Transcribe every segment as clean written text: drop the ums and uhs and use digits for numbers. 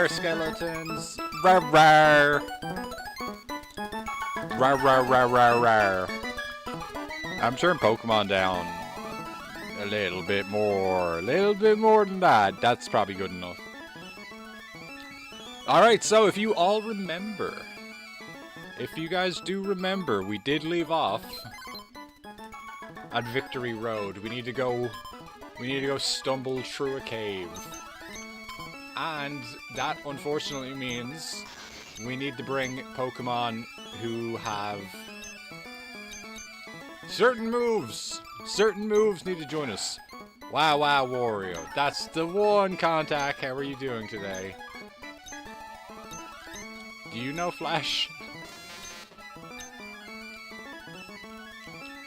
Skeletons. Rawr. Rawr. I'm turning Pokemon down a little bit more than that. That's probably good enough. Alright, so if you all remember, if you guys do remember, we did leave off at Victory Road. We need to go stumble through a cave. And that unfortunately means we need to bring Pokemon who have certain moves. Certain moves need to join us. Wow, Wario. That's the one contact. How are you doing today? Do you know Flash?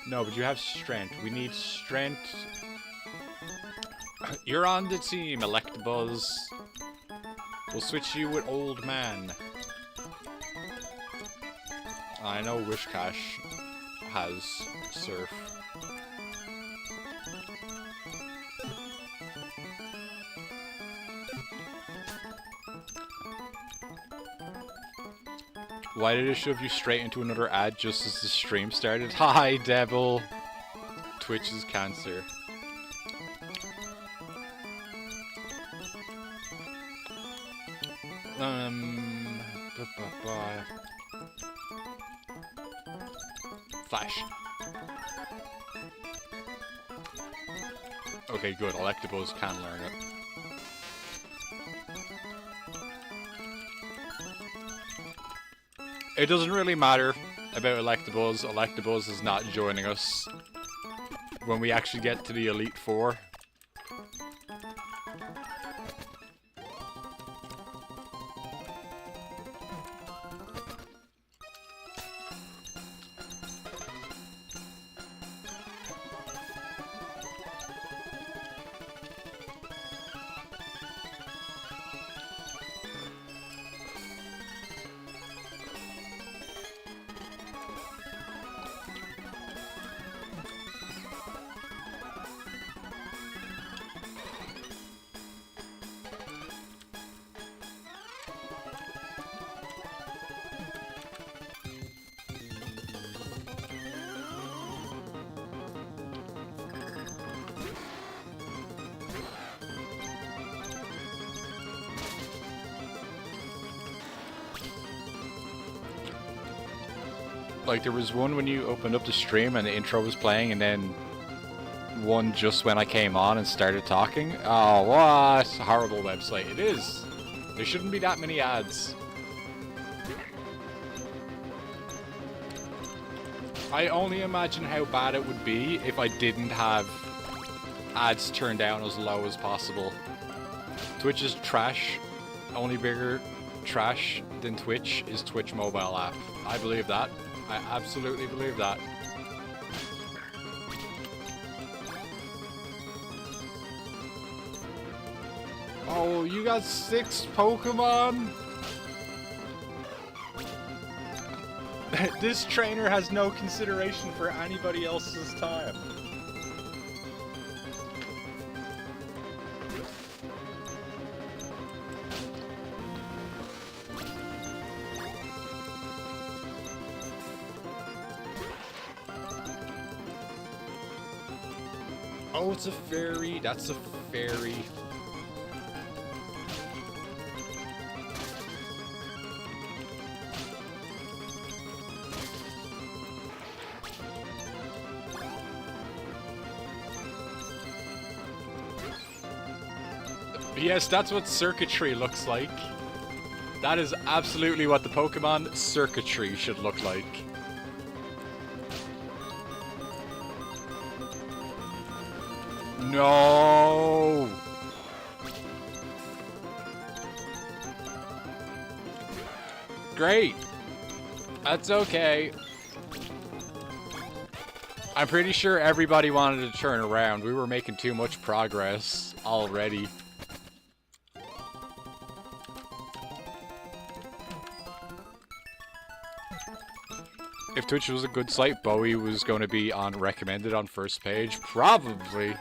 No, but you have strength. We need strength. You're on the team, Electabuzz. We'll switch you with Old Man. I know Wishcash has Surf. Why did it shove you straight into another ad just as the stream started? Hi, Devil. Twitch is cancer. Flash. Okay, good. Electabuzz can learn it. It doesn't really matter about Electabuzz. Electabuzz is not joining us when we actually get to the Elite Four. Like, there was one when you opened up the stream and the intro was playing, and then one just when I came on and started talking. Oh, what a horrible website. It is. There shouldn't be that many ads. I only imagine how bad it would be if I didn't have ads turned down as low as possible. Twitch is trash. Only bigger trash than Twitch is Twitch mobile app. I believe that. I absolutely believe that. Oh, you got 6 Pokemon? This trainer has no consideration for anybody else's time. Oh, it's a fairy. That's a fairy. Yes, that's what circuitry looks like. That is absolutely what the Pokemon circuitry should look like. No! Great! That's okay. I'm pretty sure everybody wanted to turn around. We were making too much progress already. If Twitch was a good site, Bowie was going to be on recommended on first page. Probably.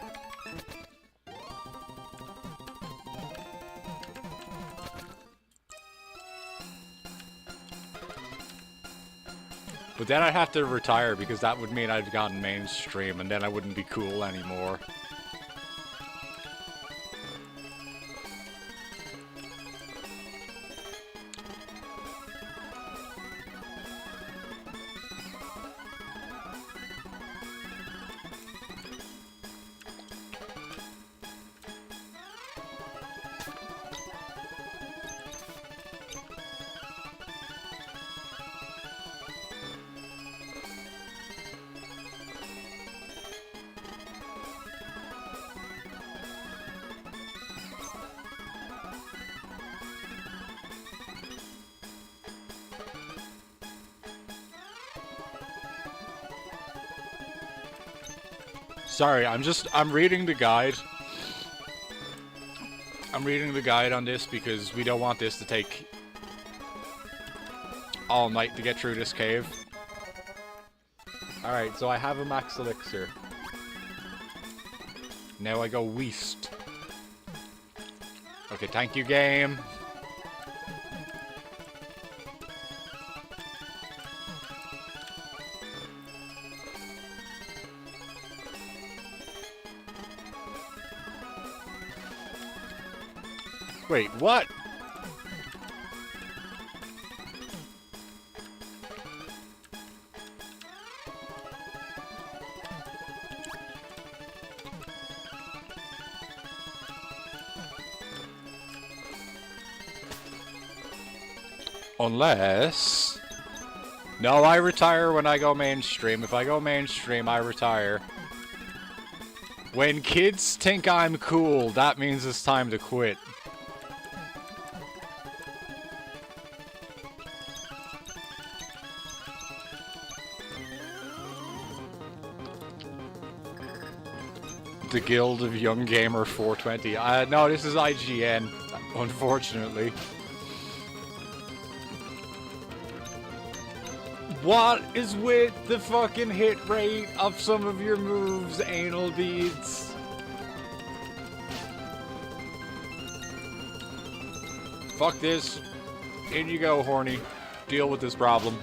But then I'd have to retire because that would mean I'd gone mainstream and then I wouldn't be cool anymore. Sorry, I'm reading the guide. I'm reading the guide on this because we don't want this to take all night to get through this cave. Alright, so I have a max elixir. Now I go west. Okay, thank you, game. Wait, what? Unless... No, I retire when I go mainstream. If I go mainstream, I retire. When kids think I'm cool, that means it's time to quit. The Guild of Young Gamer 420. No, this is IGN, unfortunately. What is with the fucking hit rate of some of your moves, anal beads? Fuck this. In you go, horny. Deal with this problem.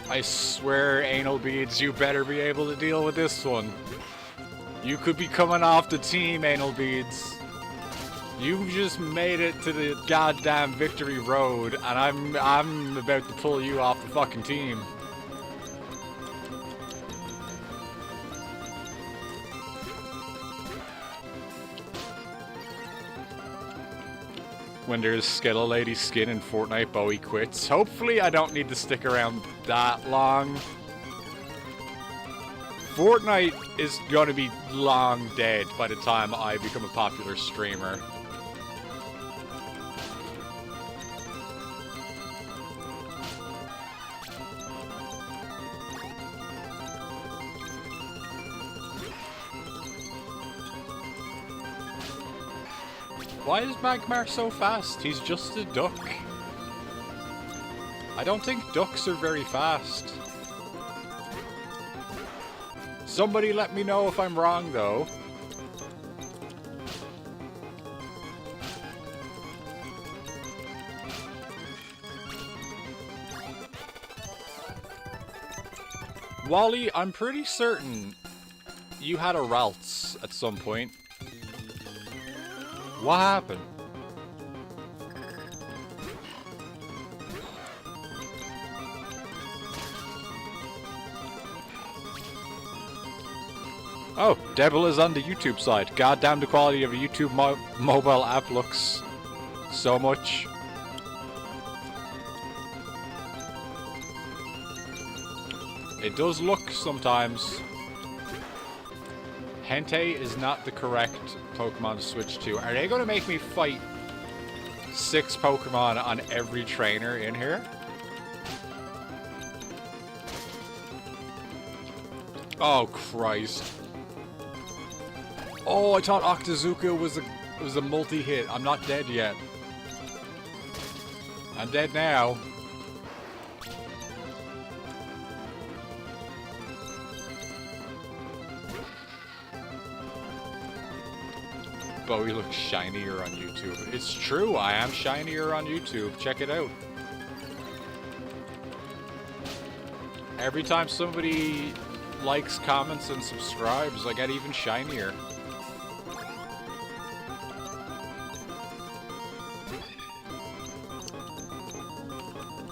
I swear, anal beads, you better be able to deal with this one. You could be coming off the team, anal beads. You just made it to the goddamn victory road, and I'm about to pull you off the fucking team. When there's Skittle Lady skin in Fortnite, Bowie quits. Hopefully I don't need to stick around that long. Fortnite is gonna be long dead by the time I become a popular streamer. Why is Magmar so fast? He's just a duck. I don't think ducks are very fast. Somebody let me know if I'm wrong, though. Wally, I'm pretty certain you had a Ralts at some point. What happened? Oh, Devil is on the YouTube side. Goddamn, the quality of a YouTube mobile app looks so much. It does look sometimes. Hentei is not the correct Pokemon to switch to. Are they going to make me fight 6 Pokemon on every trainer in here? Oh, Christ. Oh, I thought Octazooka was a multi-hit. I'm not dead yet. I'm dead now. Bowie looks shinier on YouTube. It's true, I am shinier on YouTube. Check it out. Every time somebody likes, comments, and subscribes, I get even shinier.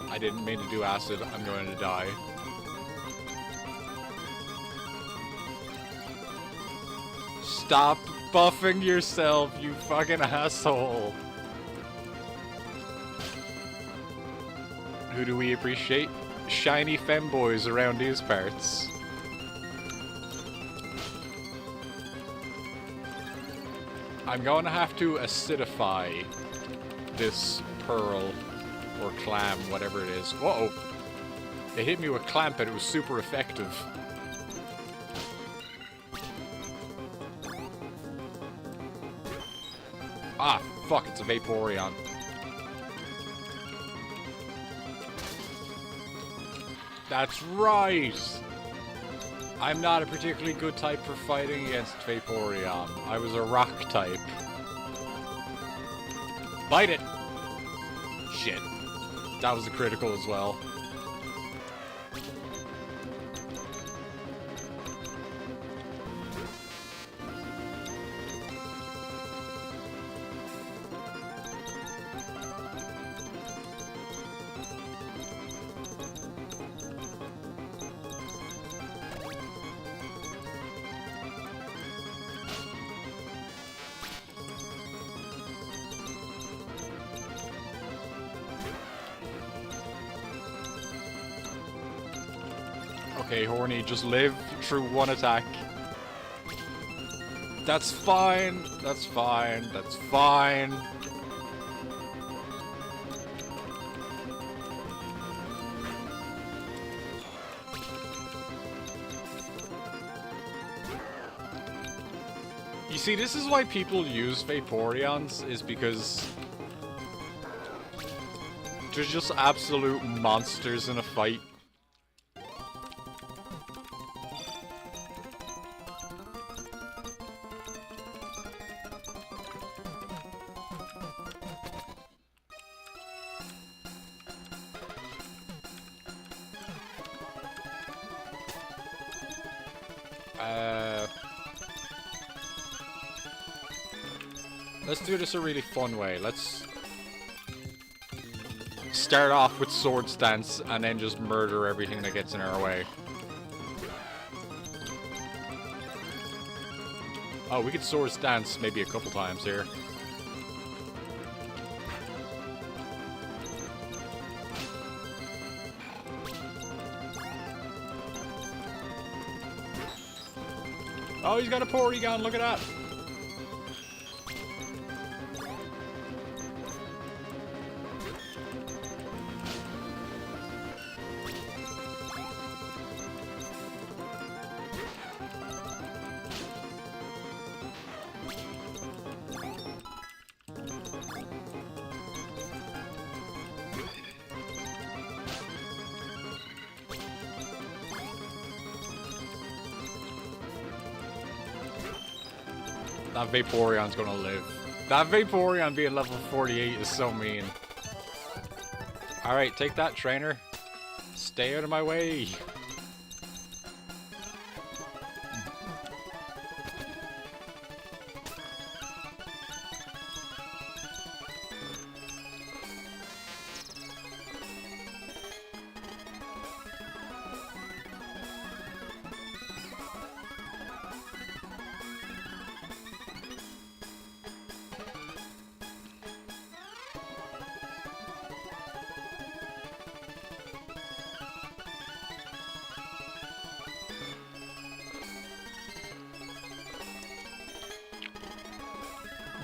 I didn't mean to do acid. I'm going to die. Stop buffing yourself, you fucking asshole. Who do we appreciate? Shiny femboys around these parts. I'm going to have to acidify this pearl or clam, whatever it is. Whoa! It hit me with clamp, but it was super effective. Ah, fuck, it's a Vaporeon. That's right! I'm not a particularly good type for fighting against Vaporeon. I was a rock type. Bite it! Shit. That was a critical as well. Okay, Horny, just live through one attack. That's fine, that's fine, that's fine. You see, this is why people use Vaporeons, is because they're just absolute monsters in a fight. Let's do this a really fun way. Let's start off with Sword Stance and then just murder everything that gets in our way. Oh, we could Sword Stance maybe a couple times here. Oh, he's got a Porygon, look at that! That Vaporeon's gonna live. That Vaporeon being level 48 is so mean. Alright, take that, trainer. Stay out of my way.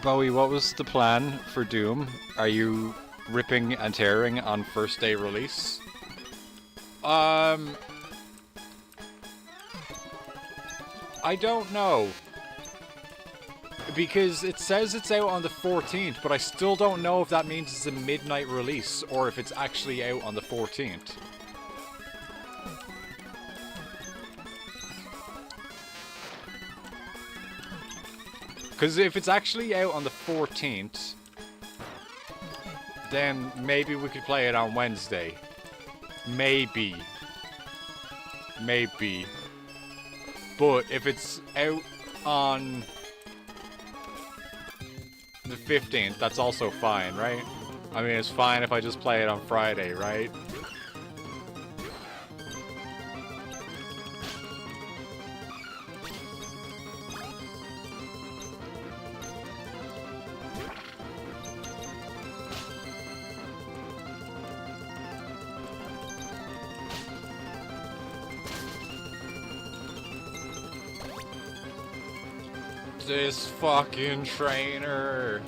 Bowie, what was the plan for Doom? Are you ripping and tearing on first day release? I don't know. Because it says it's out on the 14th, but I still don't know if that means it's a midnight release or if it's actually out on the 14th. Because if it's actually out on the 14th, then maybe we could play it on Wednesday. Maybe. Maybe. But if it's out on the 15th, that's also fine, right? I mean, it's fine if I just play it on Friday, right? This fucking trainer.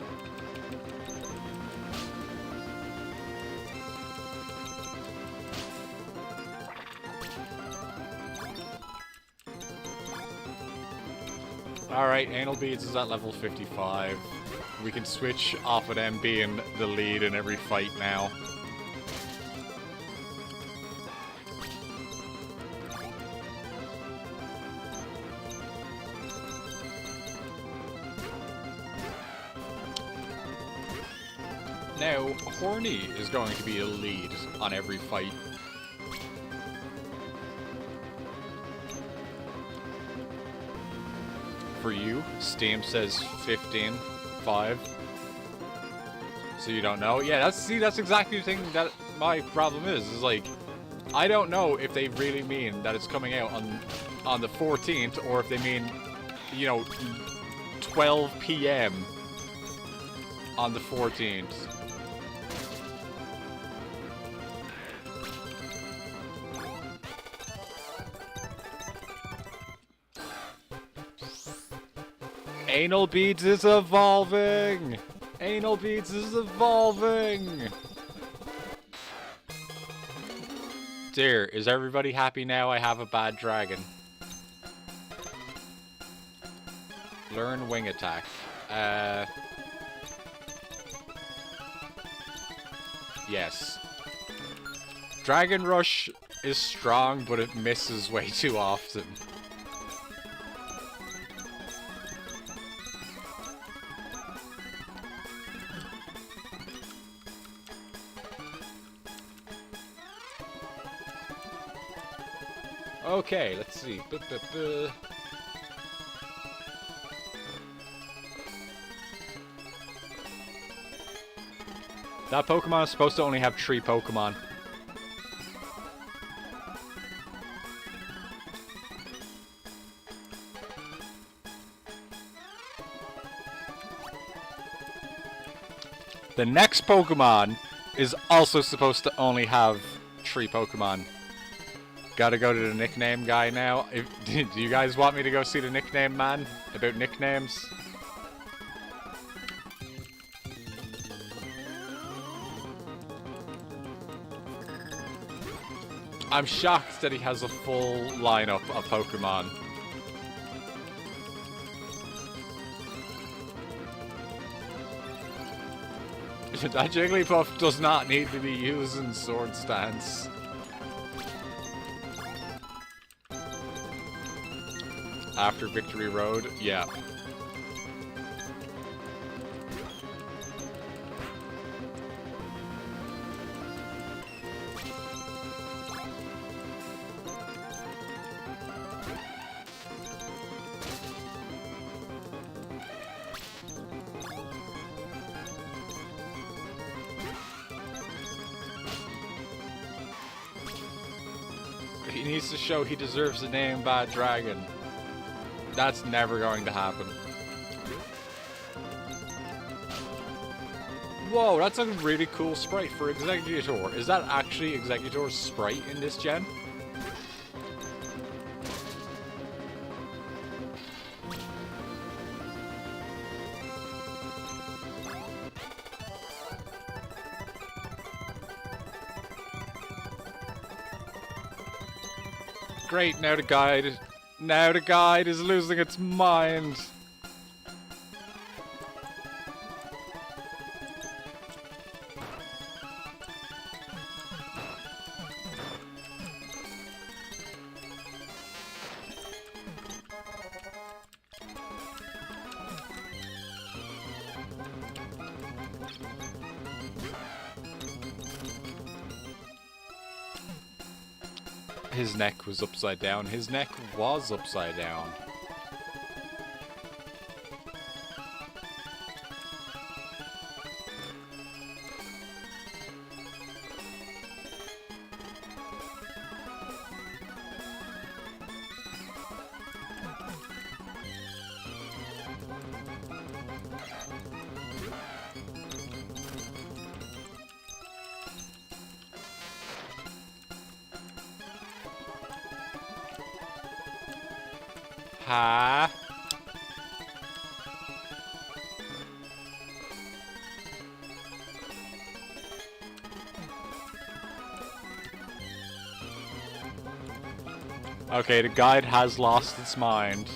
Alright, Anal Beads is at level 55. We can switch off of them being the lead in every fight now. Now, Horny is going to be a lead on every fight. For you, Steam says 15.5. So you don't know? Yeah, that's exactly the thing that my problem is like, I don't know if they really mean that it's coming out on the 14th, or if they mean, you know, 12 PM on the 14th. Anal Beads is evolving! Anal Beads is evolving! Dear, is everybody happy now I have a bad dragon? Learn wing attack. Yes. Dragon Rush is strong, but it misses way too often. Okay, let's see. That Pokemon is supposed to only have 3 Pokemon. The next Pokemon is also supposed to only have 3 Pokemon. Gotta go to the nickname guy now. Do you guys want me to go see the nickname man about nicknames? I'm shocked that he has a full lineup of Pokemon. That Jigglypuff does not need to be using Sword Stance. After Victory Road, yeah. He needs to show he deserves the name Bad Dragon. That's never going to happen. Whoa, that's a really cool sprite for Executor. Is that actually Executor's sprite in this gen? Great, now the guide is losing its mind. his neck was upside down. His neck was upside down. Ha. Okay, the guide has lost its mind.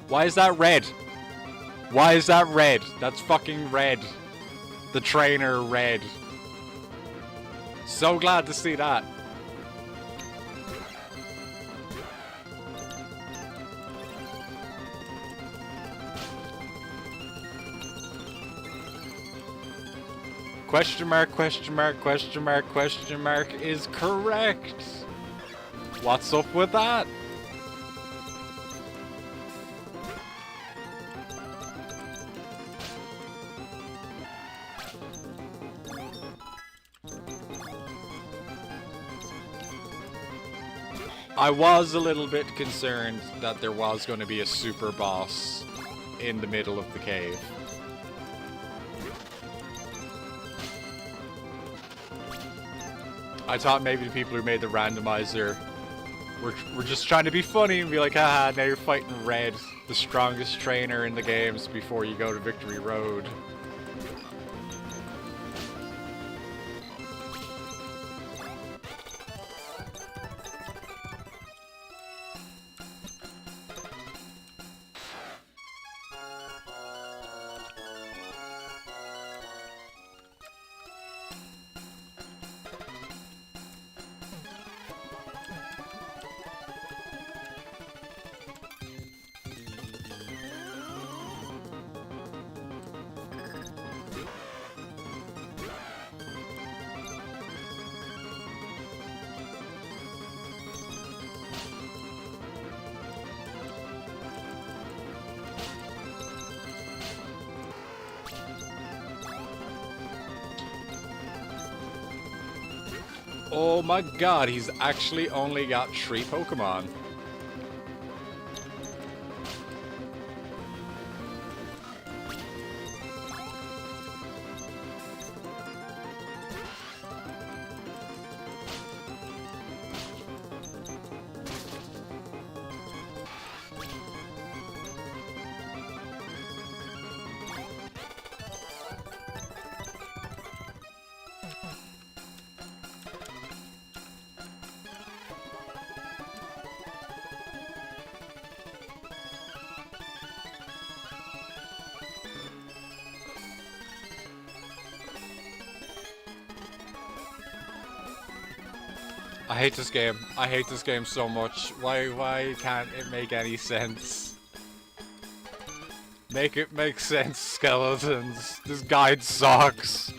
Why is that red? Why is that red? That's fucking red. The trainer red. So glad to see that. Question mark, question mark, question mark, question mark is correct. What's up with that? I was a little bit concerned that there was going to be a super boss in the middle of the cave. I thought maybe the people who made the randomizer were just trying to be funny and be like, haha, now you're fighting Red, the strongest trainer in the games before you go to Victory Road. Oh my god, he's actually only got 3 Pokemon. I hate this game. I hate this game so much. Why can't it make any sense? Make it make sense, skeletons. This guide sucks.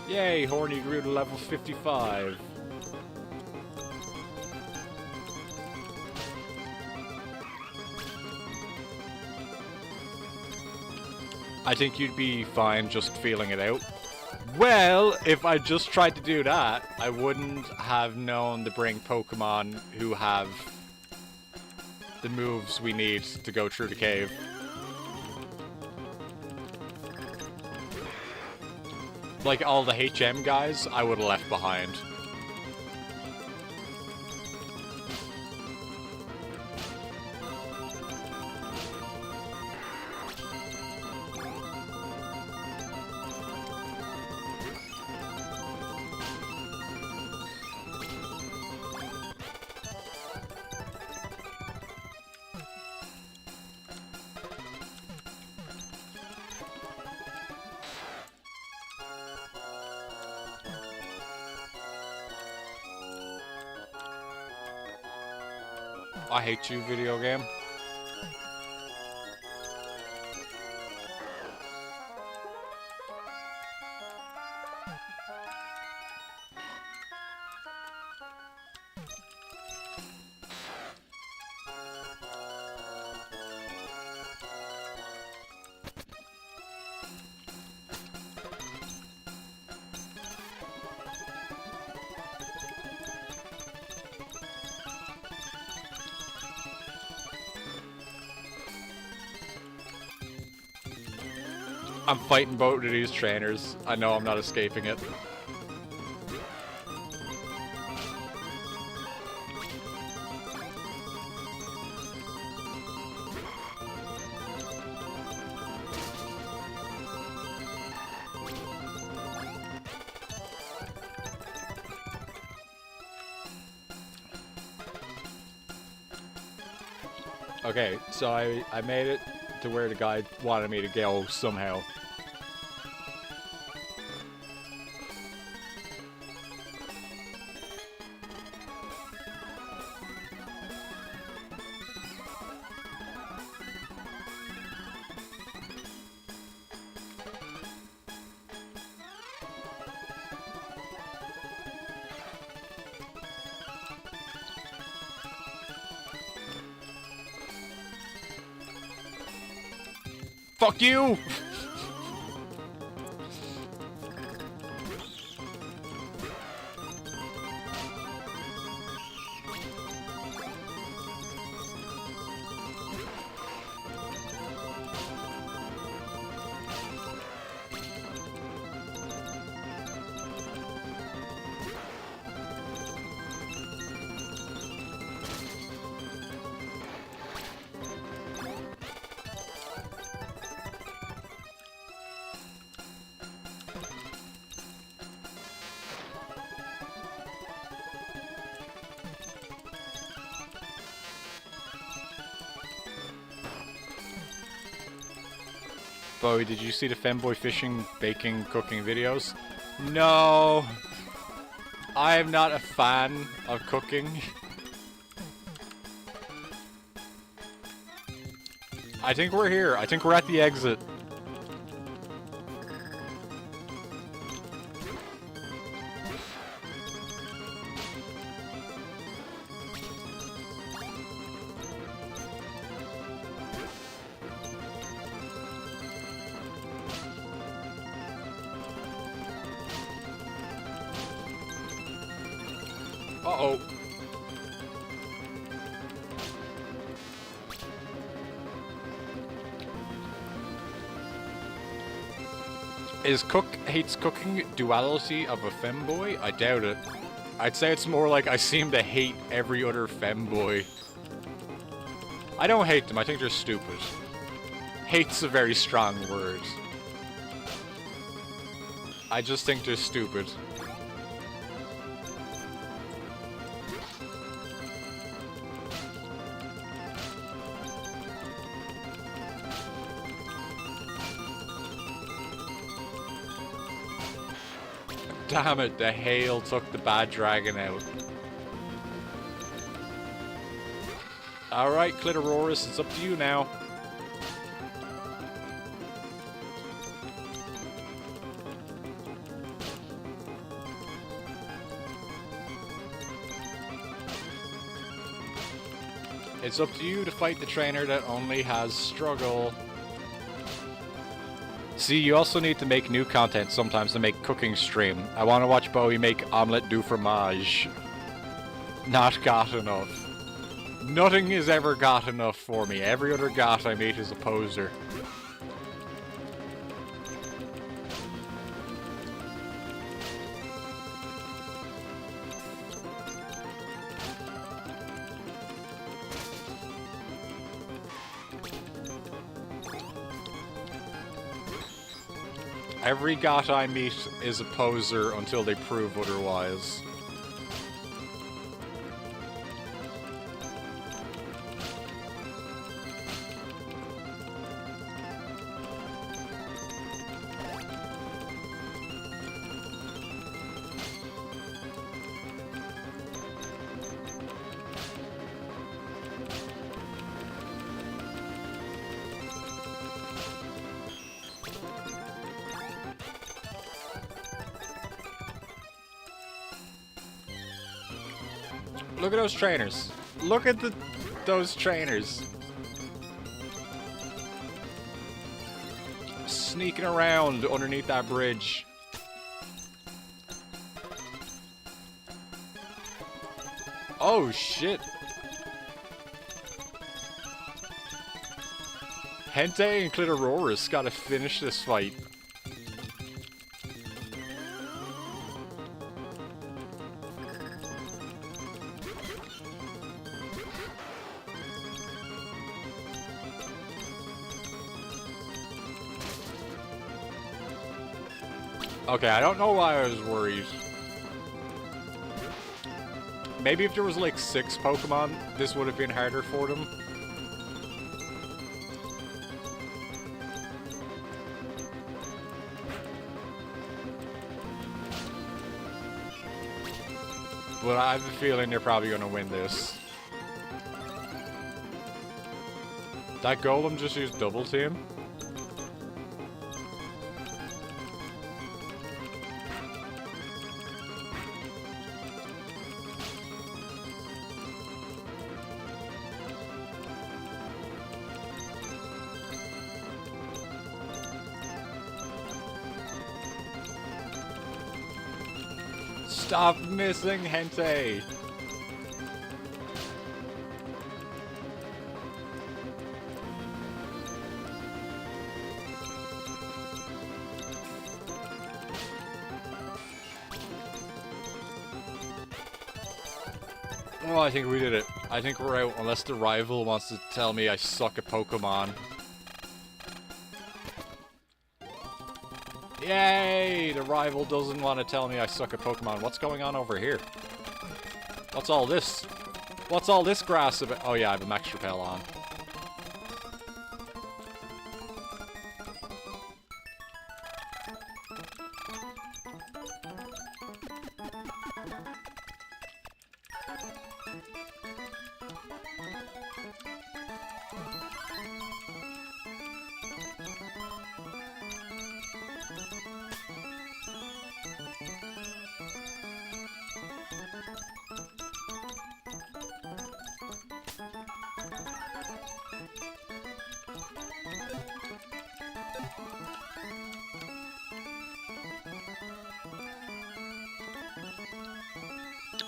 Yay, Horny grew to level 55. I think you'd be fine just feeling it out. Well, if I just tried to do that, I wouldn't have known to bring Pokemon who have the moves we need to go through the cave. Like all the HM guys, I would have left behind. I hate you, video game. I'm fighting both of these trainers. I know I'm not escaping it. Okay, so I made it to where the guy wanted me to go somehow. Fuck you! Bowie, did you see the Femboy fishing, baking, cooking videos? No! I am not a fan of cooking. I think we're here. I think we're at the exit. Uh-oh. Is Cook hates cooking duality of a femboy? I doubt it. I'd say it's more like I seem to hate every other femboy. I don't hate them, I think they're stupid. Hate's a very strong word. I just think they're stupid. Damn it, the hail took the bad dragon out. Alright, Clitororis, it's up to you now. It's up to you to fight the trainer that only has struggle. See, you also need to make new content sometimes to make cooking stream. I want to watch Bowie make omelette du fromage. Not got enough. Nothing is ever got enough for me. Every other got I meet is a poser. Every got I meet is a poser until they prove otherwise. Look at those trainers. Look at those trainers. Sneaking around underneath that bridge. Oh shit. Hente and Clitororis gotta finish this fight. Okay, I don't know why I was worried. Maybe if there was like 6 Pokemon, this would have been harder for them. But I have a feeling they're probably going to win this. That Golem just used Double Team? Stop missing, Hente! Oh, I think we did it. I think we're out, unless the rival wants to tell me I suck at Pokemon. Yay! The rival doesn't want to tell me I suck at Pokemon. What's going on over here? What's all this? What's all this grass about? Oh yeah, I have a Max Repel on.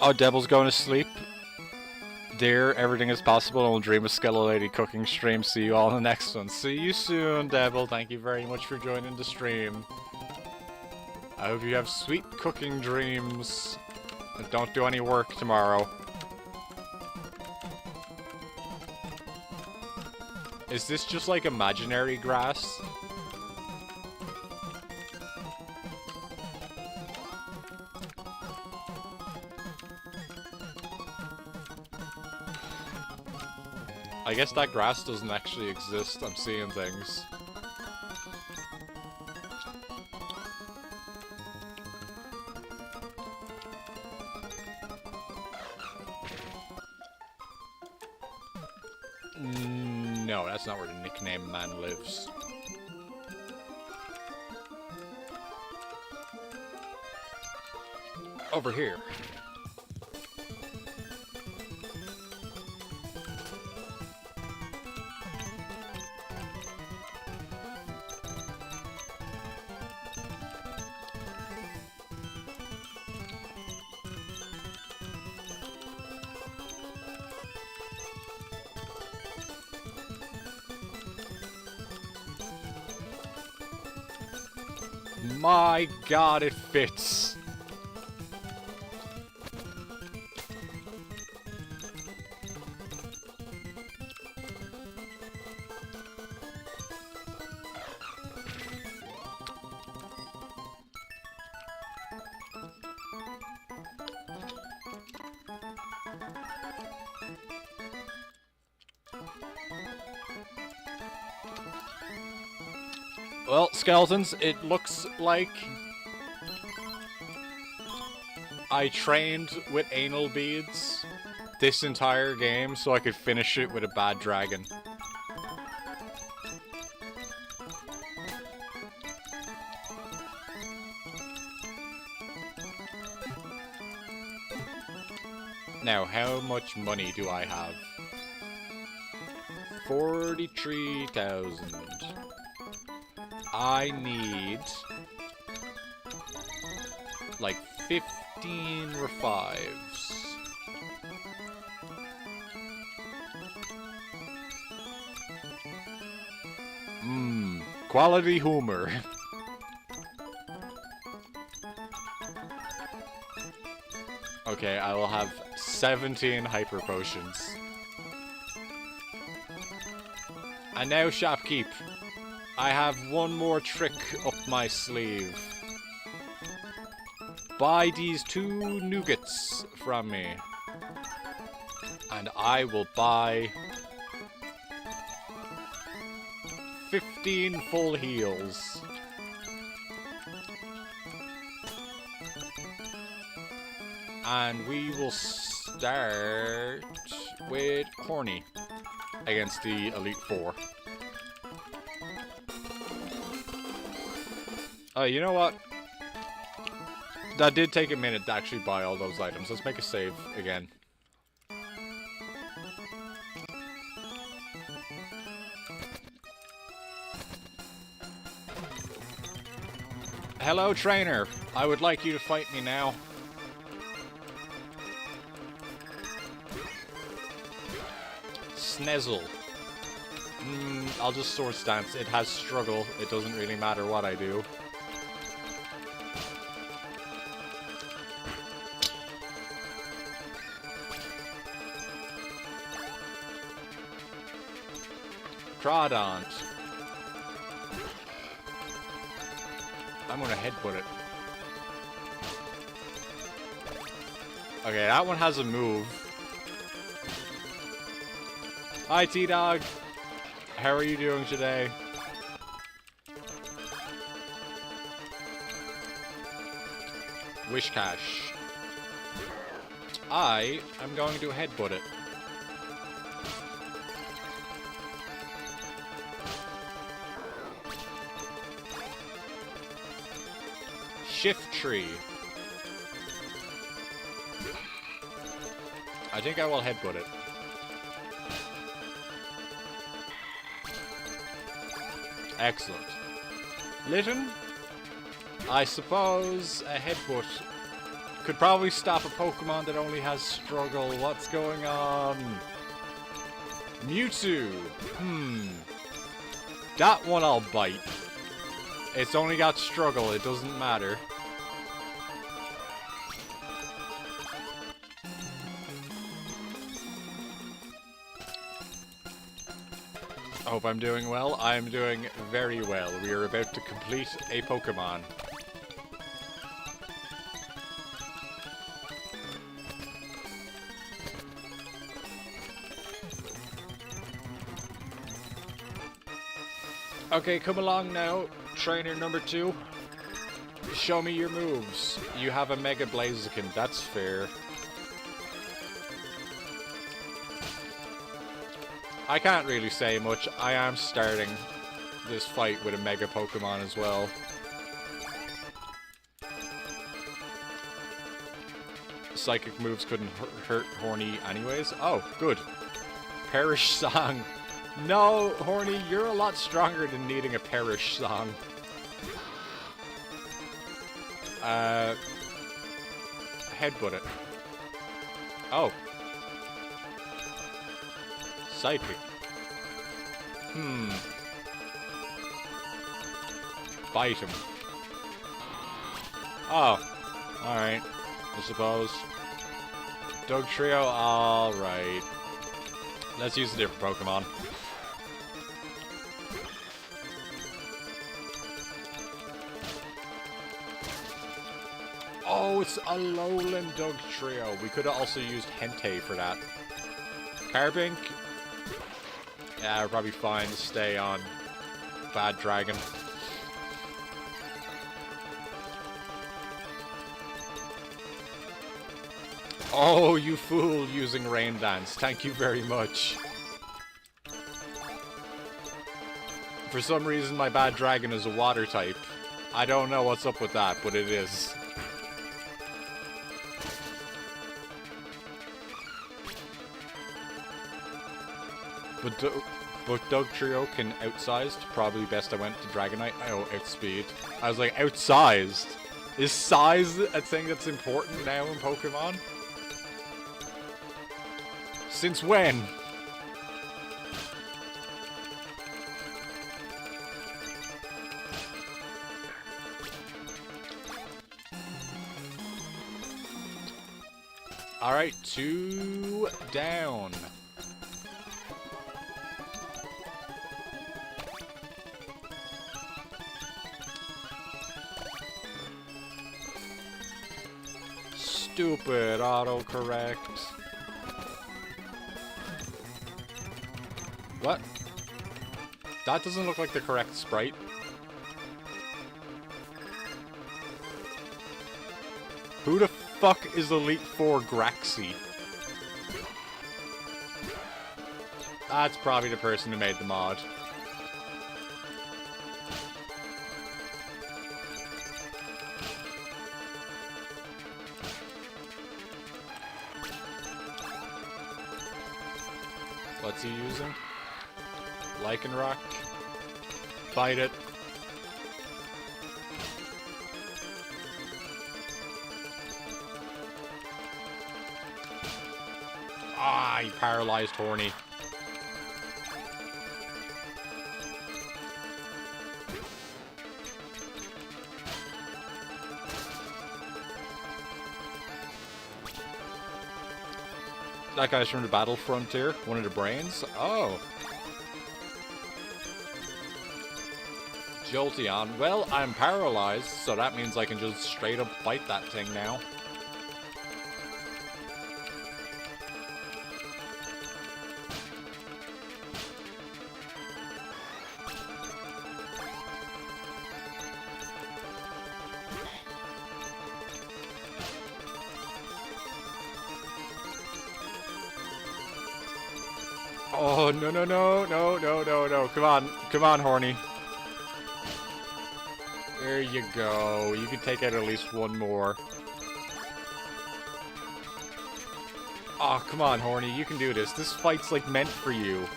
Oh, Devil's going to sleep. Dear, everything is possible and we'll dream of Skeletal Lady cooking stream. See you all in the next one. See you soon, Devil. Thank you very much for joining the stream. I hope you have sweet cooking dreams. And don't do any work tomorrow. Is this just like imaginary grass? I guess that grass doesn't actually exist. I'm seeing things. No, that's not where the nickname man lives. Over here. My god, it fits. Well, skeletons, it looks like I trained with anal beads this entire game so I could finish it with a bad dragon. Now, how much money do I have? 43,000. I need like 15 revives. Quality humor. Okay, I will have 17 hyper potions. And now shopkeep. I have one more trick up my sleeve. Buy these 2 nougats from me. And I will buy 15 full heals. And we will start with Horny against the Elite Four. Oh, you know what? That did take a minute to actually buy all those items. Let's make a save again. Hello, trainer. I would like you to fight me now. Snezzle. I'll just sword stance. It has struggle. It doesn't really matter what I do. Crawdont. I'm gonna headbutt it. Okay, that one has a move. Hi, T-Dog. How are you doing today? Wishcash. I am going to headbutt it. Shift tree. I think I will headbutt it. Excellent. Litten? I suppose a headbutt could probably stop a Pokemon that only has struggle. What's going on? Mewtwo. That one I'll bite. It's only got struggle, it doesn't matter. I hope I'm doing well. I'm doing very well. We are about to complete a Pokemon. Okay, come along now, trainer number 2. Show me your moves. You have a Mega Blaziken, that's fair. I can't really say much. I am starting this fight with a Mega Pokemon as well. Psychic moves couldn't hurt Horny anyways. Oh, good. Perish Song. No, Horny, you're a lot stronger than needing a Perish Song. Headbutt it. Oh. Psychic. Bite him. Oh, alright. I suppose. Dog Trio, alright. Let's use a different Pokemon. Oh, it's a Lowland Dog Trio. We could have also used Hentei for that. Carbink. Yeah, we're probably fine to stay on Bad Dragon. Oh, you fool using Rain Dance. Thank you very much. For some reason, my Bad Dragon is a water type. I don't know what's up with that, but it is. But Doug Trio can outsized. Probably best I went to Dragonite. Oh, outspeed. I was like, outsized? Is size a thing that's important now in Pokemon? Since when? Alright, 2 down. Stupid autocorrect. What? That doesn't look like the correct sprite. Who the fuck is Elite Four Graxy? That's probably the person who made the mod. What's he using? Lycanroc. Fight it. Ah, he paralyzed Horny. That guy's from the Battle Frontier, one of the brains. Oh. Jolteon. Well, I'm paralyzed, so that means I can just straight up fight that thing now. Oh, no, no, no, no, no, no, no. Come on, Horny. There you go. You can take out at least one more. Oh, come on, Horny. You can do this. This fight's, like, meant for you.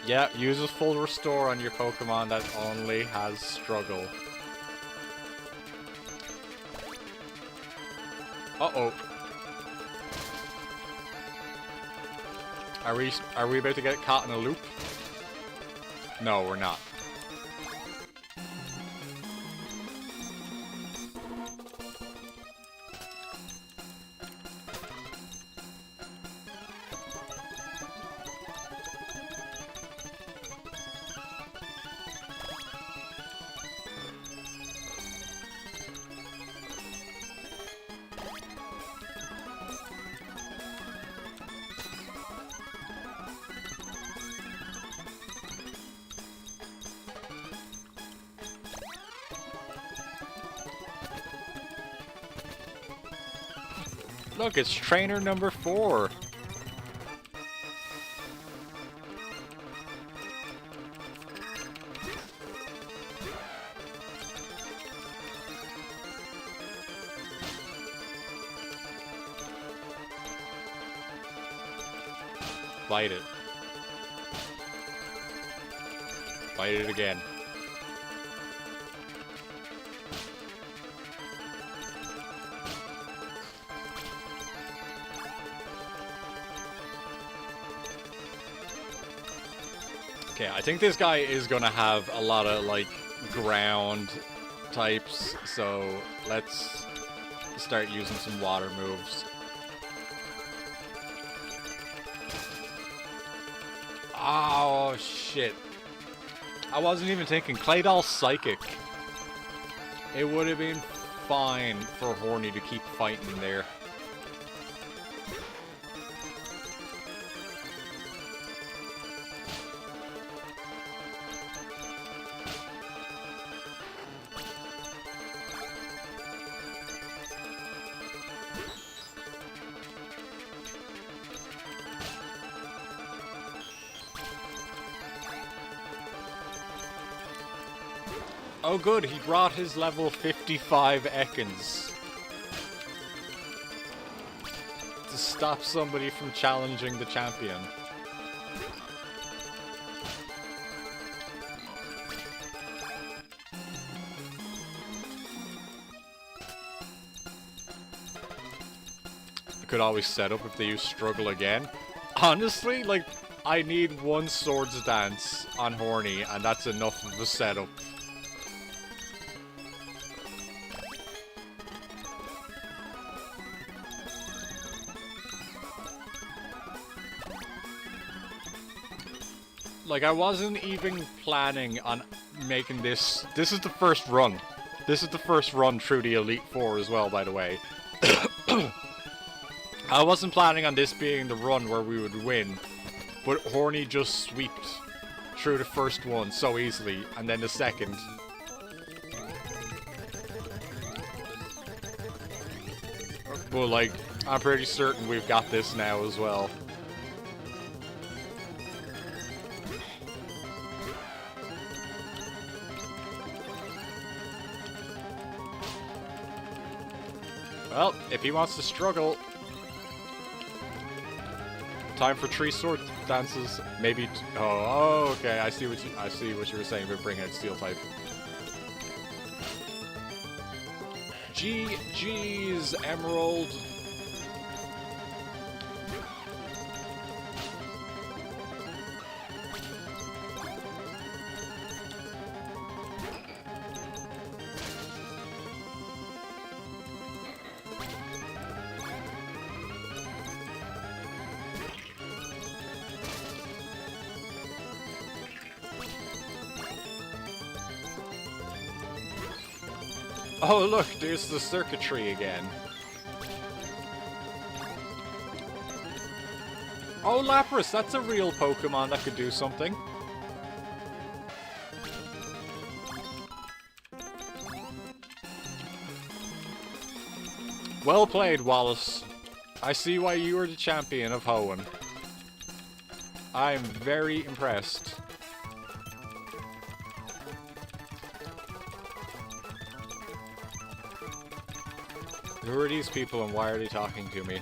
Yeah, use a full restore on your Pokemon that only has struggle. Uh-oh. Are we about to get caught in a loop? No, we're not. Look, it's trainer number 4. Bite it. Bite it again. Okay, I think this guy is gonna have a lot of, like, ground types, so let's start using some water moves. Oh, shit. I wasn't even thinking. Claydol's Psychic. It would have been fine for Horny to keep fighting there. Oh good, he brought his level 55 Ekans. To stop somebody from challenging the champion. I could always set up if they use Struggle again. Honestly, like, I need one Swords Dance on Horny, and that's enough of a setup. Like, I wasn't even planning on making this... This is the first run. This is the first run through the Elite Four as well, by the way. I wasn't planning on this being the run where we would win, but Horny just sweeped through the first one so easily, and then the second. But, like, I'm pretty certain we've got this now as well. Well, if he wants to struggle, time for 3 sword dances. Maybe. Oh, okay. I see what you were saying about bringing out Steel type. GG's Emerald. Oh look, there's the circuitry again. Oh, Lapras, that's a real Pokemon that could do something. Well played, Wallace. I see why you are the champion of Hoenn. I am very impressed. Who are these people and why are they talking to me?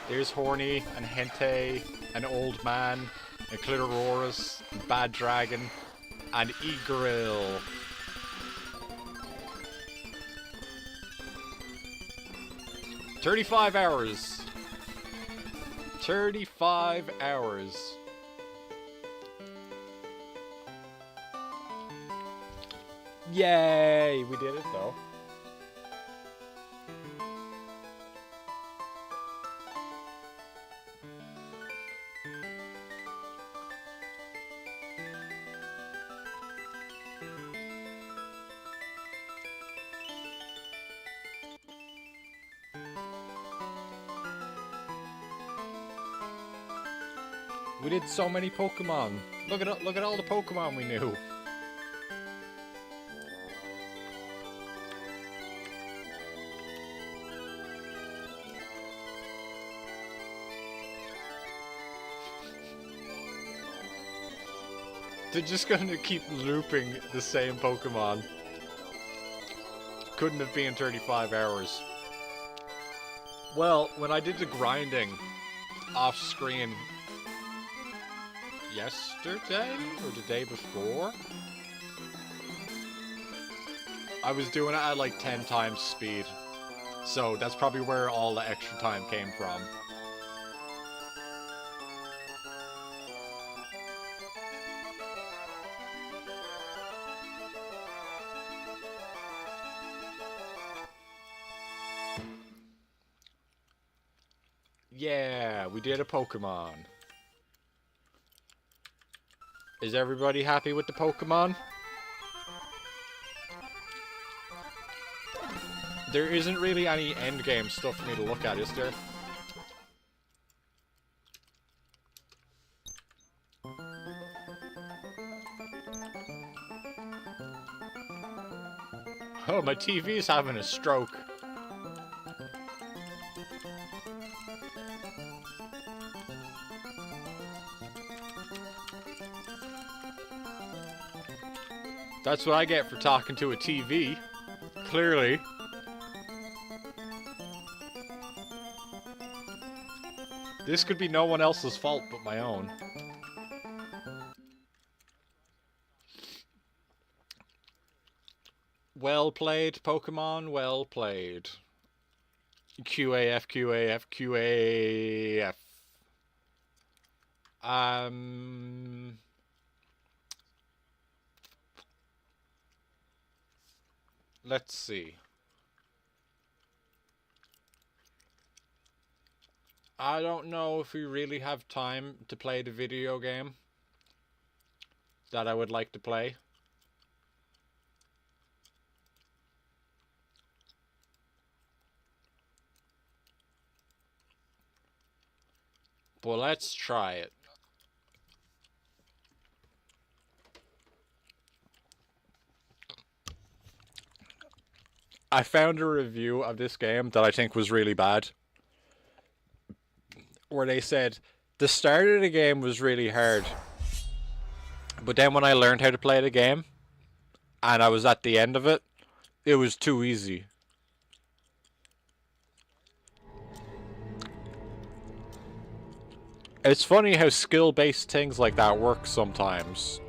There's Horny and Hentei, an Old Man, and Clitorosaurus, and Bad Dragon, and Egrill. "35 hours. 35 hours. Yay! We did it though. We did so many Pokemon. Look at all the Pokemon we knew. They're just gonna keep looping the same Pokemon. Couldn't have been 35 hours. Well, when I did the grinding off screen yesterday or the day before, I was doing it at like 10 times speed. So that's probably where all the extra time came from. Yeah, we did a Pokemon. Is everybody happy with the Pokemon? There isn't really any endgame stuff for me to look at, is there? Oh, my TV's having a stroke. That's what I get for talking to a TV. Clearly. This could be no one else's fault but my own. Well played, Pokemon, well played. QAF, QAF, QAF. Let's see. I don't know if we really have time to play the video game that I would like to play. But let's try it. I found a review of this game that I think was really bad, where they said the start of the game was really hard, but then when I learned how to play the game and I was at the end of it, it was too easy. It's funny how skill-based things like that work sometimes,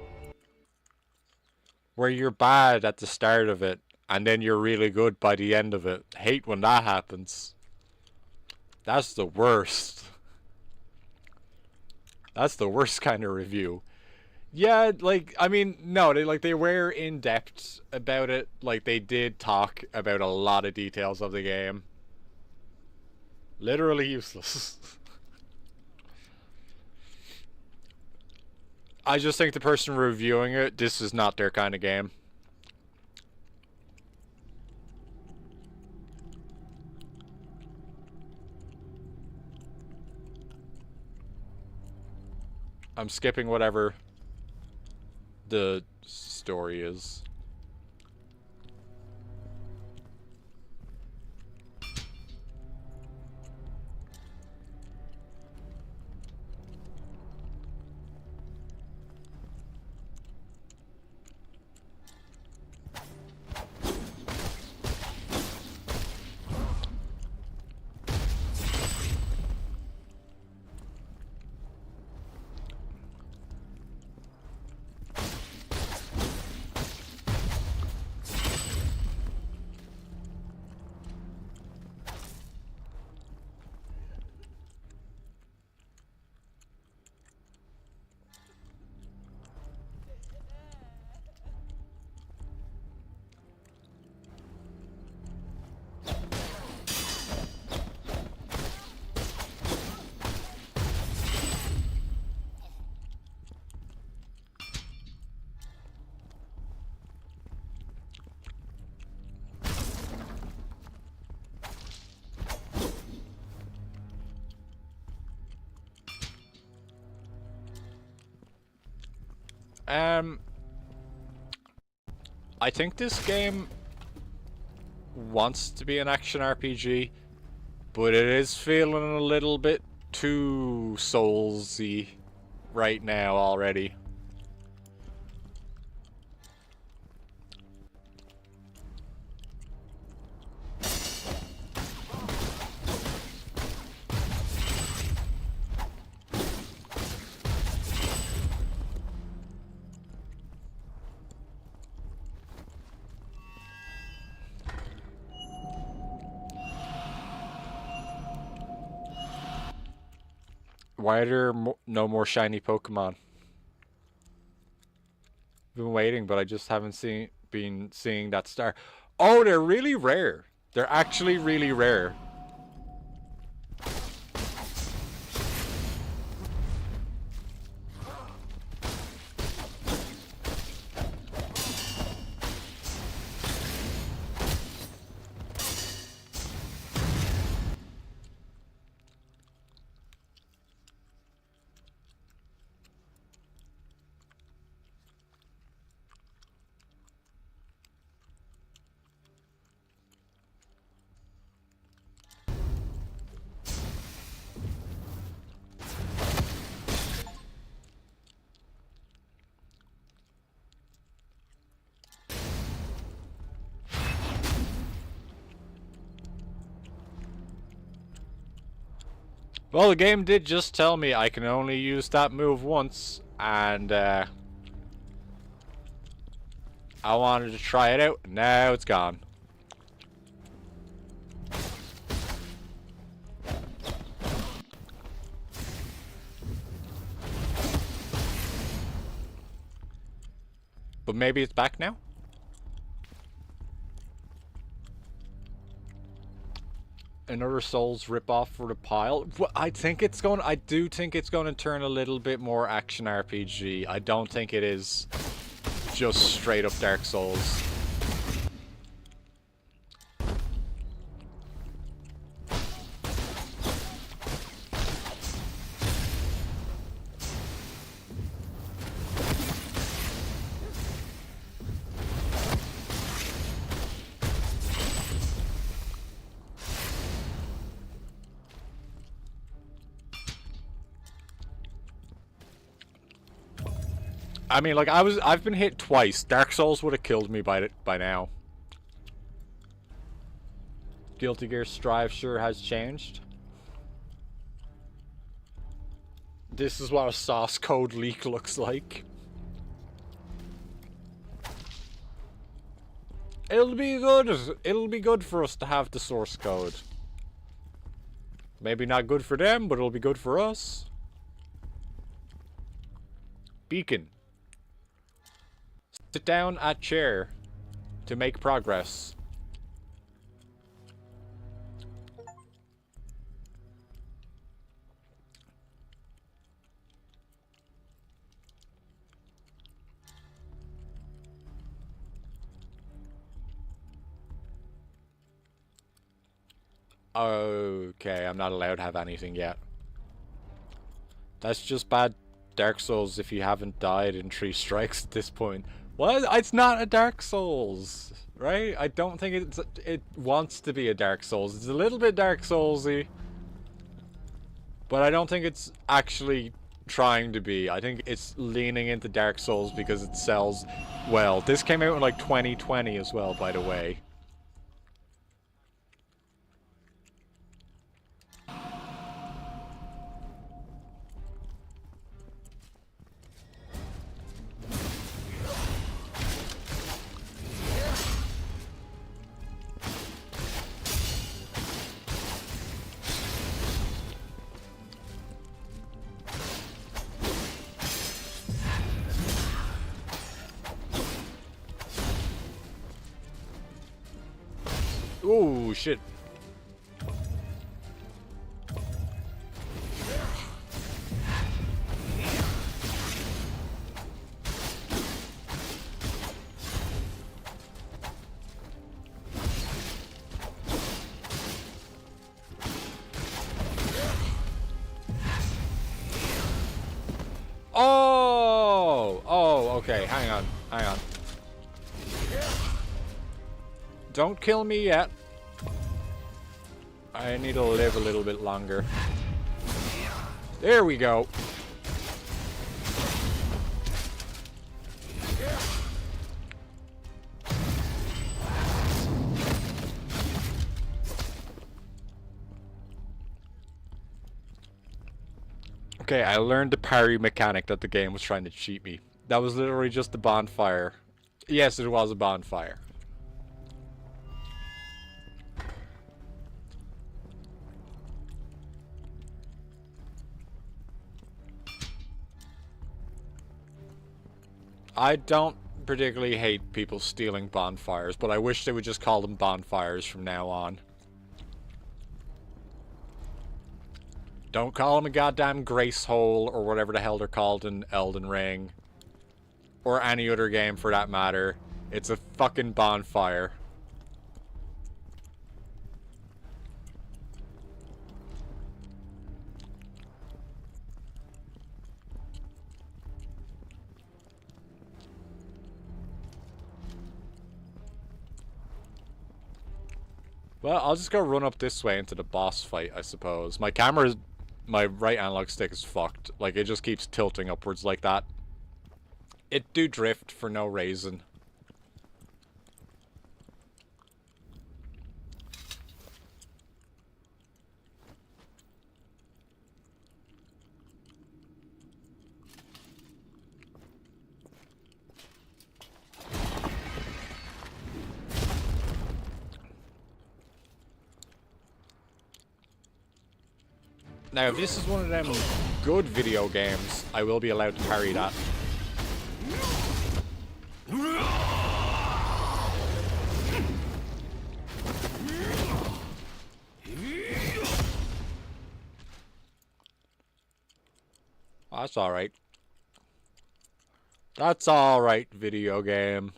where you're bad at the start of it and then you're really good by the end of it. Hate when that happens. That's the worst. That's the worst kind of review. Yeah, like, I mean, no, they were in depth about it. Like, they did talk about a lot of details of the game. Literally useless. I just think the person reviewing it, this is not their kind of game. I'm skipping whatever the story is. I think this game wants to be an action RPG, but it is feeling a little bit too Soulsy right now already. Why are there no more shiny Pokemon? Been waiting, but I just haven't been seeing that star. Oh, they're really rare. They're actually really rare. Well, the game did just tell me I can only use that move once, and I wanted to try it out. Now it's gone. But maybe it's back now? Another Souls ripoff for the pile. I do think it's going to turn a little bit more action RPG. I don't think it is just straight up Dark Souls. I mean, like, I've been hit twice. Dark Souls would have killed me by now. Guilty Gear Strive sure has changed. This is what a source code leak looks like. It'll be good. It'll be good for us to have the source code. Maybe not good for them, but it'll be good for us. Beacon. Sit down at chair to make progress. Okay, I'm not allowed to have anything yet. That's just bad Dark Souls if you haven't died in 3 strikes at this point. What? It's not a Dark Souls, right? I don't think it wants to be a Dark Souls. It's a little bit Dark Soulsy, but I don't think it's actually trying to be. I think it's leaning into Dark Souls because it sells well. This came out in like 2020 as well, by the way. Oh shit. Oh, okay, hang on. Don't kill me yet. I need to live a little bit longer. There we go. Okay, I learned the parry mechanic that the game was trying to cheat me. That was literally just the bonfire. Yes, it was a bonfire. I don't particularly hate people stealing bonfires, but I wish they would just call them bonfires from now on. Don't call them a goddamn grace hole or whatever the hell they're called in Elden Ring. Or any other game for that matter. It's a fucking bonfire. Well, I'll just go run up this way into the boss fight, I suppose. My camera, my right analog stick is fucked. Like, it just keeps tilting upwards like that. It do drift for no reason. Now, if this is one of them good video games, I will be allowed to parry that. Oh, that's alright. That's alright, video game.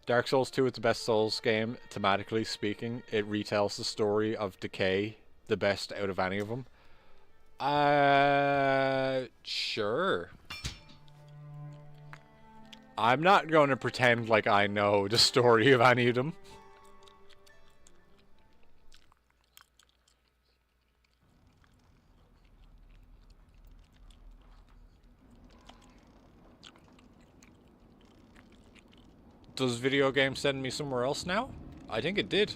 Dark Souls 2 is the best Souls game, thematically speaking. It retells the story of decay the best out of any of them. Sure. I'm not going to pretend like I know the story of any of them. Does video game send me somewhere else now? I think it did.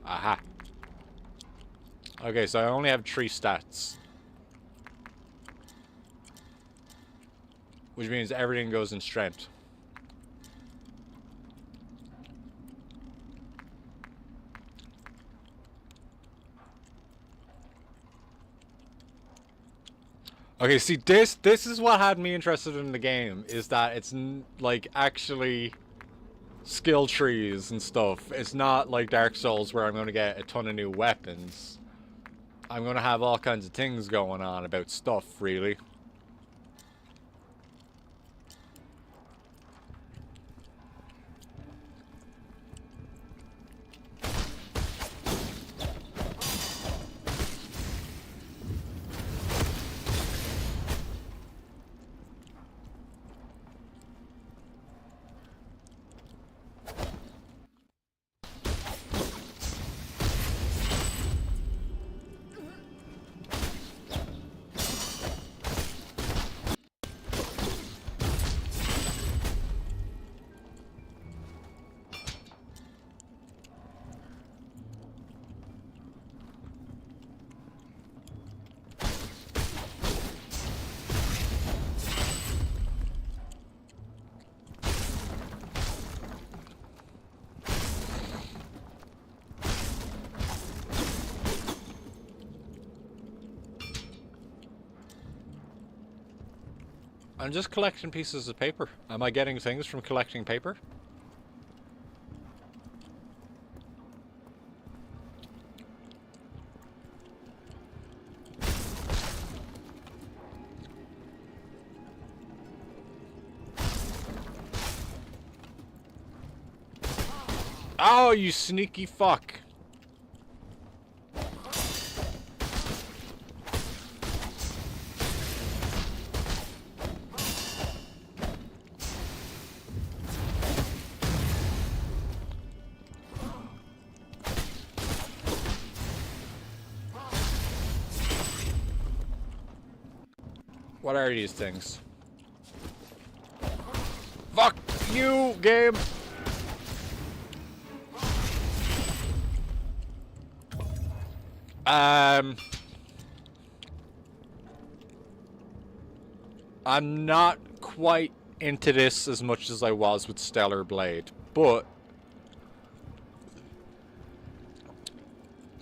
Aha. Okay, so I only have 3 stats. Which means everything goes in strength. Okay, see, this is what had me interested in the game, is that it's, like, actually skill trees and stuff. It's not like Dark Souls where I'm going to get a ton of new weapons. I'm going to have all kinds of things going on about stuff, really. I'm just collecting pieces of paper. Am I getting things from collecting paper? Oh, you sneaky fuck. What are these things? Fuck you, game! I'm not quite into this as much as I was with Stellar Blade, but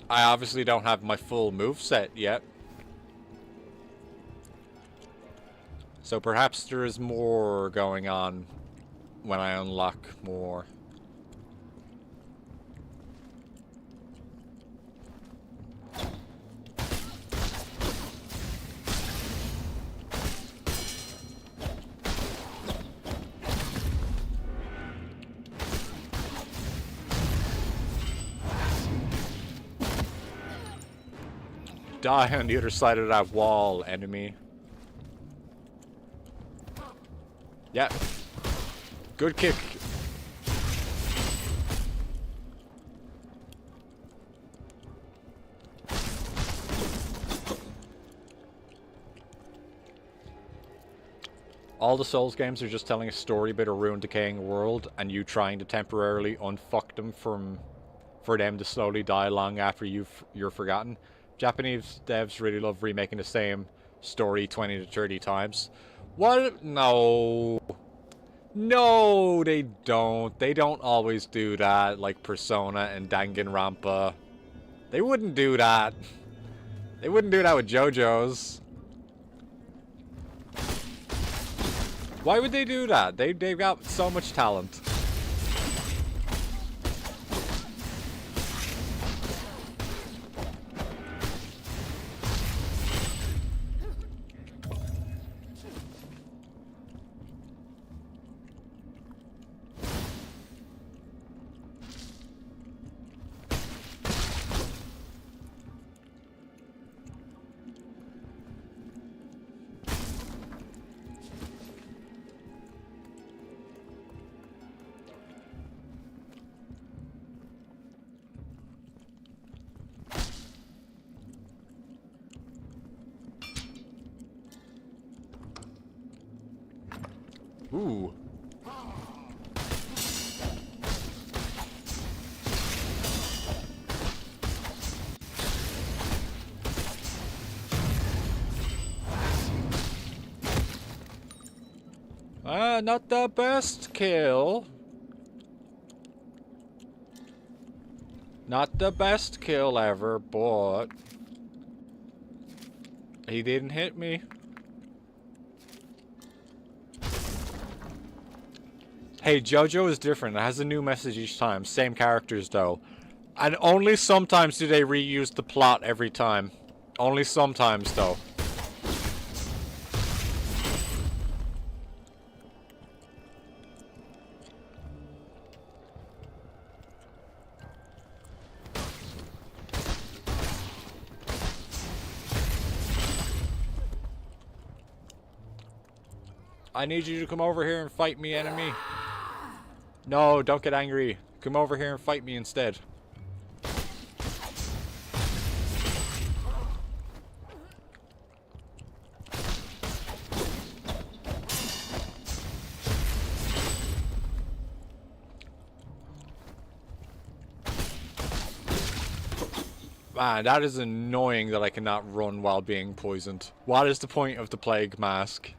I obviously don't have my full moveset yet. So perhaps there is more going on when I unlock more. Die on the other side of that wall, enemy. Yeah. Good kick. All the Souls games are just telling a story about a ruined, decaying world, and you trying to temporarily unfuck them for them to slowly die long after you're forgotten. Japanese devs really love remaking the same story 20 to 30 times. What? No. No, they don't. They don't always do that, like Persona and Danganronpa. They wouldn't do that. They wouldn't do that with JoJo's. Why would they do that? They've got so much talent. Ooh. Not the best kill. Not the best kill ever, but he didn't hit me. Hey, JoJo is different. It has a new message each time. Same characters, though. And only sometimes do they reuse the plot every time. Only sometimes, though. I need you to come over here and fight me, enemy. No, don't get angry. Come over here and fight me instead. Man, that is annoying that I cannot run while being poisoned. What is the point of the plague mask?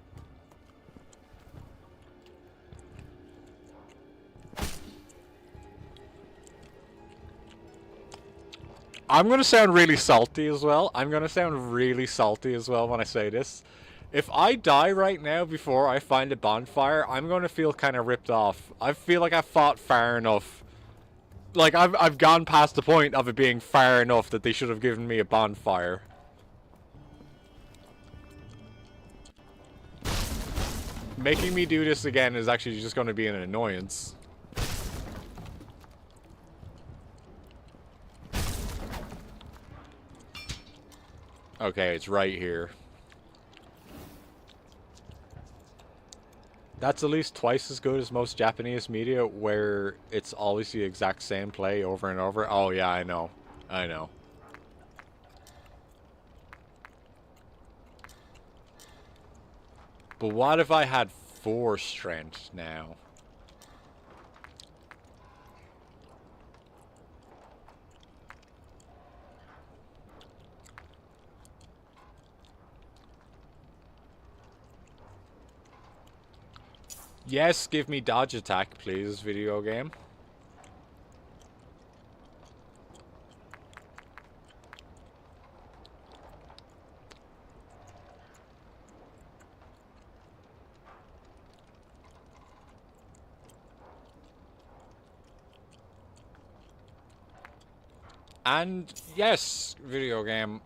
I'm gonna sound really salty as well. I'm gonna sound really salty as well when I say this. If I die right now before I find a bonfire, I'm gonna feel kind of ripped off. I feel like I fought far enough. Like, I've gone past the point of it being far enough that they should have given me a bonfire. Making me do this again is actually just gonna be an annoyance. Okay, it's right here. That's at least twice as good as most Japanese media, where it's always the exact same play over and over. Oh yeah, I know. I know. But what if I had 4 strength now? Yes, give me dodge attack, please, video game. And yes, video game,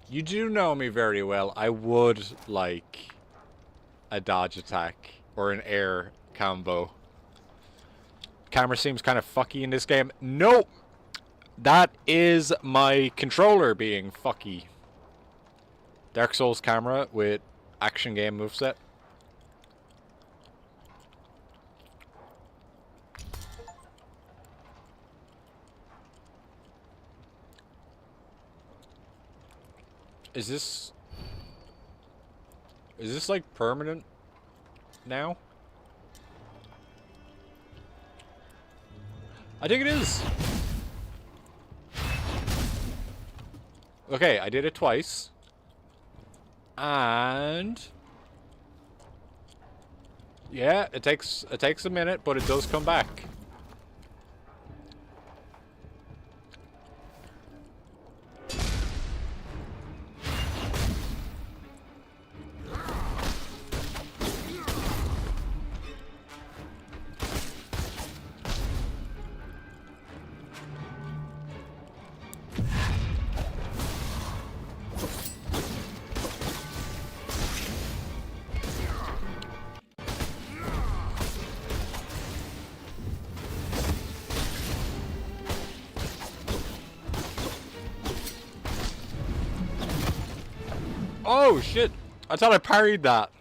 you do know me very well. I would like a dodge attack or an air combo. Camera seems kind of fucky in this game. Nope! That is my controller being fucky. Dark Souls camera with action game moveset. Is this like permanent now? I think it is. Okay, I did it twice. And yeah, it takes a minute, but it does come back. Oh shit! I thought I parried that.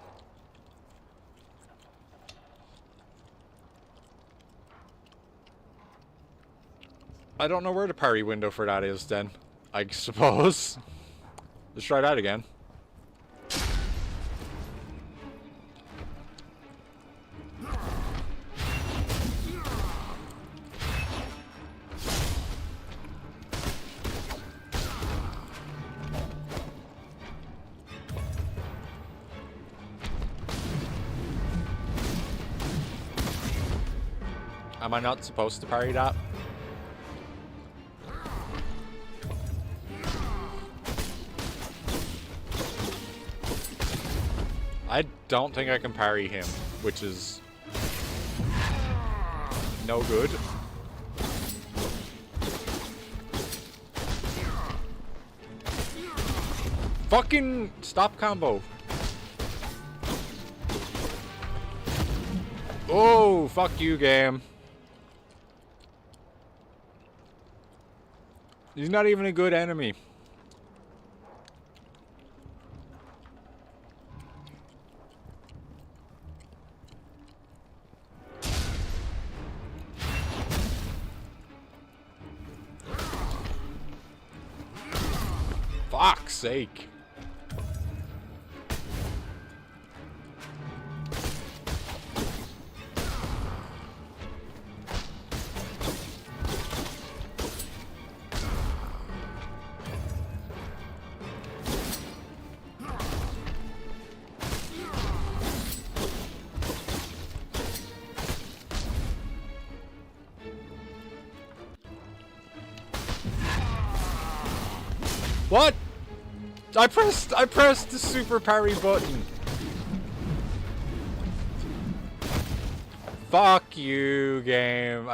I don't know where the parry window for that is then, I suppose. Let's try that again. Am I not supposed to parry that? I don't think I can parry him, which is no good. Fucking stop combo. Oh, fuck you, game. He's not even a good enemy. Fuck's sake. What? I pressed the super parry button. Fuck you, game.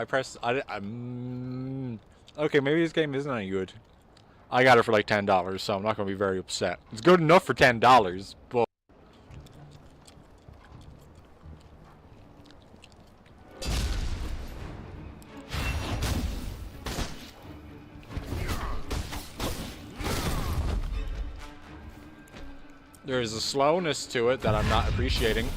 Okay, maybe this game isn't any good. I got it for like $10, so I'm not gonna be very upset. It's good enough for $10, but There's a slowness to it that I'm not appreciating.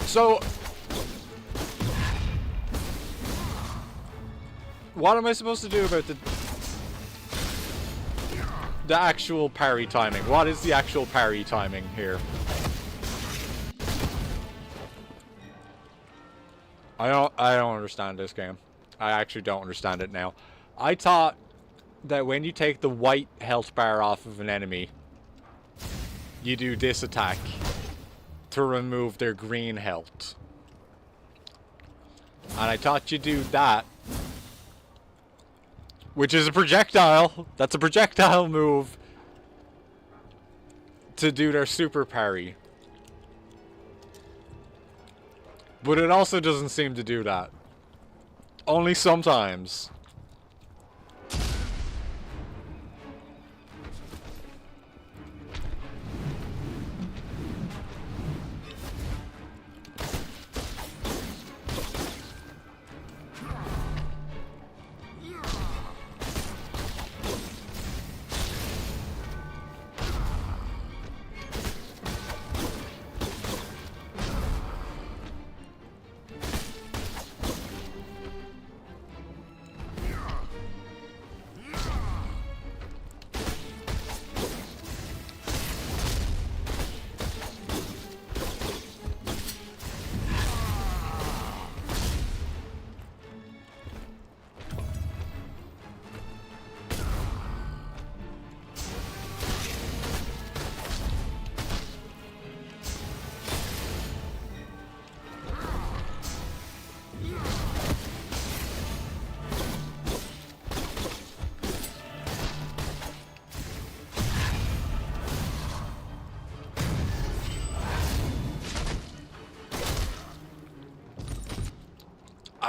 So, what am I supposed to do about the actual parry timing? What is the actual parry timing here? I don't understand this game. I actually don't understand it now. I thought that when you take the white health bar off of an enemy, you do this attack to remove their green health. And I thought you do that, which is a projectile. That's a projectile move to do their super parry. But it also doesn't seem to do that. Only sometimes.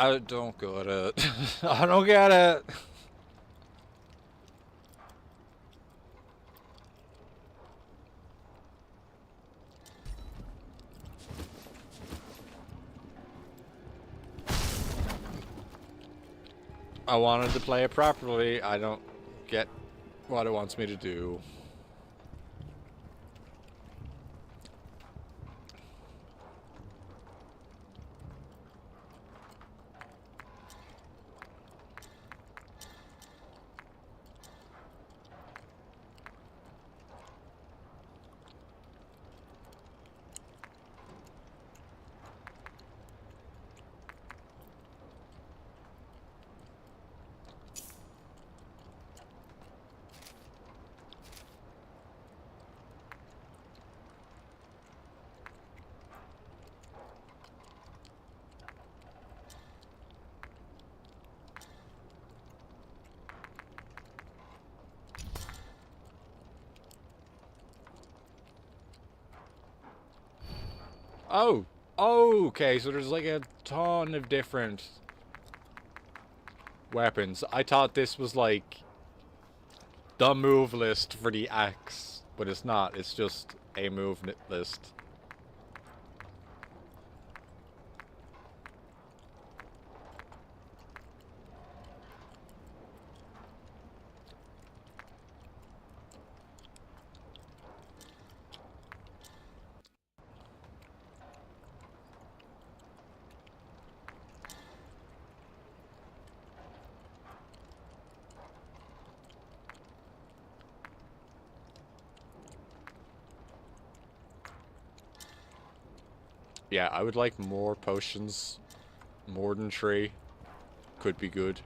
I don't get it. I don't get it. I wanted to play it properly. I don't get what it wants me to do. Oh, okay, so there's like a ton of different weapons. I thought this was like the move list for the axe, but it's not. It's just a move list. Yeah, I would like more potions. More than 3. Could be good.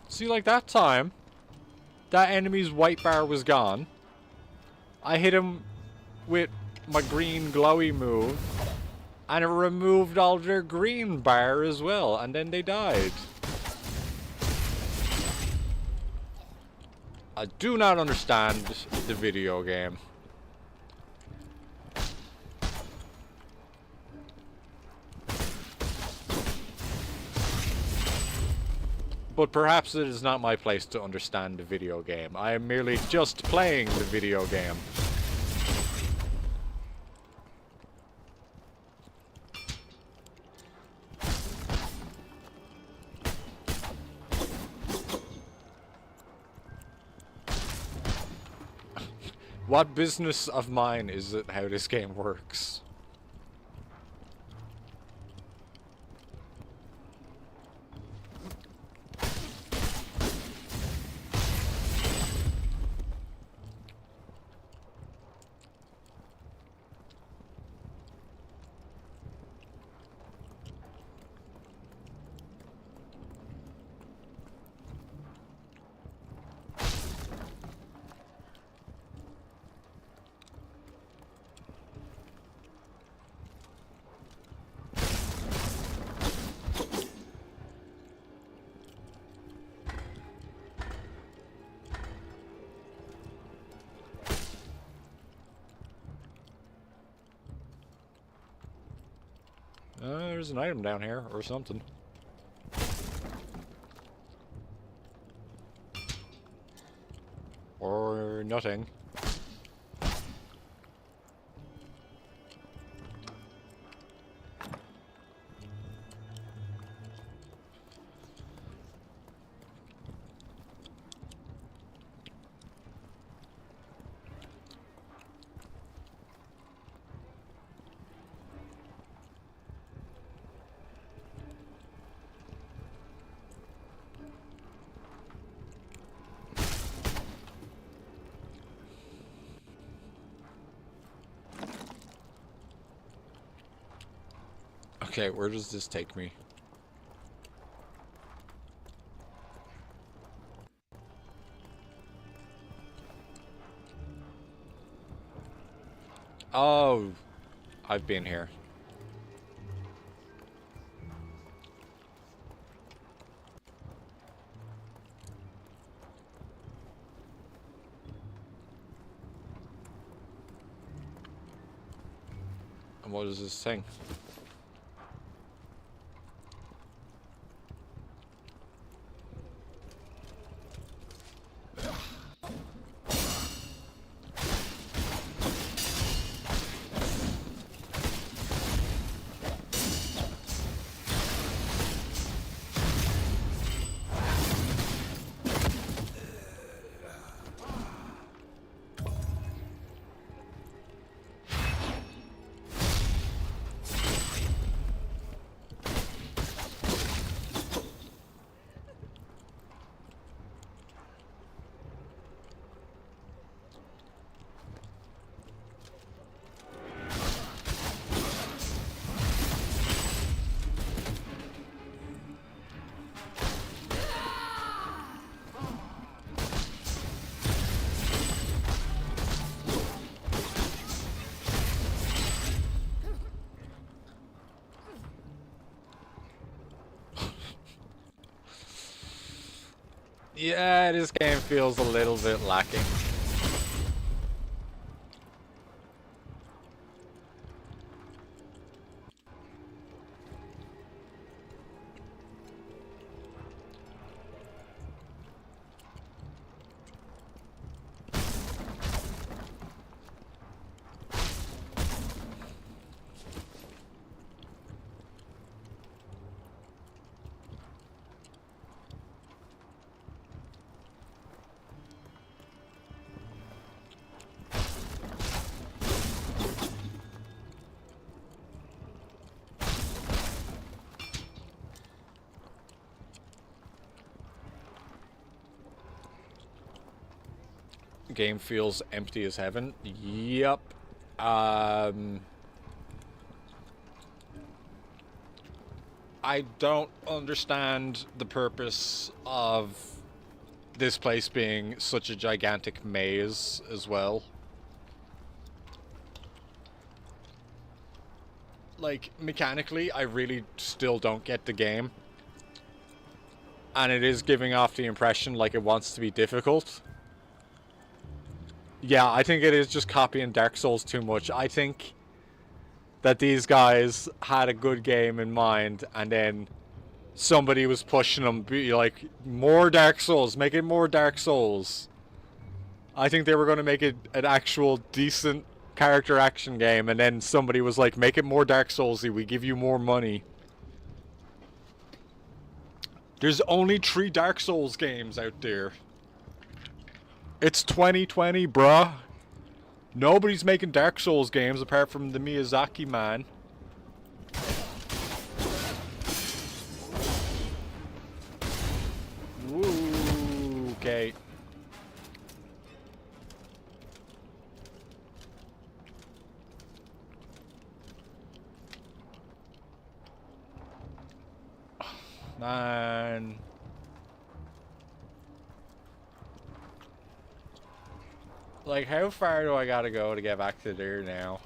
See, like that time, That enemy's white bar was gone. I hit him with my green glowy move, and it removed all their green bar as well, and then they died. I do not understand the video game. But perhaps it is not my place to understand the video game. I am merely just playing the video game. What business of mine is it how this game works? There's an item down here, or something. Or nothing. Okay, where does this take me? Oh, I've been here. And what is this thing? Yeah, this game feels a little bit lacking. Game feels empty as heaven. Yep. I don't understand the purpose of this place being such a gigantic maze as well. Like, mechanically, I really still don't get the game. And it is giving off the impression like it wants to be difficult. Yeah, I think it is just copying Dark Souls too much. I think that these guys had a good game in mind, and then somebody was pushing them, be like, more Dark Souls, make it more Dark Souls. I think they were going to make it an actual decent character action game, and then somebody was like, make it more Dark Soulsy, we give you more money. There's only 3 Dark Souls games out there. It's 2020, bruh. Nobody's making Dark Souls games apart from the Miyazaki man. Woo, okay. Man. Like, how far do I gotta go to get back to there now?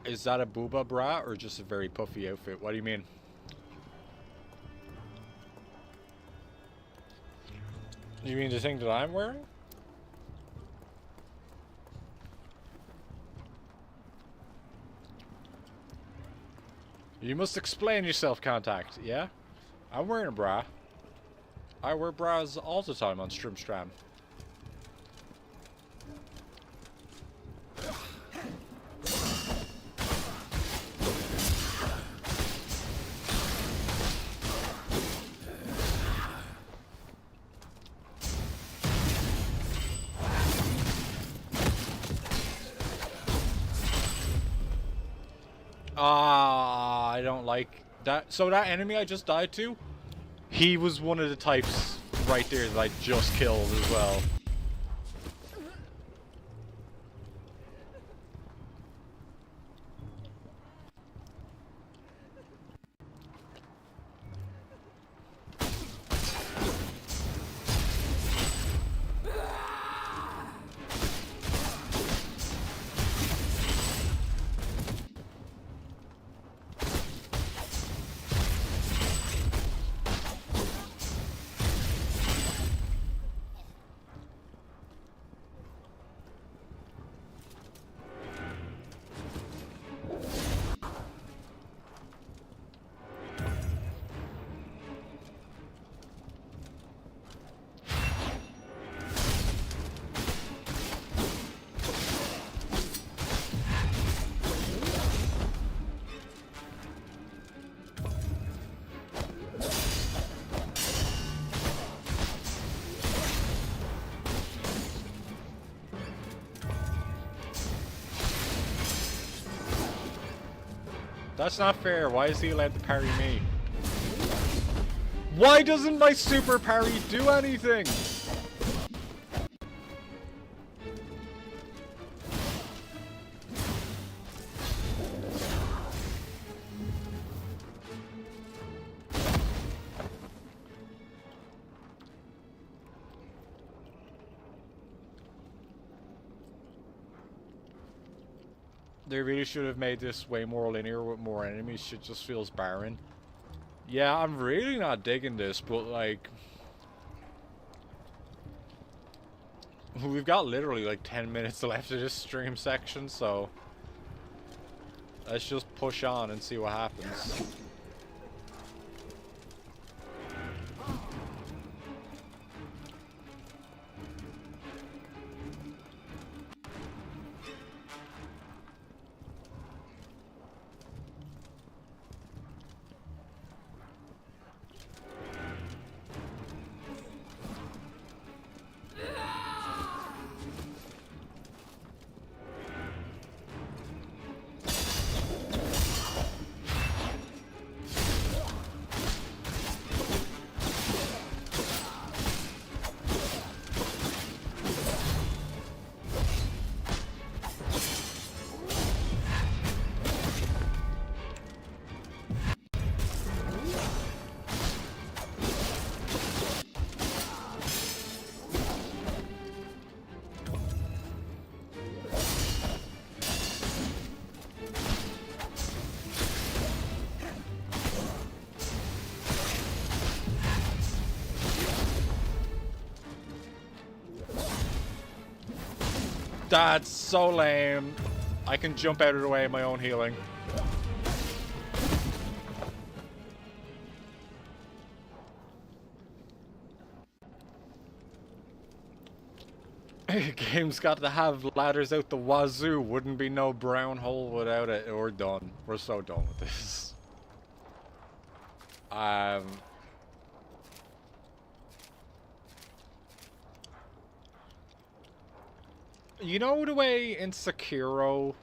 Is that a booba bra or just a very puffy outfit? What do you mean? You mean the thing that I'm wearing? You must explain yourself, Contact. Yeah? I'm wearing a bra. I wear bras all the time on Strimstram. I don't like that. So that enemy I just died to, he was one of the types right there that I just killed as well. That's not fair. Why is he allowed to parry me? Why doesn't my super parry do anything? They really should have made this way more linear with more enemies. Shit just feels barren. Yeah, I'm really not digging this, but like... we've got literally like 10 minutes left of this stream section, so... let's just push on and see what happens. That's so lame. I can jump out of the way of my own healing. Game's got to have ladders out the wazoo. Wouldn't be no brown hole without it. We're done. We're so done with this. You know the way in Sekiro,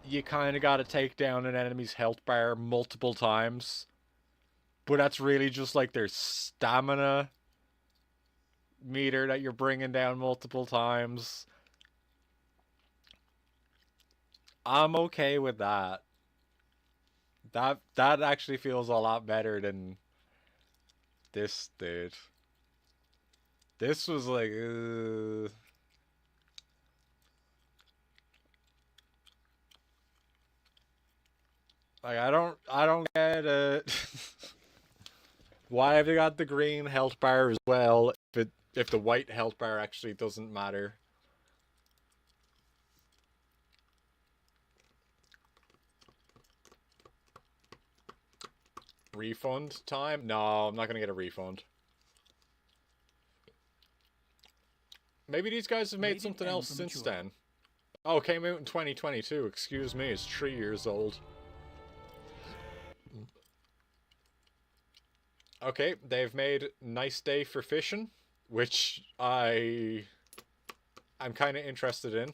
you kind of got to take down an enemy's health bar multiple times? But that's really just like their stamina meter that you're bringing down multiple times. I'm okay with that. That actually feels a lot better than this did. This was like, like I don't get it. Why have they got the green health bar as well if the white health bar actually doesn't matter? Refund time? No, I'm not gonna get a refund. Maybe these guys have made something else since then. Oh, it came out in 2022. Excuse me, it's 3 years old. Okay, they've made Nice Day for Fishing, which I'm kind of interested in.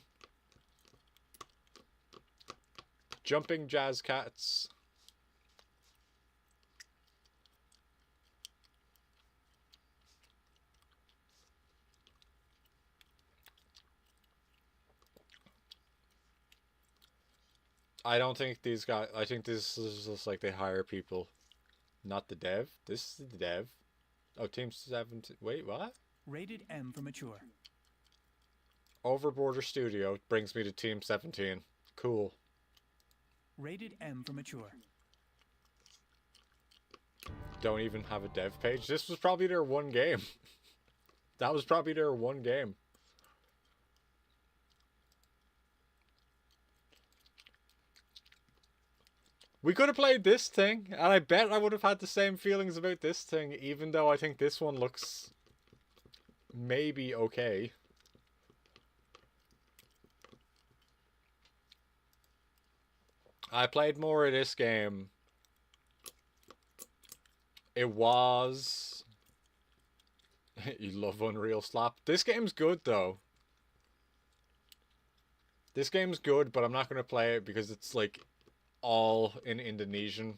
Jumping Jazz Cats. I don't think these guys... I think this is just like they hire people. Not the dev. This is the dev. Oh, Team 17... Wait, what? Rated M for mature. Overborder Studio brings me to Team 17. Cool. Rated M for mature. Don't even have a dev page. This was probably their one game. That was probably their one game. We could have played this thing, and I bet I would have had the same feelings about this thing, even though I think this one looks maybe okay. I played more of this game. It was... You love Unreal Slap. This game's good, though. This game's good, but I'm not going to play it because it's, like, all in Indonesian.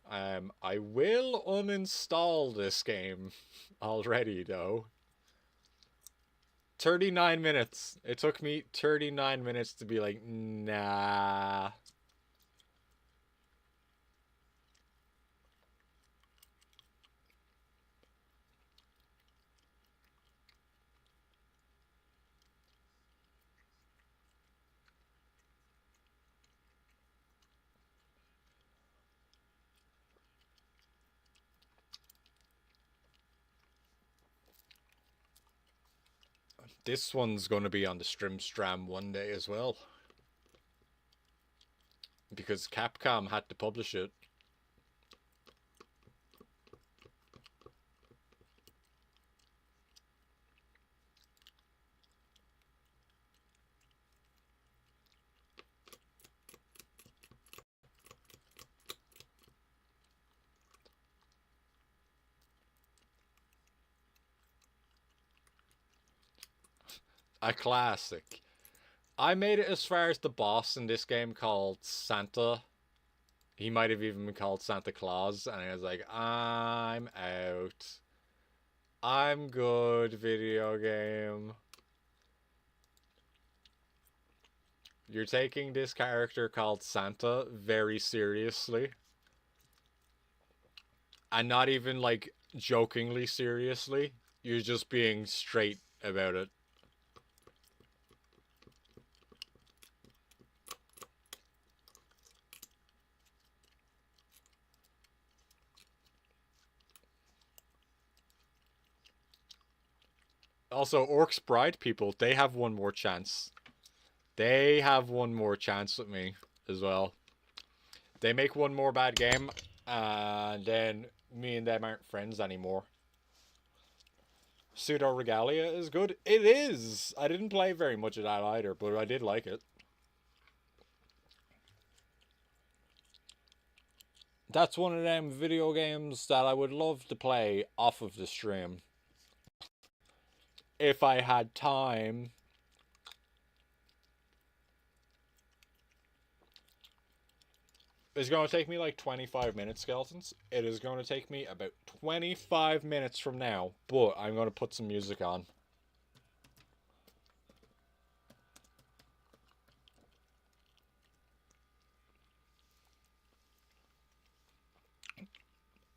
I will uninstall this game already, though. 39 minutes. It took me 39 minutes to be like, nah. This one's going to be on the Strimstram one day as well. Because Capcom had to publish it. A classic. I made it as far as the boss in this game called Santa. He might have even been called Santa Claus, and I was like, I'm out. I'm good, video game. You're taking this character called Santa very seriously. And not even, like, jokingly seriously. You're just being straight about it. Also, Orc's Bride people, they have one more chance. They have one more chance with me as well. They make one more bad game, and then me and them aren't friends anymore. Pseudo Regalia is good. It is! I didn't play very much of that either, but I did like it. That's one of them video games that I would love to play off of the stream. If I had time. It's going to take me like 25 minutes, Skeletons. It is going to take me about 25 minutes from now, but I'm going to put some music on.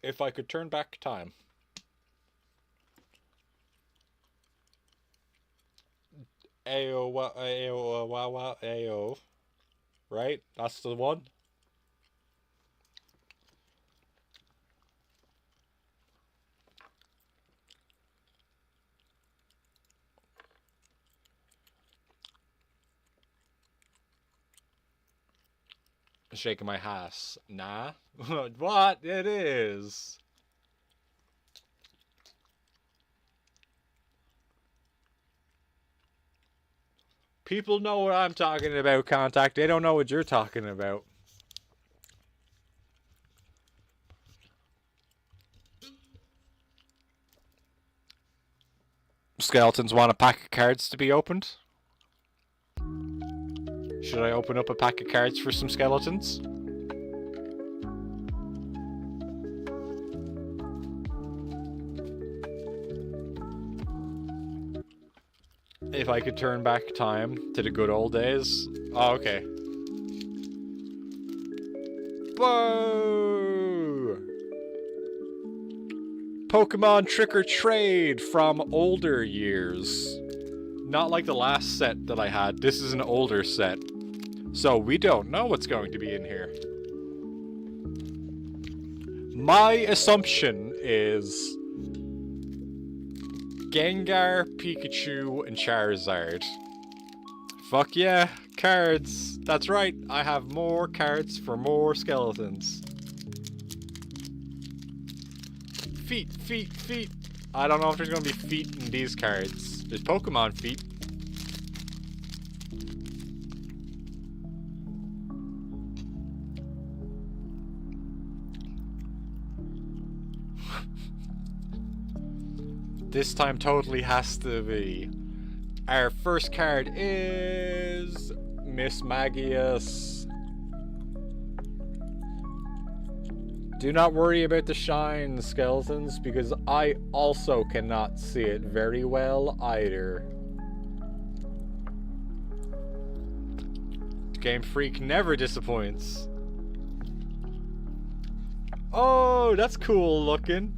If I could turn back time. Ayo, ayo, wow, ayo. Right? That's the one. Shaking my ass. Nah. What? It is. People know what I'm talking about, Contact. They don't know what you're talking about. Skeletons want a pack of cards to be opened? Should I open up a pack of cards for some skeletons? If I could turn back time to the good old days. Oh, okay. Whoa! Pokemon Trick or Trade from older years. Not like the last set that I had. This is an older set. So we don't know what's going to be in here. My assumption is Gengar, Pikachu, and Charizard. Fuck yeah, cards. That's right, I have more cards for more skeletons. Feet, feet, feet. I don't know if there's gonna be feet in these cards. There's Pokemon feet. This time totally has to be. Our first card is Miss Magius. Do not worry about the shine, Skeletons, because I also cannot see it very well either. Game Freak never disappoints. Oh, that's cool looking.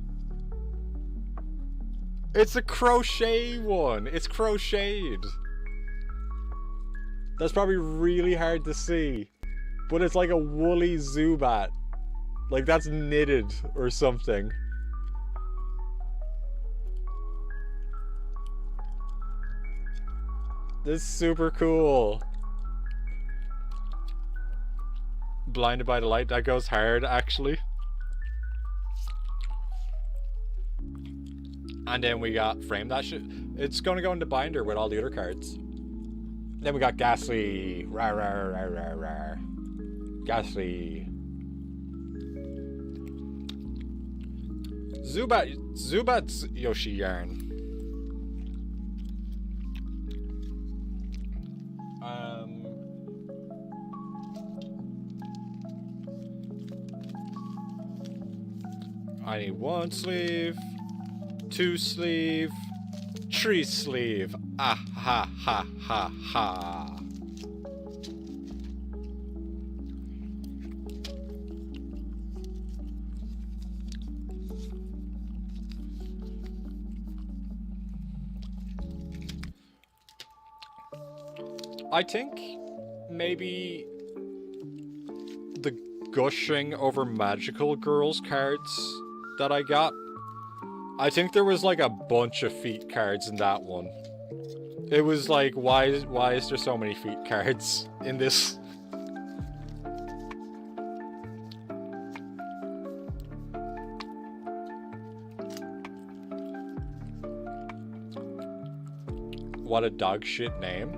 It's a crochet one. It's crocheted. That's probably really hard to see. But it's like a woolly Zubat. Like that's knitted or something. This is super cool. Blinded by the light. That goes hard, actually. And then we got Frame That shit. It's gonna go in the binder with all the other cards. Then we got Ghastly. Rawr, rawr, rawr, rawr, rawr. Ghastly. Zubat's Yoshi Yarn. I need one sleeve. 2 sleeve, 3 sleeve. Ah ha ha ha ha. I think maybe the Gushing Over Magical Girls cards that I got, I think there was like a bunch of feet cards in that one. It was like, why is there so many feet cards in this? What a dog shit name.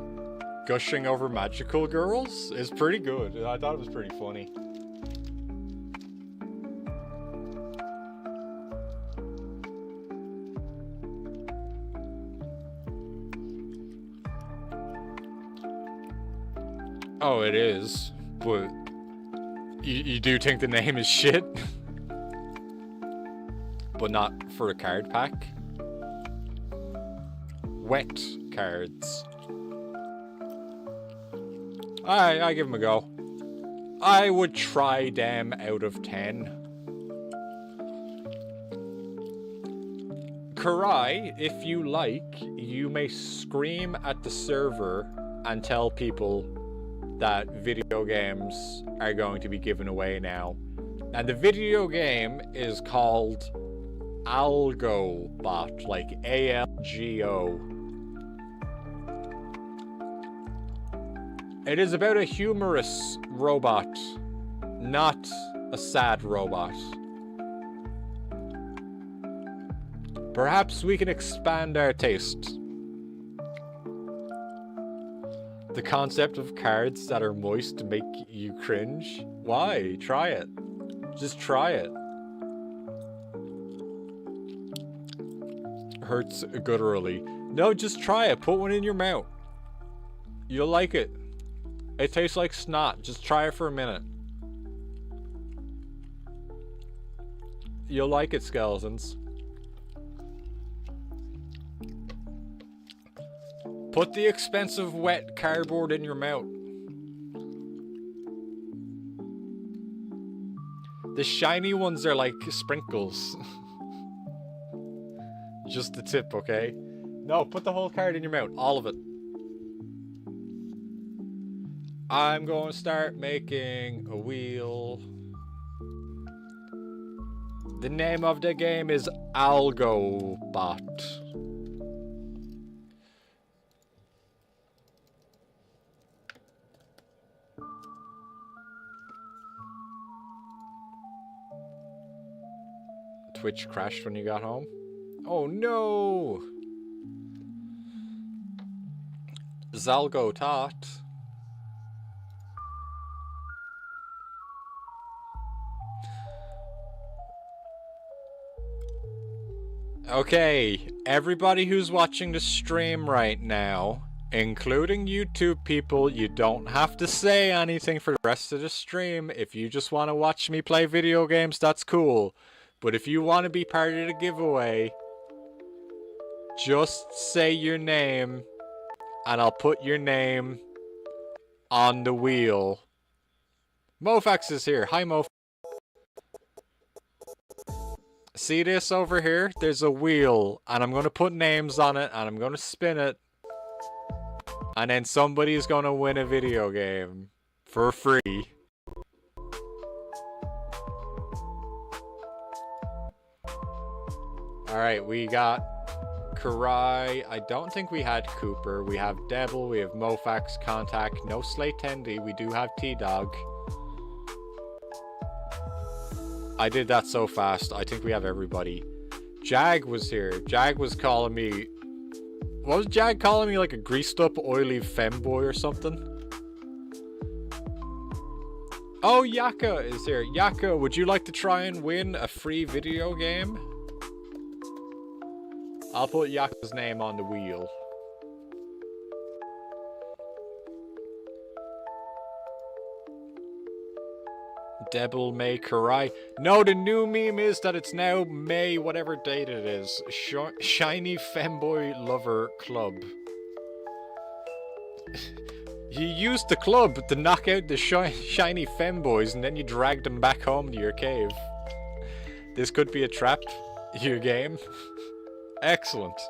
Gushing over magical girls is pretty good. I thought it was pretty funny. Oh, it is, but you do think the name is shit? But not for a card pack? Wet cards. I give them a go. I would try them out of 10. Karai, if you like, you may scream at the server and tell people that video games are going to be given away now. And the video game is called Algobot, like A-L-G-O. It is about a humorous robot, not a sad robot. Perhaps we can expand our taste. The concept of cards that are moist to make you cringe? Why? Try it. Just try it. Hurts gutturally. No, just try it. Put one in your mouth. You'll like it. It tastes like snot. Just try it for a minute. You'll like it, skeletons. Put the expensive wet cardboard in your mouth. The shiny ones are like sprinkles. Just the tip, okay? No, put the whole card in your mouth. All of it. I'm going to start making a wheel. The name of the game is Algobot. Twitch crashed when you got home? Oh no! Zalgotot. Okay, everybody who's watching the stream right now, including YouTube people, you don't have to say anything for the rest of the stream. If you just want to watch me play video games, that's cool. But if you want to be part of the giveaway, just say your name, and I'll put your name on the wheel. Mofax is here. Hi, Mofax. See this over here? There's a wheel, and I'm going to put names on it, and I'm going to spin it. And then somebody's going to win a video game for free. Alright, we got Karai. I don't think we had Cooper. We have Devil, we have Mofax, Contact, no Slate Tendy. We do have T-Dog. I did that so fast. I think we have everybody. Jag was here. Jag was calling me... What was Jag calling me? Like a greased up, oily femboy or something? Oh, Yaka is here. Yaka, would you like to try and win a free video game? I'll put Yaka's name on the wheel. Devil May Karai. No, the new meme is that it's now May, whatever date it is. Shiny Femboy Lover Club. You used the club to knock out the shiny femboys and then you dragged them back home to your cave. This could be a trap to your game. Excellent.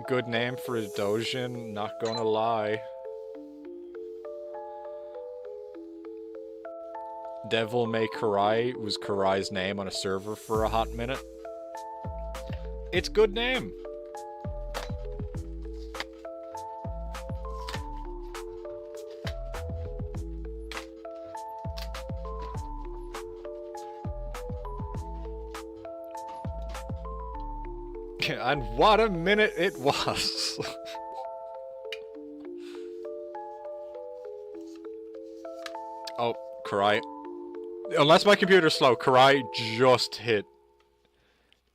Good name for a dojin, not gonna lie. Devil May Cry was Karai's name on a server for a hot minute. It's a good name. And what a minute it was. Oh, Karai. Unless my computer's slow, Karai just hit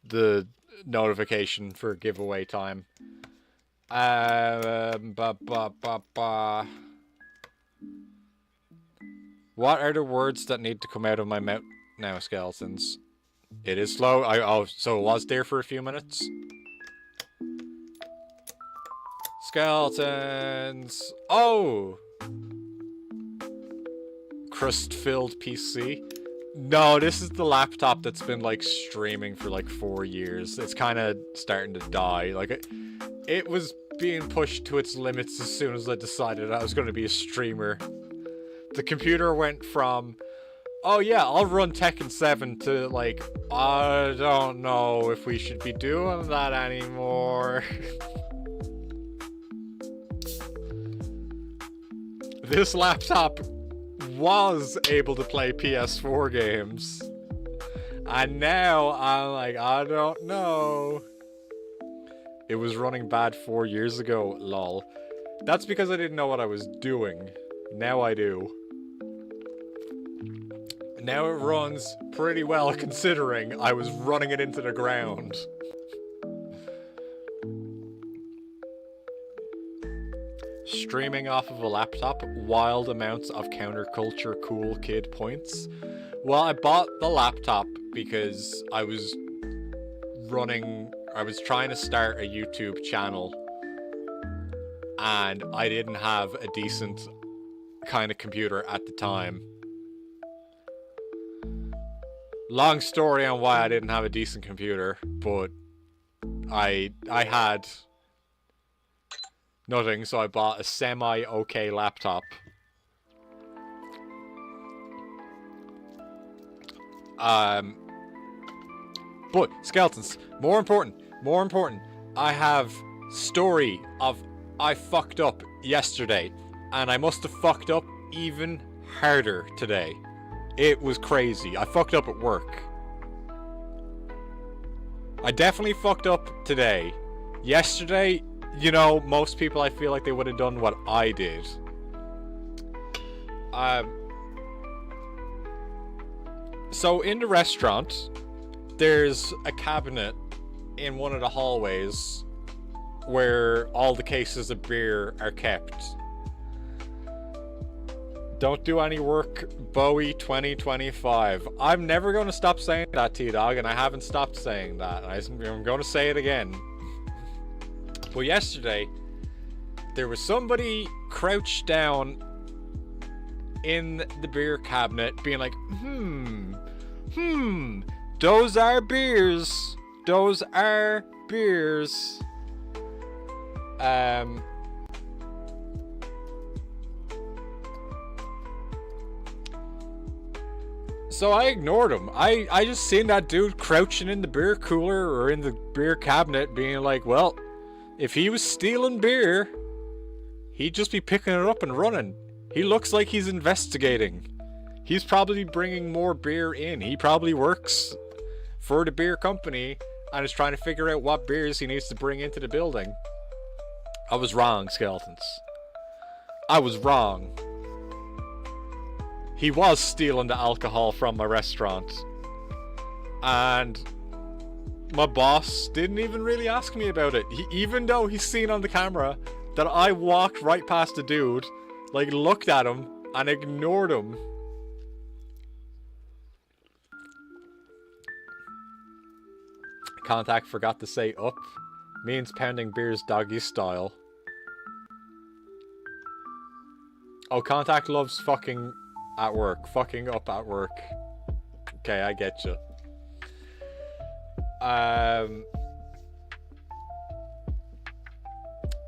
the notification for giveaway time. What are the words that need to come out of my mouth now, skeletons? It is slow. Oh, so it was there for a few minutes. Skeletons. Oh! Crust-filled PC. No, this is the laptop that's been, like, streaming for, like, 4 years. It's kind of starting to die. Like, it was being pushed to its limits as soon as I decided I was going to be a streamer. The computer went from, oh yeah, I'll run Tekken 7 to, like, I don't know if we should be doing that anymore. This laptop was able to play PS4 games. And now I'm like, I don't know. It was running bad 4 years ago, lol. That's because I didn't know what I was doing. Now I do. Now it runs pretty well considering I was running it into the ground. Streaming off of a laptop, wild amounts of counterculture cool kid points. Well, I bought the laptop because I was trying to start a YouTube channel and I didn't have a decent kind of computer at the time. Long story on why I didn't have a decent computer, but I had nothing, so I bought a semi-okay laptop. But, skeletons, more important, I have story of I fucked up yesterday, and I must have fucked up even harder today. It was crazy. I fucked up at work. I definitely fucked up today. Yesterday, you know, most people I feel like they would have done what I did. So in the restaurant, there's a cabinet in one of the hallways where all the cases of beer are kept. Don't do any work, Bowie 2025. I'm never going to stop saying that, T-Dog, and I haven't stopped saying that. I'm going to say it again. But yesterday, there was somebody crouched down in the beer cabinet being like, those are beers. Those are beers. So I ignored him. I just seen that dude crouching in the beer cooler or in the beer cabinet being like, well, if he was stealing beer, he'd just be picking it up and running. He looks like he's investigating. He's probably bringing more beer in. He probably works for the beer company and is trying to figure out what beers he needs to bring into the building. I was wrong, skeletons. I was wrong. He was stealing the alcohol from my restaurant. And my boss didn't even really ask me about it. Even though he's seen on the camera that I walked right past the dude, like looked at him and ignored him. Contact forgot to say up. Means pounding beers doggy style. Oh, Contact loves fucking at work. Fucking up at work. Okay, I get you.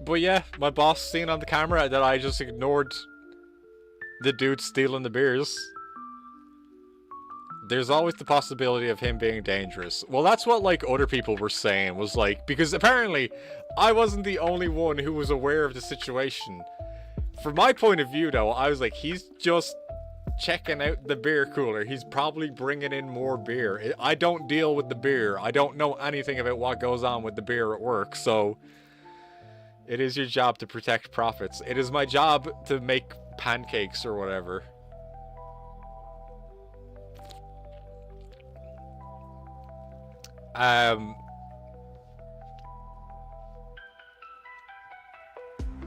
But yeah, my boss seen on the camera that I just ignored the dude stealing the beers. there's always the possibility of him being dangerous. Well, that's what, like, other people were saying, was like, because apparently I wasn't the only one who was aware of the situation. From my point of view, though, I was like, he's just checking out the beer cooler. He's probably bringing in more beer. I don't deal with the beer. I don't know anything about what goes on with the beer at work, so it is your job to protect profits. It is my job to make pancakes or whatever.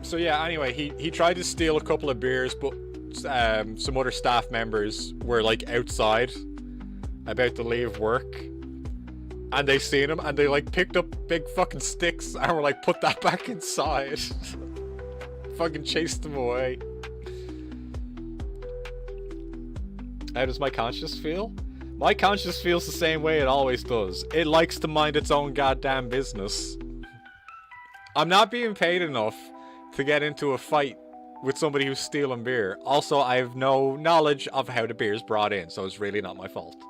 So yeah, anyway, he tried to steal a couple of beers, but some other staff members were like outside about to leave work, and they seen him and they like picked up big fucking sticks and were like, put that back inside. Fucking chased him away. How does my conscience feel? My conscience feels the same way it always does. It likes to mind its own goddamn business. I'm not being paid enough to get into a fight with somebody who's stealing beer. Also, I have no knowledge of how the beer's brought in, so it's really not my fault.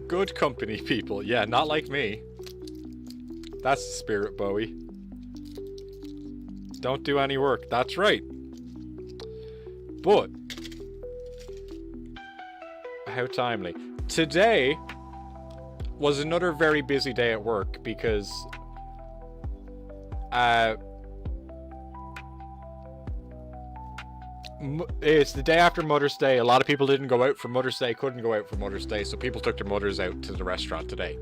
Good company, people. Yeah, not like me. That's the spirit, Bowie. Don't do any work. That's right. But how timely. Today was another very busy day at work because it's the day after Mother's Day. A lot of people didn't go out for Mother's Day, couldn't go out for Mother's Day, so people took their mothers out to the restaurant today.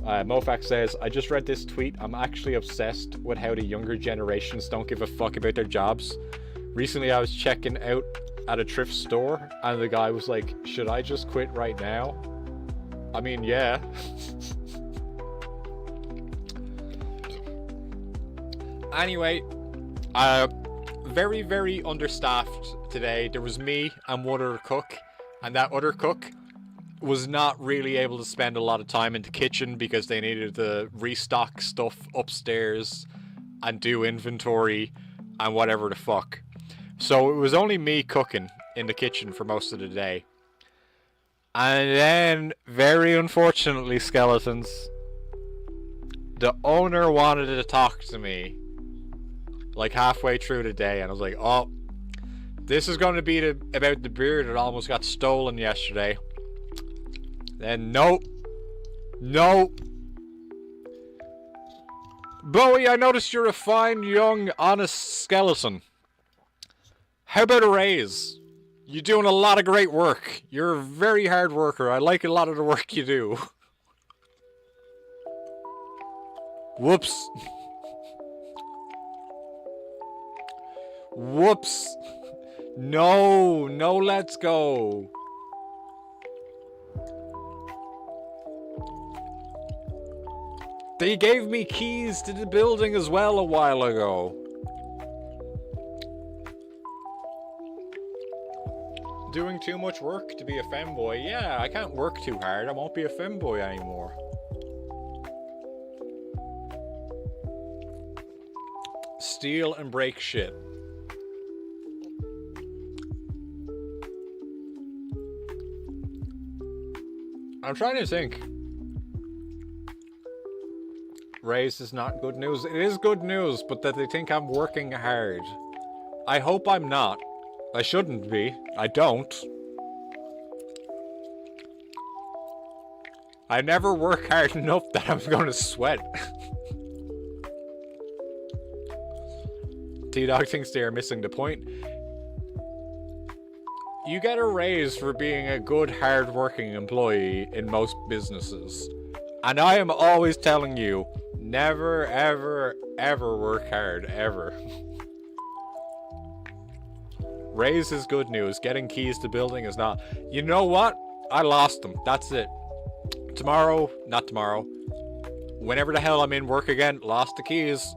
Mofax says, I just read this tweet. I'm actually obsessed with how the younger generations don't give a fuck about their jobs. Recently I was checking out at a thrift store and the guy was like, should I just quit right now? I mean, yeah. Anyway, very, very understaffed today. There was me and one other cook, and that other cook was not really able to spend a lot of time in the kitchen because they needed to restock stuff upstairs and do inventory and whatever the fuck. So it was only me cooking in the kitchen for most of the day. And then, very unfortunately, Skeletons, the owner wanted to talk to me like halfway through the day, and I was like, oh, this is going to be about the beer that almost got stolen yesterday. Then nope. Bowie, I noticed you're a fine, young, honest skeleton. How about a raise? You're doing a lot of great work. You're a very hard worker. I like a lot of the work you do. Whoops. Whoops. No, let's go. They gave me keys to the building as well a while ago. Doing too much work to be a femboy. Yeah, I can't work too hard. I won't be a femboy anymore. Steal and break shit. I'm trying to think. Raise is not good news. It is good news, but that they think I'm working hard. I hope I'm not. I shouldn't be. I don't. I never work hard enough that I'm going to sweat. T-Dog thinks they are missing the point. You get a raise for being a good, hard-working employee in most businesses. And I am always telling you, never, ever, ever work hard, ever. Raise is good news. Getting keys to building is not. You know what? I lost them. That's it. Tomorrow, not tomorrow. Whenever the hell I'm in work again, lost the keys.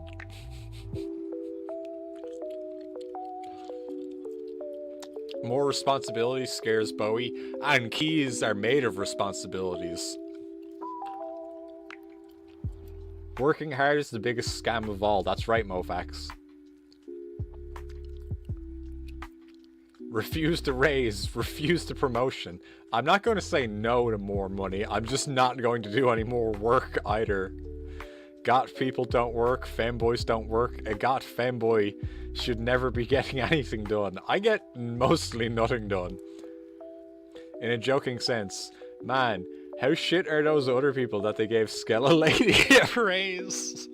More responsibility scares Bowie, and keys are made of responsibilities. Working hard is the biggest scam of all. That's right, Mofax. refuse to raise, refuse to promotion. I'm not going to say no to more money. I'm just not going to do any more work either. Got people don't work, femboys don't work. A got femboy should never be getting anything done. I get mostly nothing done. In a joking sense, man, how shit are those other people that they gave Skella Lady a raise?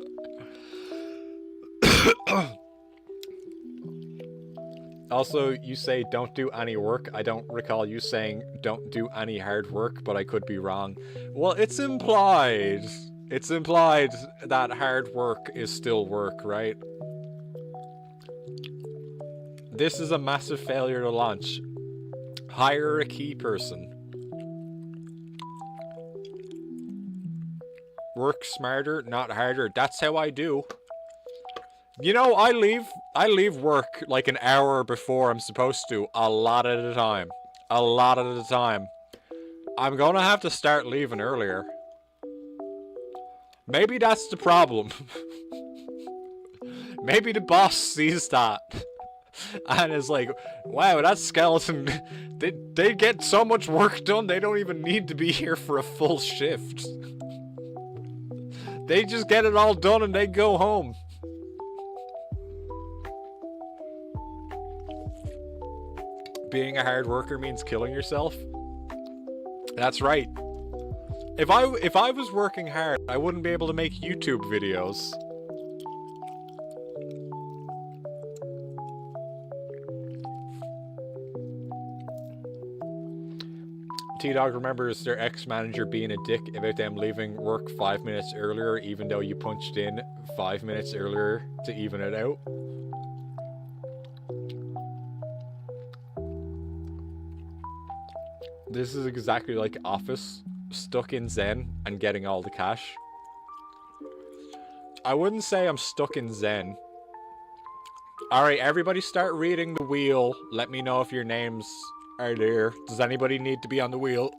Also, you say don't do any work. I don't recall you saying don't do any hard work, but I could be wrong. Well, it's implied. It's implied that hard work is still work, right? This is a massive failure to launch. Hire a key person. Work smarter, not harder. That's how I do. You know, I leave work like an hour before I'm supposed to, a lot at a time. A lot at a time. I'm gonna have to start leaving earlier. Maybe that's the problem. Maybe the boss sees that. And is like, wow, that skeleton, they get so much work done, they don't even need to be here for a full shift. They just get it all done and they go home. Being a hard worker means killing yourself? That's right. If I was working hard, I wouldn't be able to make YouTube videos. T-Dog remembers their ex-manager being a dick about them leaving work 5 minutes earlier, even though you punched in 5 minutes earlier to even it out. This is exactly like Office, stuck in Zen and getting all the cash. I wouldn't say I'm stuck in Zen. Alright, everybody start reading the wheel. Let me know if your names are there. Does anybody need to be on the wheel?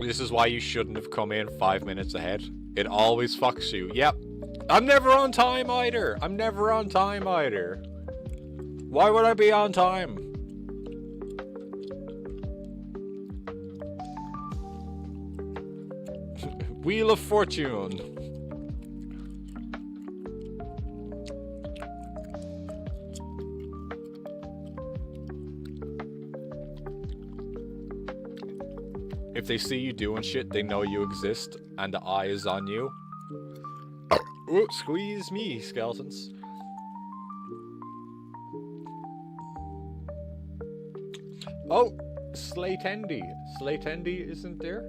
This is why you shouldn't have come in 5 minutes ahead. It always fucks you. Yep. I'm never on time either. I'm never on time either. Why would I be on time? Wheel of Fortune. If they see you doing shit, they know you exist, and the eye is on you. Ooh, squeeze me, skeletons. Oh, Slaytendi. Slaytendi isn't there?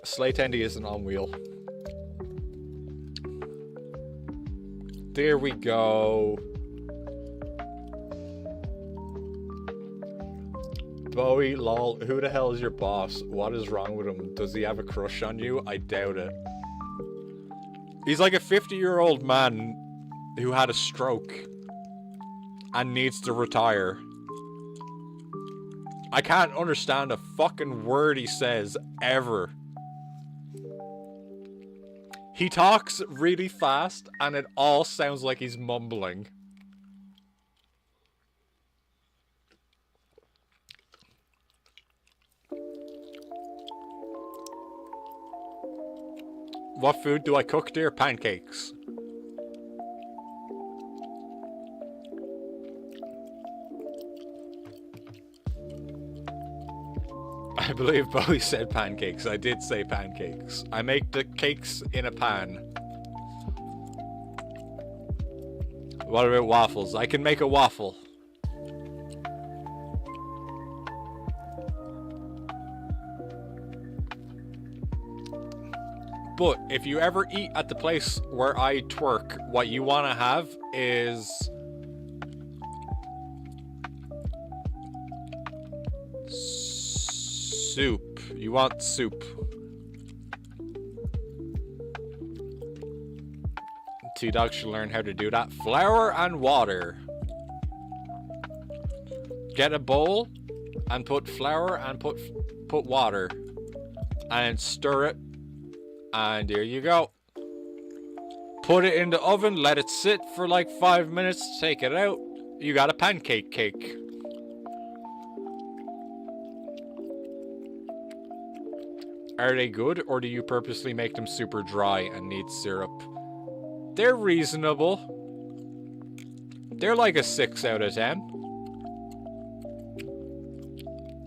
Slaytendi isn't on wheel. There we go. Bowie, lol, who the hell is your boss? What is wrong with him? Does he have a crush on you? I doubt it. He's like a 50-year-old man who had a stroke and needs to retire. I can't understand a fucking word he says, ever. He talks really fast and it all sounds like he's mumbling. What food do I cook, dear? Pancakes. I believe Bowie said pancakes. I did say pancakes. I make the cakes in a pan. What about waffles? I can make a waffle. But if you ever eat at the place where I twerk, what you want to have is soup. You want soup. T-Dog should learn how to do that. Flour and water. Get a bowl and put flour and put water and stir it. And there you go. Put it in the oven, let it sit for like 5 minutes, take it out. You got a pancake cake. Are they good, or do you purposely make them super dry and need syrup? They're reasonable. They're like a 6 out of 10.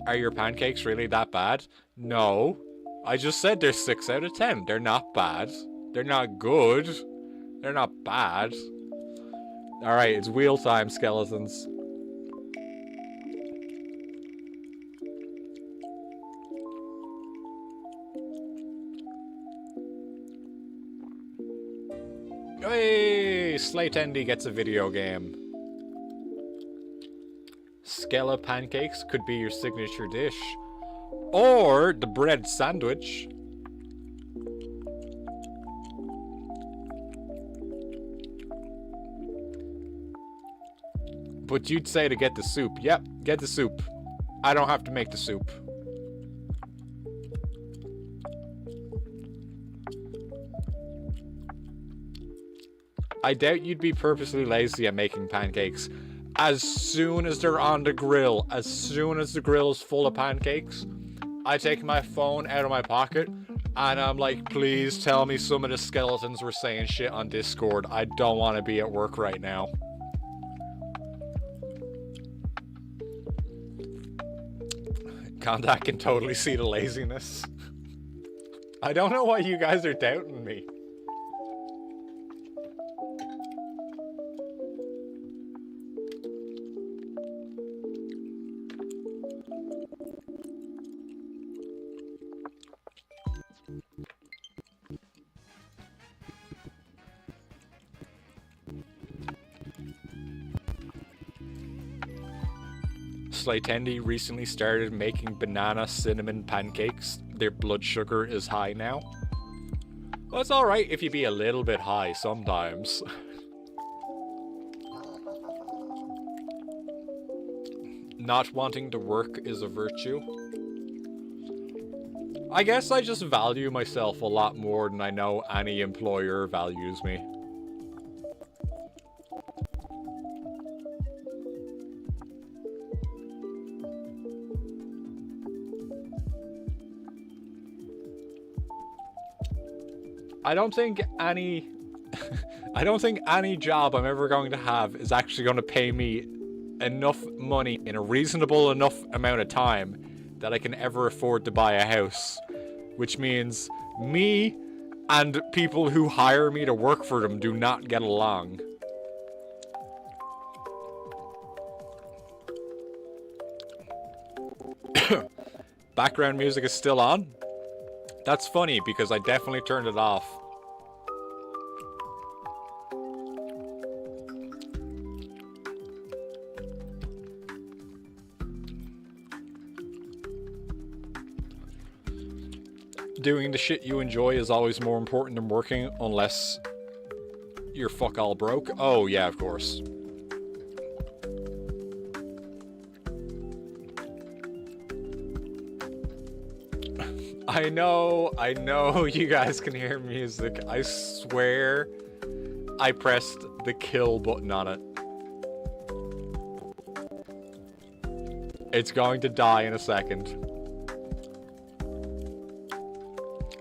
Are your pancakes really that bad? No. I just said they're 6 out of 10. They're not bad. They're not good. They're not bad. Alright, it's wheel time, skeletons. Hey! Slatendy gets a video game. Skella pancakes could be your signature dish. Or the bread sandwich. But you'd say to get the soup. Yep, get the soup. I don't have to make the soup. I doubt you'd be purposely lazy at making pancakes. As soon as they're on the grill, as soon as the grill is full of pancakes, I take my phone out of my pocket and I'm like, please tell me some of the skeletons were saying shit on Discord. I don't want to be at work right now. Contact can totally see the laziness. I don't know why you guys are doubting me. Slatendy recently started making banana cinnamon pancakes. Their blood sugar is high now. Well, it's alright if you be a little bit high sometimes. Not wanting to work is a virtue. I guess I just value myself a lot more than I know any employer values me. I don't think any job I'm ever going to have is actually going to pay me enough money in a reasonable enough amount of time that I can ever afford to buy a house. Which means me and people who hire me to work for them do not get along. Background music is still on? That's funny, because I definitely turned it off. Doing the shit you enjoy is always more important than working, unless you're fuck all broke. Oh, yeah, of course. I know you guys can hear music. I swear I pressed the kill button on it. It's going to die in a second.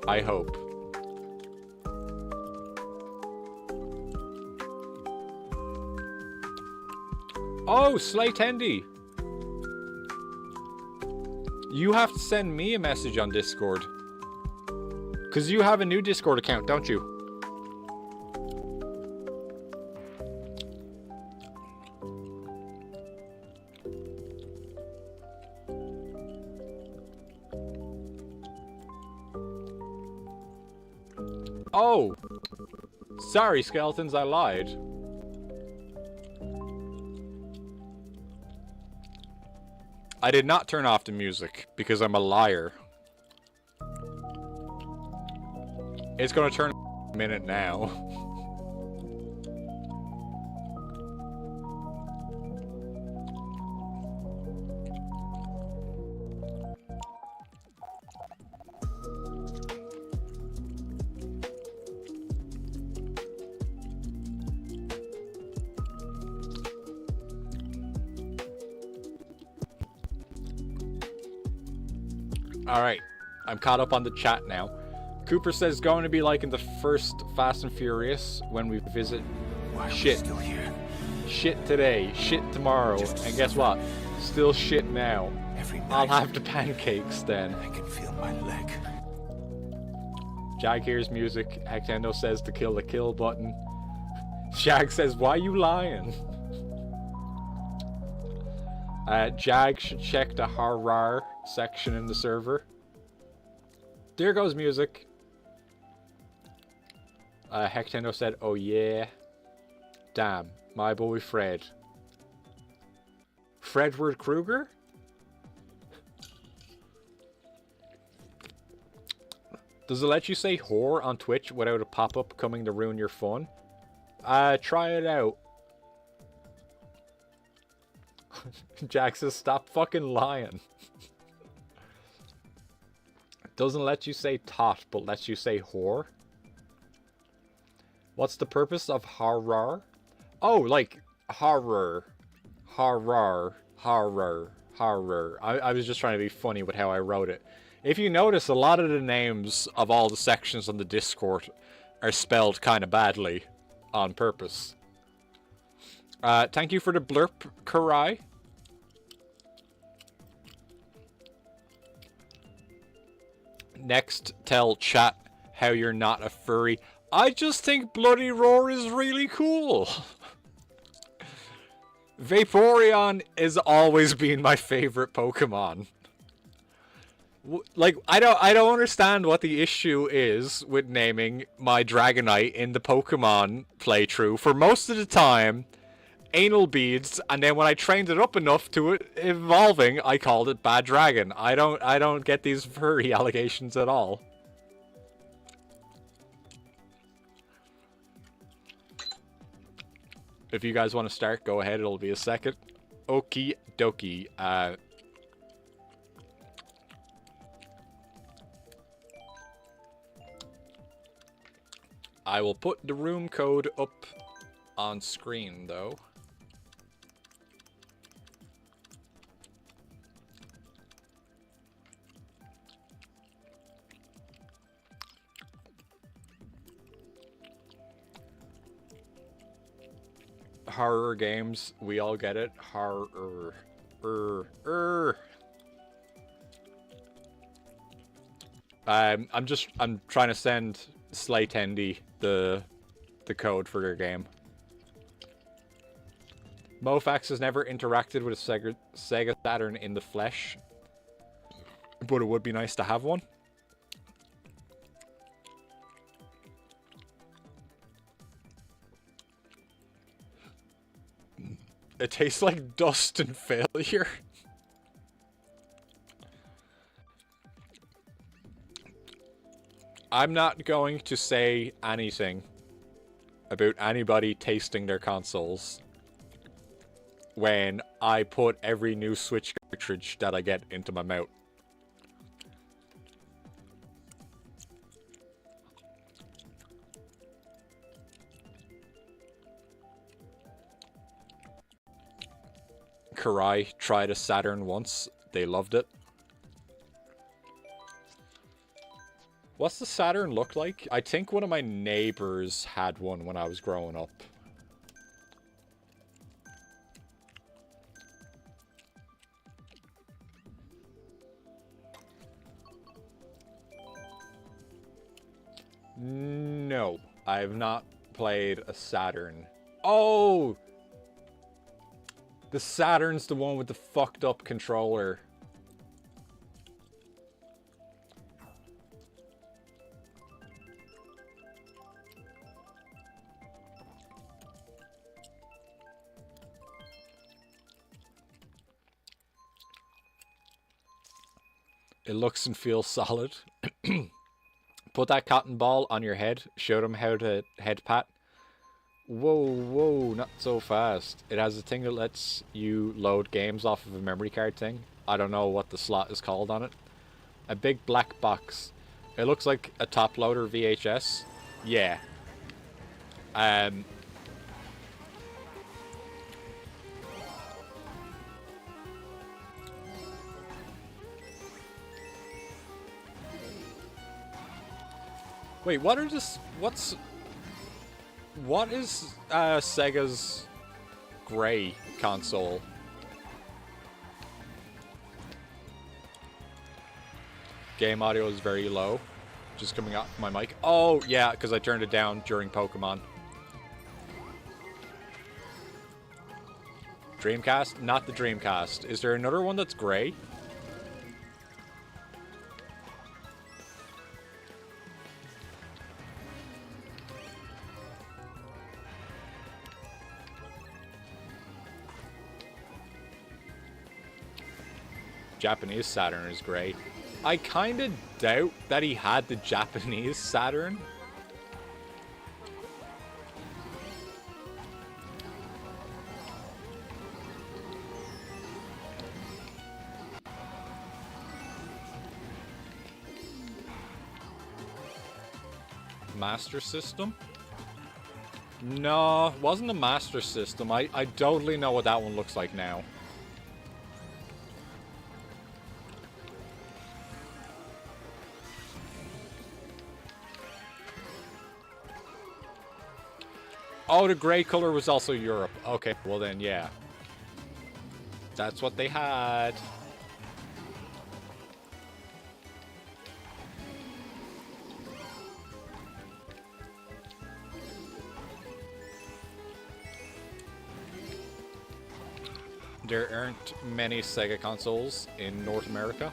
I hope. Oh, Slatendy! You have to send me a message on Discord. Because you have a new Discord account, don't you? Oh! Sorry, skeletons, I lied. I did not turn off the music, because I'm a liar. It's gonna turn in a minute now. Alright, I'm caught up on the chat now. Cooper says going to be like in the first Fast and Furious when we visit. Why are we Shit. still here? Shit today, shit tomorrow, and guess what? Still shit now. Every night, I'll have the pancakes then. I can feel my leg. Jag hears music. Hectendo says to kill the kill button. Jag says, why you lying? Jag should check the Harar section in the server. There goes music. Hectendo said, oh yeah. Damn, my boy Fred. Fredward Krueger? Does it let you say whore on Twitch without a pop-up coming to ruin your fun? Try it out. Jack says, stop fucking lying. Doesn't let you say tot, but lets you say whore. What's the purpose of horror? Oh, like horror. Horror. Horror. Horror. I was just trying to be funny with how I wrote it. If you notice, a lot of the names of all the sections on the Discord are spelled kind of badly on purpose. Thank you for the blurp, Karai. Next, tell chat how you're not a furry. I just think Bloody Roar is really cool. Vaporeon has always been my favorite Pokemon. Like, I don't understand what the issue is with naming my Dragonite in the Pokemon playthrough. For most of the time, Anal Beads, and then when I trained it up enough to it evolving, I called it Bad Dragon. I don't get these furry allegations at all. If you guys want to start, go ahead. It'll be a second. Okie dokie. I will put the room code up on screen, though. Horror games, we all get it. Horror. I'm trying to send Slay Tendy the code for their game. Mofax has never interacted with a Sega Saturn in the flesh, but it would be nice to have one. It tastes like dust and failure. I'm not going to say anything about anybody tasting their consoles when I put every new Switch cartridge that I get into my mouth. Karai tried a Saturn once. They loved it. What's the Saturn look like? I think one of my neighbors had one when I was growing up. No, I have not played a Saturn. Oh! The Saturn's the one with the fucked up controller. It looks and feels solid. Put that cotton ball on your head. Show them how to head pat. Whoa, not so fast. It has a thing that lets you load games off of a memory card thing. I don't know what the slot is called on it. A big black box. It looks like a top loader VHS. Yeah. Wait, what are just... What is Sega's gray console? Game audio is very low. Just coming out from my mic. Oh, yeah, because I turned it down during Pokemon. Dreamcast? Not the Dreamcast. Is there another one that's gray? Japanese Saturn is gray. I kind of doubt that he had the Japanese Saturn. Master System? No, it wasn't a Master System. I totally know what that one looks like now. Oh, the gray color was also Europe. Okay, well then, yeah. That's what they had. There aren't many Sega consoles in North America.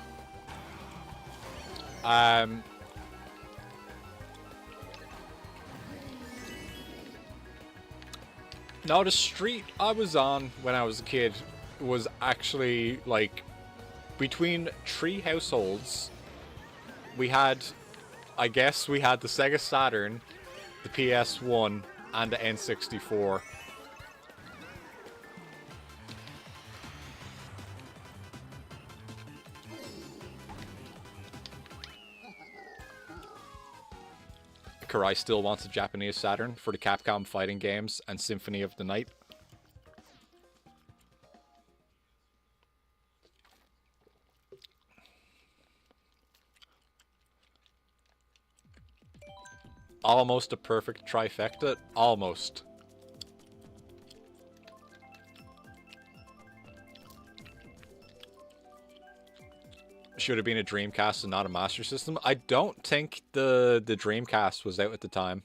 No, the street I was on when I was a kid was actually, like, between 3 households, we had, I guess we had the Sega Saturn, the PS1, and the N64. Karai still wants a Japanese Saturn for the Capcom fighting games and Symphony of the Night. Almost a perfect trifecta. Almost. Should have been a Dreamcast and not a Master System. I don't think the Dreamcast was out at the time.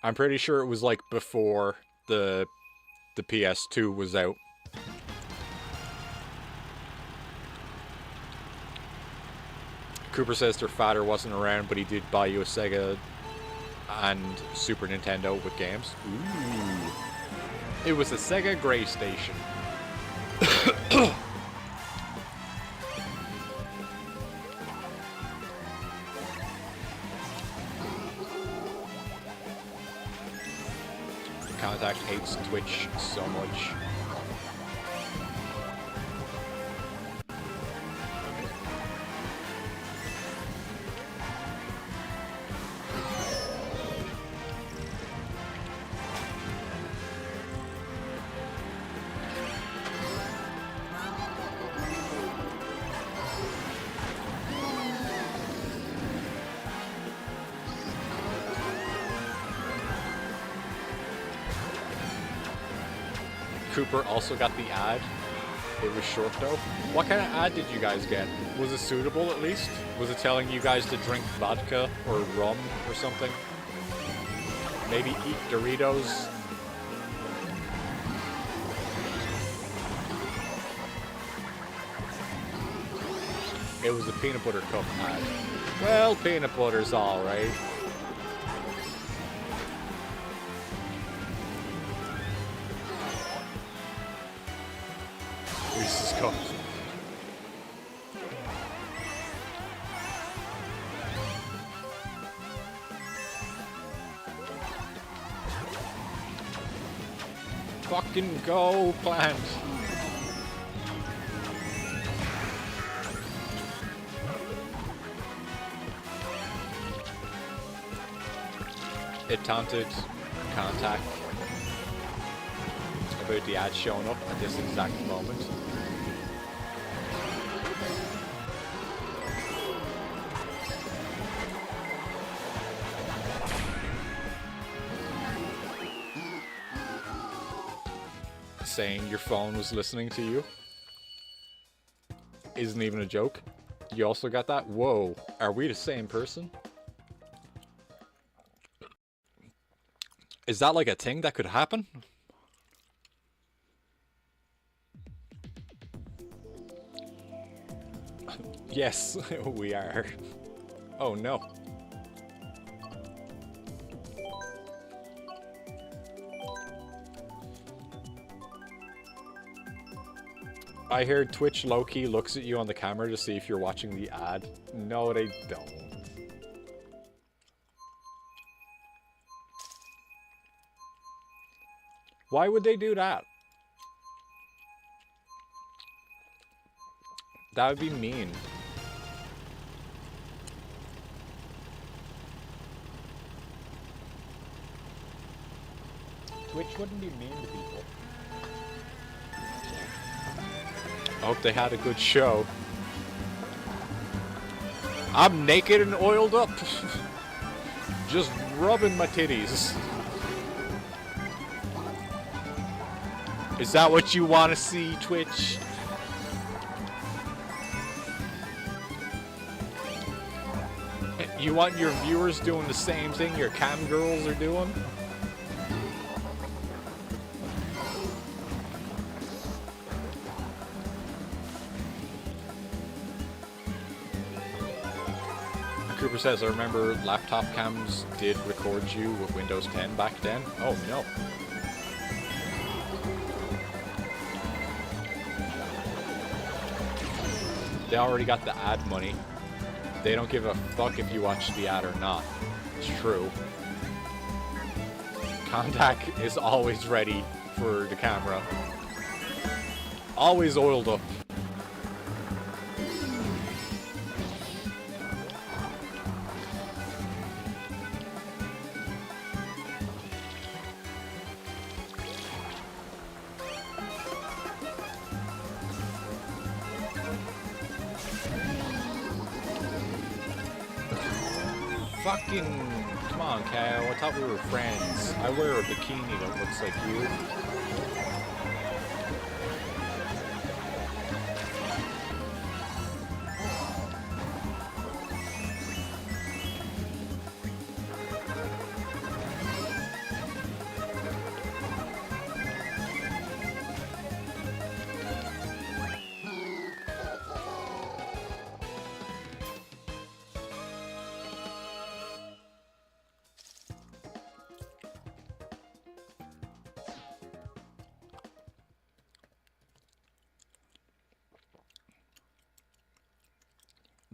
I'm pretty sure it was like before the PS2 was out. Cooper says their father wasn't around, but he did buy you a Sega and Super Nintendo with games. Ooh. It was a Sega Gray Station. Contact hates Twitch so much. Cooper also got the ad. It was short though. What kind of ad did you guys get? Was it suitable at least? Was it telling you guys to drink vodka or rum or something? Maybe eat Doritos? It was a peanut butter cup ad. Well, peanut butter's alright. Reese's Cups. Fucking go, plant. It taunted Contact about the ad showing up at this exact moment. saying your phone was listening to you isn't even a joke. You also got that? Whoa, are we the same person? Is that like a thing that could happen? Yes, we are. Oh no. I heard Twitch low-key looks at you on the camera to see if you're watching the ad. No, they don't. Why would they do that? That would be mean. Twitch wouldn't be mean to people. I hope they had a good show. I'm naked and oiled up. Just rubbing my titties. Is that what you want to see, Twitch? You want your viewers doing the same thing your cam girls are doing? Cooper says, I remember laptop cams did record you with Windows 10 back then. Oh no. They already got the ad money. They don't give a fuck if you watch the ad or not. It's true. Contact is always ready for the camera. Always oiled up. Fucking, come on, Kyle. I thought we were friends. I wear a bikini that looks like you.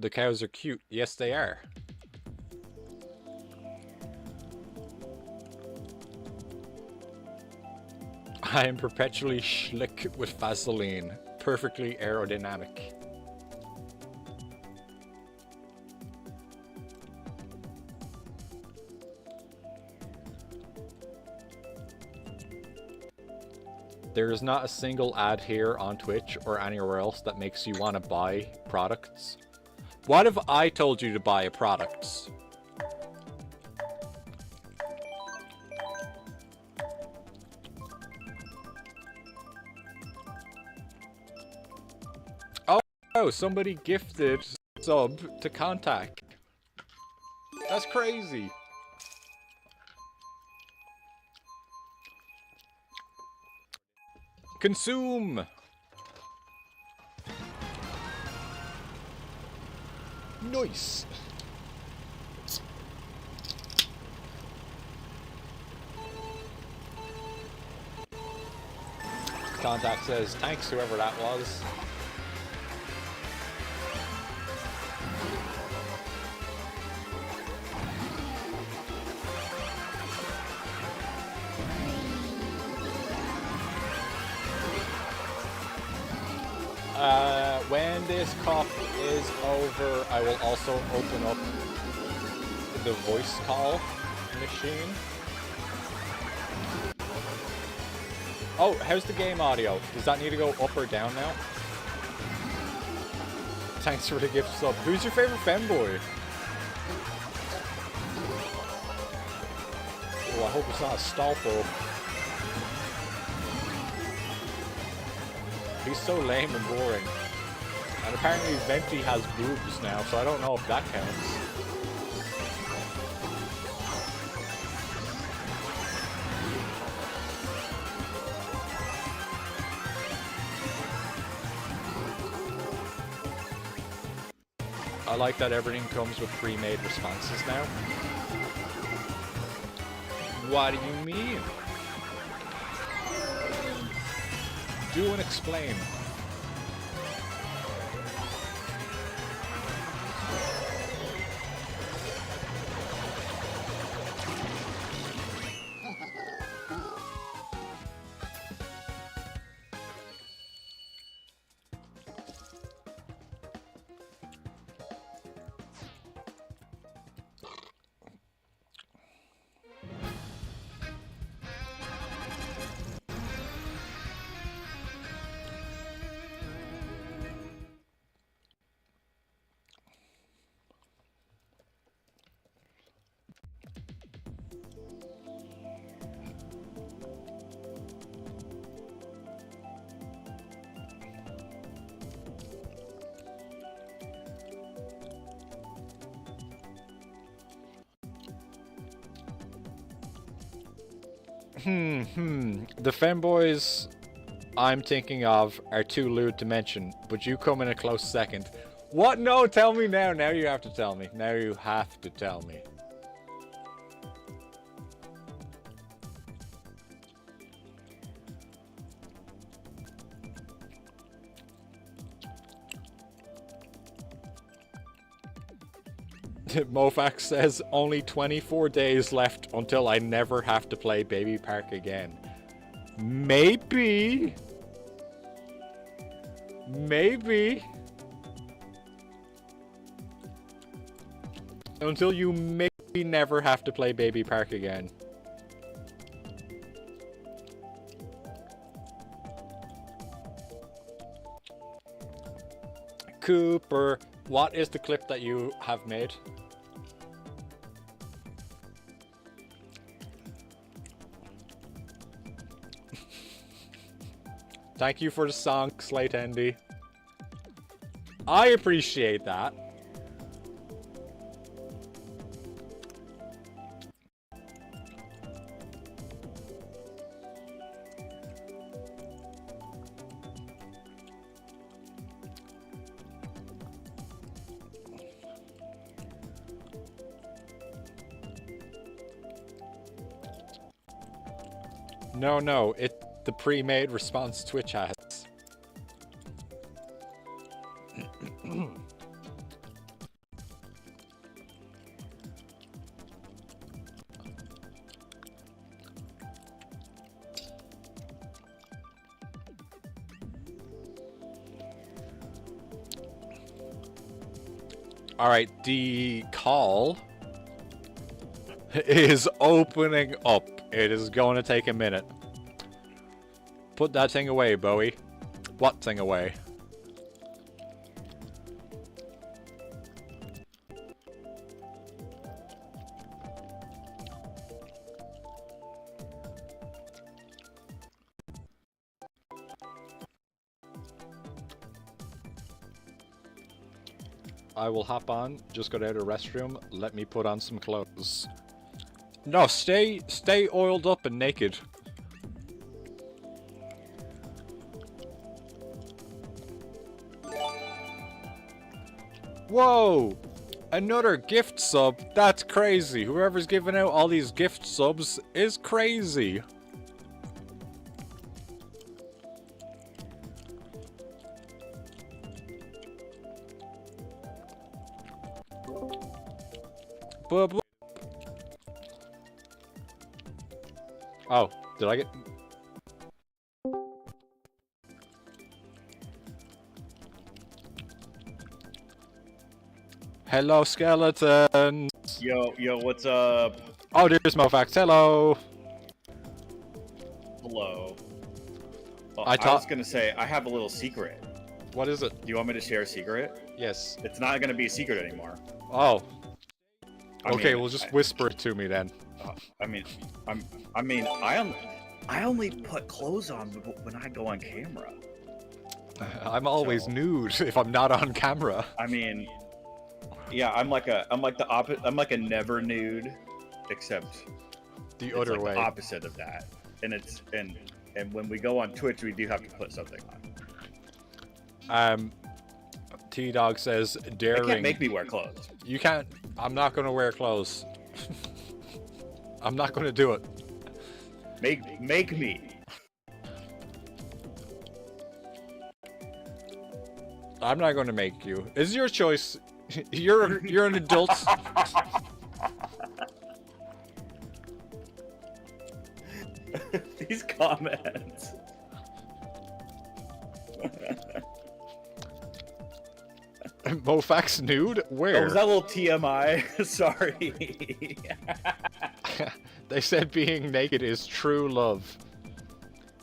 The cows are cute. Yes, they are. I am perpetually schlick with Vaseline. Perfectly aerodynamic. There is not a single ad here on Twitch or anywhere else that makes you want to buy products. What if I told you to buy a product? Oh, somebody gifted sub to Contact. That's crazy. Consume. Nice. Contact says, thanks whoever that was. When this cup is over, I will also open up the voice call machine. Oh, how's the game audio? Does that need to go up or down now? Thanks for the gift sub. Who's your favorite Femboy? Oh, I hope it's not a Stolpo. He's so lame and boring. And apparently Venti has boobs now, so I don't know if that counts. I like that everything comes with pre-made responses now. What do you mean? Do and explain. The femboys I'm thinking of are too lewd to mention, but you come in a close second. What? No, tell me now. Now you have to tell me. Now you have to tell me. Mofax says only 24 days left until I never have to play Baby Park again. Maybe. Maybe. Until you maybe never have to play Baby Park again. Cooper, what is the clip that you have made? Thank you for the song, Slate Andy. I appreciate that. No, it's the pre-made response Twitch has. Alright, the call is opening up. It is going to take a minute. Put that thing away, Bowie. What thing away? I will hop on, just got out of the restroom, let me put on some clothes. No, stay oiled up and naked. Whoa! Another gift sub? That's crazy. Whoever's giving out all these gift subs is crazy. Bub. Oh, did I get... Hello, skeletons! Yo, what's up? Oh, there's Mofax. Hello! Hello. Well, I was gonna say, I have a little secret. What is it? Do you want me to share a secret? Yes. It's not gonna be a secret anymore. Oh. I Okay, mean, well just whisper it to me then. I only put clothes on when I go on camera. I'm always So- nude if I'm not on camera. I mean, yeah, I'm like the opposite. I'm like a never nude, except The it's other like way. the opposite of that. And it's and when we go on Twitch, we do have to put something on. T-Dog says, They daring. can't make me wear clothes. You can't. I'm not going to wear clothes. I'm not going to do it. Make me. I'm not going to make you. It's your choice. You're an adult. These comments. Mofax nude? Oh, Where? was that a little TMI? Sorry. They said being naked is true love.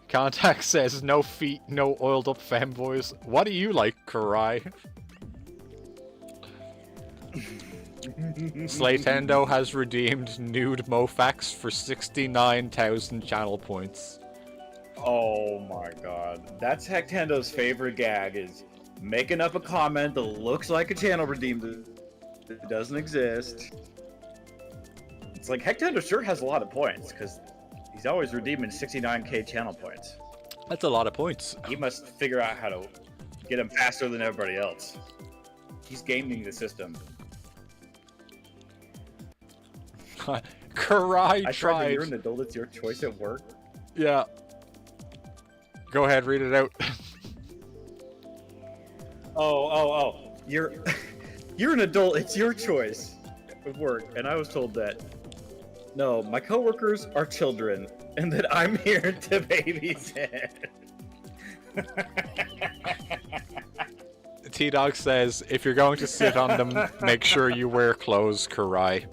Contact says no feet, no oiled up femboys. What do you like, Karai? Slatendo has redeemed nude Mofax for 69,000 channel points. Oh my god. That's Hectendo's favorite gag, is making up a comment that looks like a channel redeem that doesn't exist. It's like Hectendo sure has a lot of points, because he's always redeeming 69k channel points. That's a lot of points. He must figure out how to get them faster than everybody else. He's gaming the system. Karai I tried tried. to, you're an adult, it's your choice at work. Yeah. Go ahead, read it out. Oh. You're you're an adult, it's your choice at work. And I was told that no, my coworkers are children and that I'm here to babysit. T-Dog says, if you're going to sit on them, make sure you wear clothes, Karai.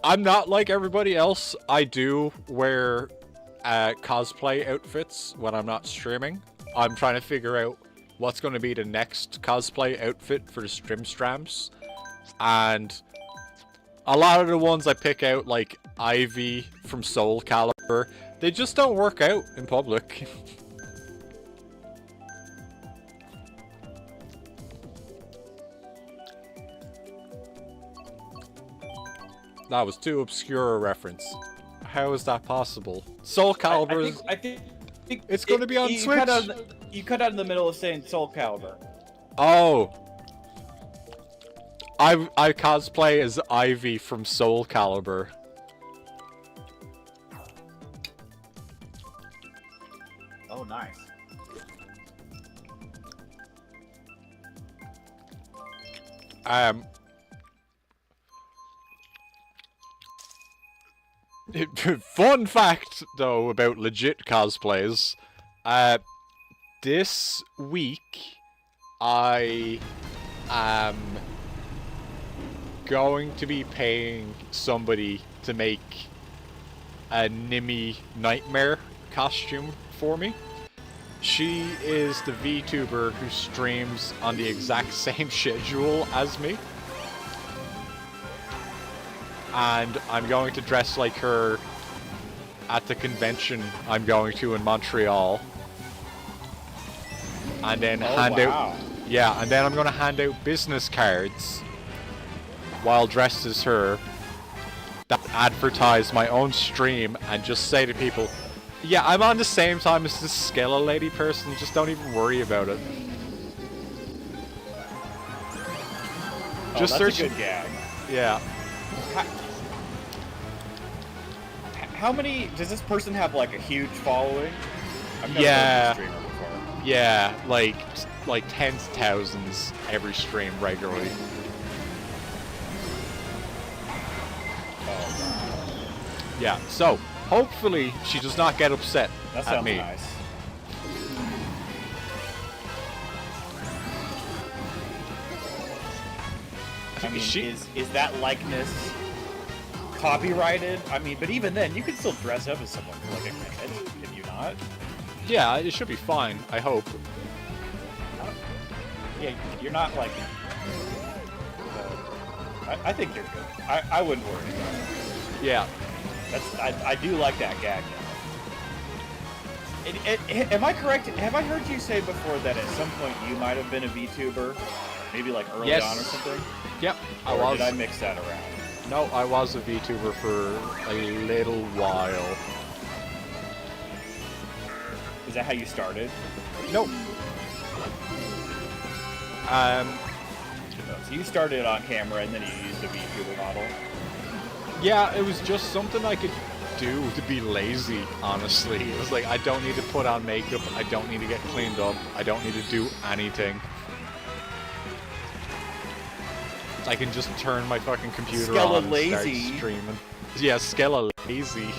I'm not like everybody else. I do wear cosplay outfits when I'm not streaming. I'm trying to figure out what's going to be the next cosplay outfit for the stream strams. And a lot of the ones I pick out, like Ivy from Soul Calibur, they just don't work out in public. That was too obscure a reference. How is that possible? Soul Calibur. I think It's gonna be on you Switch. You cut out in the middle of saying Soul Calibur. Oh. I cosplay as Ivy from Soul Calibur. Oh, nice. Fun fact, though, about legit cosplays. This week, I am going to be paying somebody to make a Nimi Nightmare costume for me. She is the VTuber who streams on the exact same schedule as me. And I'm going to dress like her at the convention I'm going to in Montreal. And then hand out... Yeah, and then I'm going to hand out business cards while dressed as her that advertise my own stream and just say to people, yeah, I'm on the same time as this Skella lady person, just don't even worry about it. Oh, Just that's search... a good gag. Yeah. How many... Does this person have, like, a huge following? I've never Yeah. heard of a streamer before. Yeah, like tens of thousands every stream regularly. Yeah, so hopefully she does not get upset That at sounds me. nice. I mean, is that likeness copyrighted? I mean, but even then, you can still dress up as someone for like a minute, can you not? Yeah, it should be fine, I hope. Yeah, you're not like... I think you're good. I wouldn't worry about it. Yeah. I do like that gag, though. Am I correct? Have I heard you say before that at some point you might have been a VTuber? Maybe like early Yes. on or something? Yep, I Or was. did I mix that around? No, I was a VTuber for a little while. Is that how you started? Nope. So you started on camera and then you used a VTuber model? Yeah, it was just something I could do to be lazy, honestly. It was like, I don't need to put on makeup, I don't need to get cleaned up, I don't need to do anything. I can just turn my fucking computer Skella on and lazy. start streaming. Yeah, Skella lazy.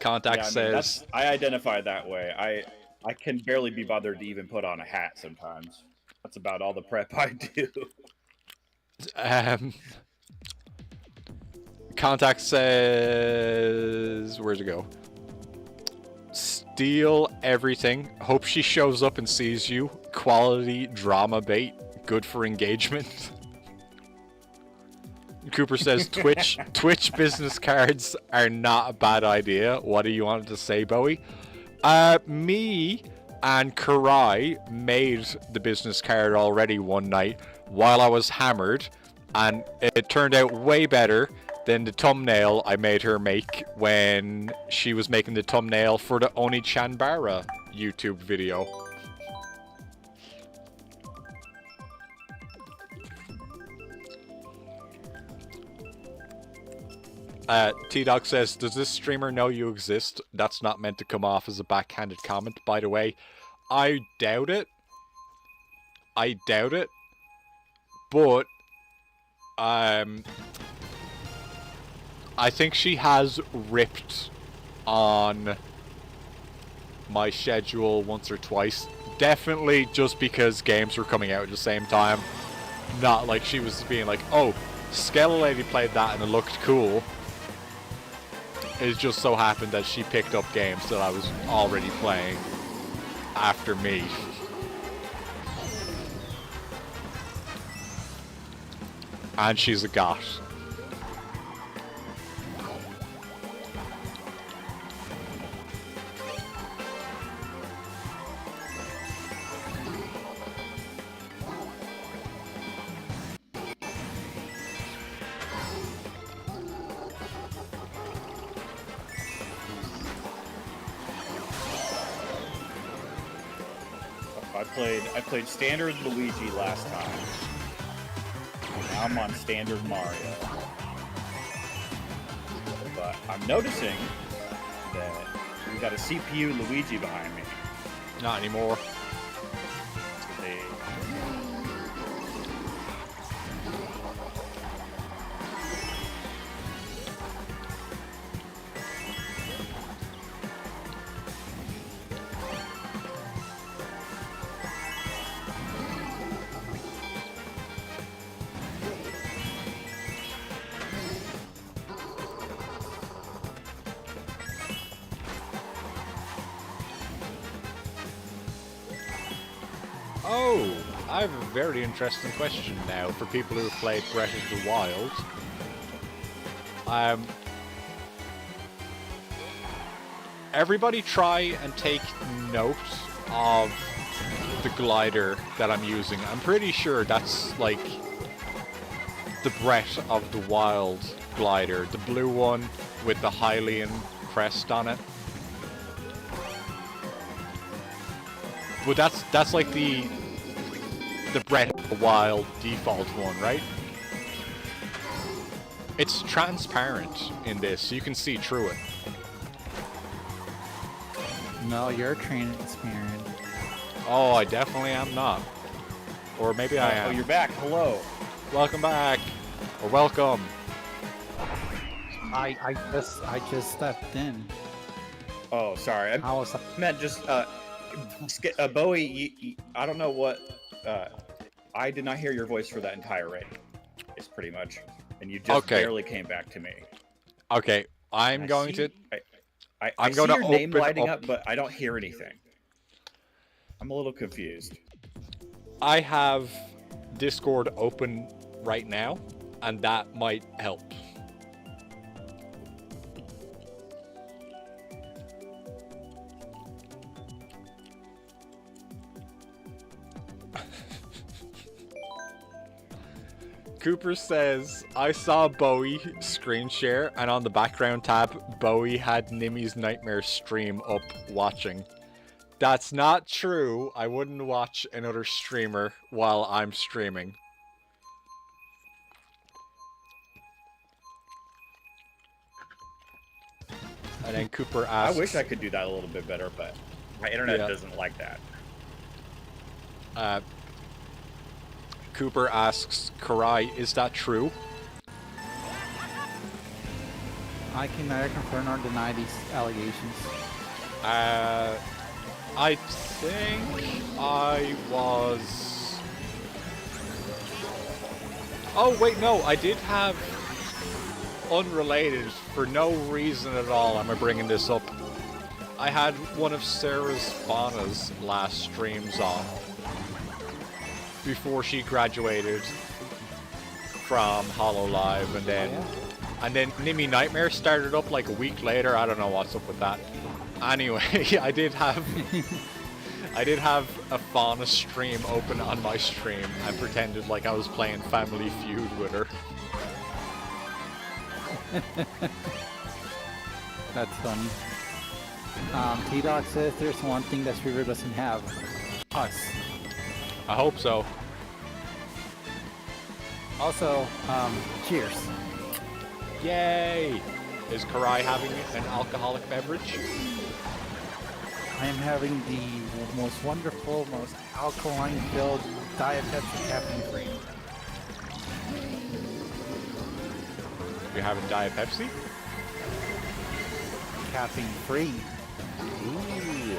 Contact Yeah, I mean, says... I identify that way. I can barely be bothered to even put on a hat sometimes. That's about all the prep I do. Contact says... Where'd it go? Steal everything. Hope she shows up and sees you. Quality drama bait. Good for engagement. Cooper says Twitch business cards are not a bad idea. What do you want to say, Bowie? Me and Karai made the business card already one night while I was hammered, and it turned out way better than the thumbnail I made her make when she was making the thumbnail for the Oni Chanbara YouTube video. T-Dog says, does this streamer know you exist? That's not meant to come off as a backhanded comment, by the way. I doubt it. I doubt it. But, I think she has ripped on my schedule once or twice. Definitely just because games were coming out at the same time. Not like she was being like, oh, Skella Lady played that and it looked cool. It just so happened that she picked up games that I was already playing after me. And she's a goth. I played standard Luigi last time. Now I'm on standard Mario. But I'm noticing that we got a CPU Luigi behind me. Not anymore. They... Oh, I have a very interesting question now for people who have played Breath of the Wild. Everybody try and take note of the glider that I'm using. I'm pretty sure that's like the Breath of the Wild glider, the blue one with the Hylian crest on it. But that's like the Breath of the Wild default one, right? It's transparent in this, so you can see through it. No, you're transparent. Oh, I definitely am not. Or maybe I am. Oh, you're back. Hello. Welcome back. Or welcome. I just stepped in. Oh, sorry. I was meant just Bowie. I don't know what. I did not hear your voice for that entire raid. It's pretty much, and you just barely came back to me. Okay, I'm going to. I see your name lighting up, but I don't hear anything. I'm a little confused. I have Discord open right now. and that might help. Cooper says, I saw Bowie screen share, and on the background tab, Bowie had Nimmy's Nightmare stream up watching. That's not true. I wouldn't watch another streamer while I'm streaming. And then Cooper asks... I wish I could do that a little bit better, but my internet doesn't like that. Cooper asks, Karai, is that true? I can neither confirm nor deny these allegations. I think I was... Oh, wait, no, I did have... Unrelated, for no reason at all am I bringing this up. I had one of Sarah's Fauna's last streams on. Before she graduated from HoloLive, and then Nimmy Nightmare started up like a week later. I don't know what's up with that. Anyway, I did have a Fauna stream open on my stream and pretended like I was playing Family Feud with her. That's funny. T-Dog says there's one thing that River doesn't have. Us. I hope so. Also, cheers. Yay! Is Karai having an alcoholic beverage? I am having the most wonderful, most alkaline-filled Diet Pepsi caffeine-free. You're having Diet Pepsi? Caffeine-free. Ooh.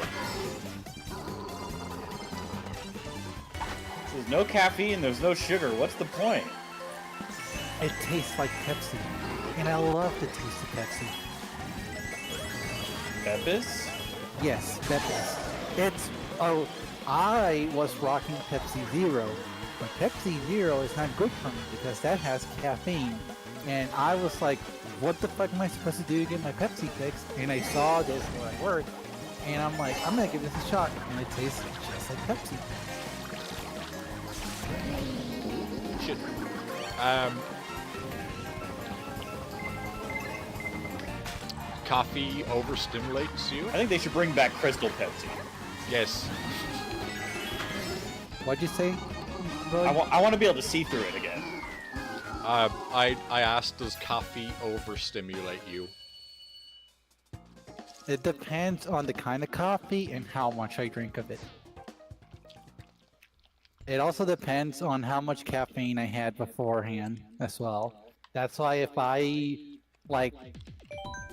There's no caffeine, there's no sugar. What's the point? It tastes like Pepsi, and I love the taste of Pepsi. Pepis? Yes, Pepsi. It's I was rocking Pepsi Zero, but Pepsi Zero is not good for me because that has caffeine. And I was like, what the fuck am I supposed to do to get my Pepsi fix? And I saw this where I work, and I'm like, I'm gonna give this a shot, and it tastes just like Pepsi. Shit. Coffee overstimulates you? I think they should bring back Crystal Pepsi. Yes. What'd you say, Roy? I want to be able to see through it again. I asked, does coffee overstimulate you? It depends on the kind of coffee and how much I drink of it. It also depends on how much caffeine I had beforehand as well. That's why if I, like,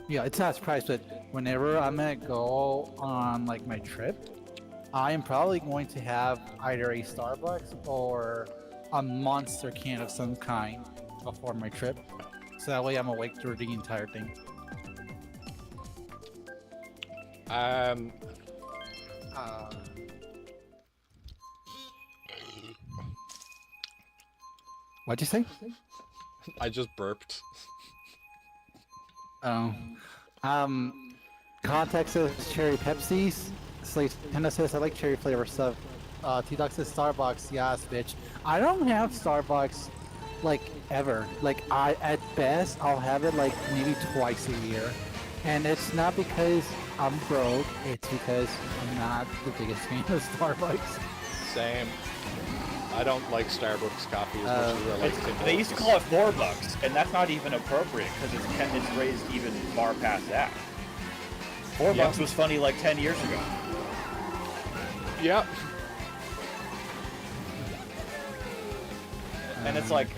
yeah, it's not a surprise, but whenever I'm gonna go on, like, my trip, I am probably going to have either a Starbucks or a Monster can of some kind before my trip. So that way I'm awake through the entire thing. What'd you say? I just burped. Oh. Context says cherry Pepsis. Slate Nintendo says I like cherry flavor stuff. T-Dog says Starbucks. Yes, bitch. I don't have Starbucks, like, ever. Like, at best, I'll have it, like, maybe twice a year. And it's not because I'm broke, it's because I'm not the biggest fan of Starbucks. Same. I don't like Starbucks coffee as much as I like Tim They used to call it $4, and that's not even appropriate because it's raised even far past that. $4 was funny like 10 years ago. Yep. And it's like,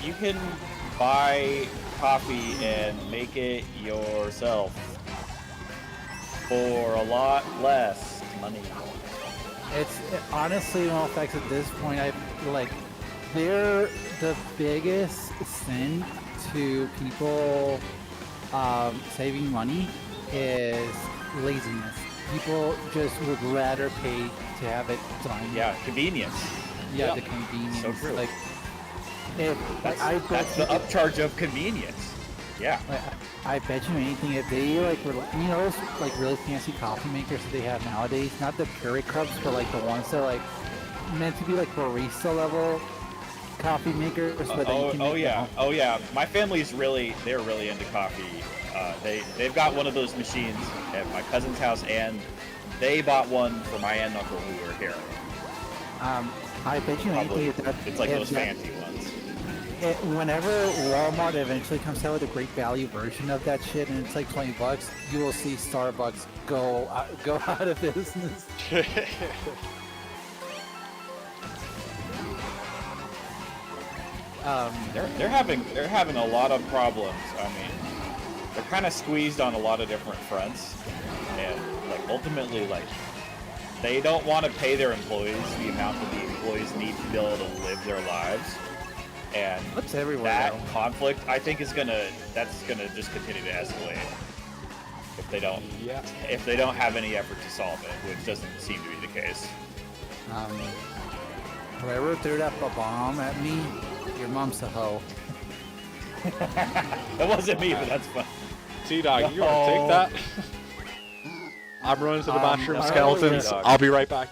you can buy coffee and make it yourself for a lot less money. It's honestly, in all facts, at this point, they're the biggest sin to people saving money is laziness. People just would rather pay to have it done. Yeah, convenience. Yeah, Yeah. the convenience. So true. Like, Like, I That's the upcharge of convenience. Yeah. Like, I bet you anything, if they like were, you know, those like really fancy coffee makers that they have nowadays, not the Keurig cups, but like the ones that are like meant to be like barista level coffee makers. But Oh yeah. My family's they're really into coffee. They've got one of those machines at my cousin's house, and they bought one for my aunt and uncle who were here. I bet you anything It's like those fancy ones. Whenever Walmart eventually comes out with a great value version of that shit, and it's like $20, you will see Starbucks go out of business. They're having a lot of problems. I mean, they're kind of squeezed on a lot of different fronts, and like ultimately, like they don't want to pay their employees the amount that the employees need to be able to live their lives. And that's everywhere. That though. conflict, I think, is gonna just continue to escalate if they don't have any effort to solve it, which doesn't seem to be the case. Whoever threw that bomb at me, your mom's a hoe. That wasn't me, but that's fun. T-Dog, you wanna take that? I'm running to the bathroom, skeletons. earlier- I'll be right back.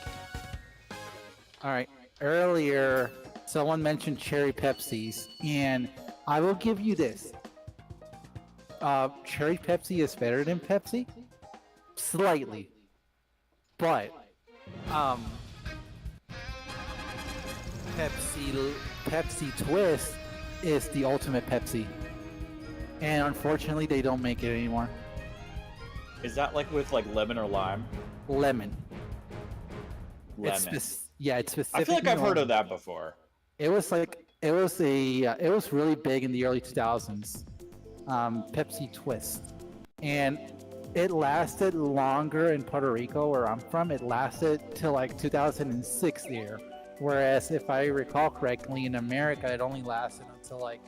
All right. Earlier, someone mentioned cherry Pepsis, and I will give you this. Cherry Pepsi is better than Pepsi, slightly, but Pepsi Twist is the ultimate Pepsi, and unfortunately, they don't make it anymore. Is that like with like lemon or lime? Lemon. Lemon. It's specific. I feel like I've heard of that before. It was really big in the early 2000s. Pepsi Twist, and it lasted longer in Puerto Rico, where I'm from. It lasted till like 2006 there, whereas if I recall correctly, in America it only lasted until like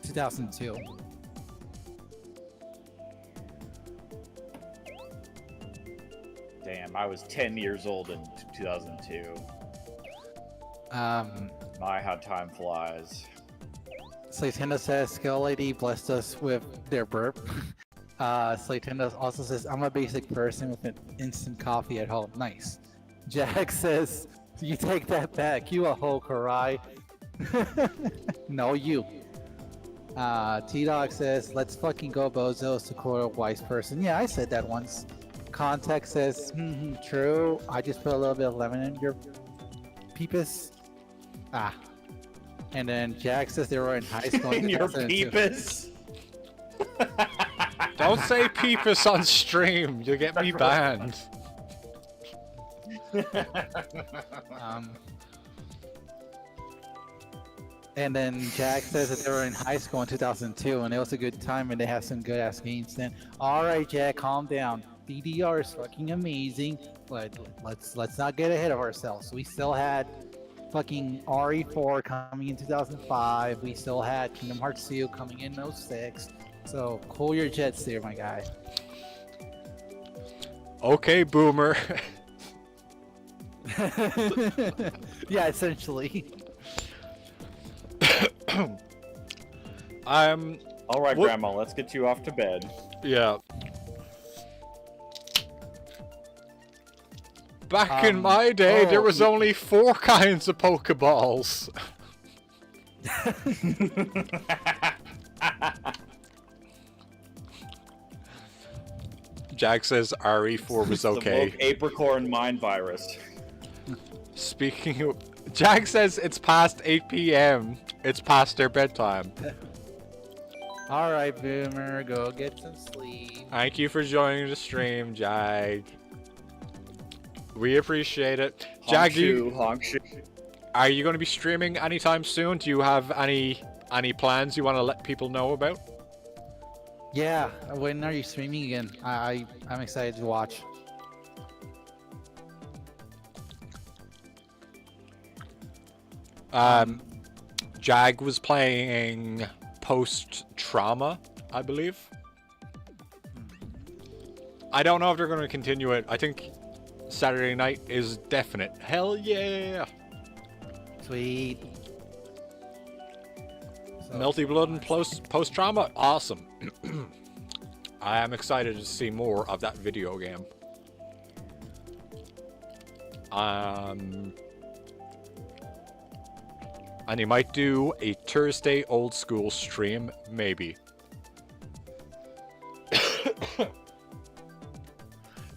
2002. Damn, I was 10 years old in 2002. My, how time flies. Slaytenda says, Skill Lady blessed us with their burp. Slaytenda also says, I'm a basic person with an instant coffee at home. Nice. Jack says, you take that back. You a hoe, Karai. No, you. T-Dog says, let's fucking go, bozo. Sakura, wise person. Yeah, I said that once. Context says, true. I just put a little bit of lemon in your peepus. Ah. And then Jack says they were in high school. In your peepus? Don't say peepus on stream. You'll get me banned. And then Jack says that they were in high school in 2002, and it was a good time, and they had some good ass games then. All right, Jack, calm down. DDR is fucking amazing, but let's not get ahead of ourselves. We still had fucking RE4 coming in 2005. We still had Kingdom Hearts 2 coming in 06. So cool your jets there, my guy. Okay, boomer. Yeah, essentially. All right, Grandma, let's get you off to bed. Yeah. Back in my day, there was only 4 kinds of Pokeballs. Jack says RE4 was okay. The Apricorn mind virus. Speaking of... Jack says it's past 8 p.m. It's past their bedtime. Alright, Boomer, go get some sleep. Thank you for joining the stream, Jag. We appreciate it. Jag, are you going to be streaming anytime soon? Do you have any plans you want to let people know about? Yeah, when are you streaming again? I'm excited to watch. Jag was playing Post-Trauma, I believe. I don't know if they're going to continue it. I think Saturday night is definite. Hell yeah! Sweet. Melty Blood and post-trauma? Awesome. I am excited to see more of that video game. And he might do a Thursday old school stream, maybe.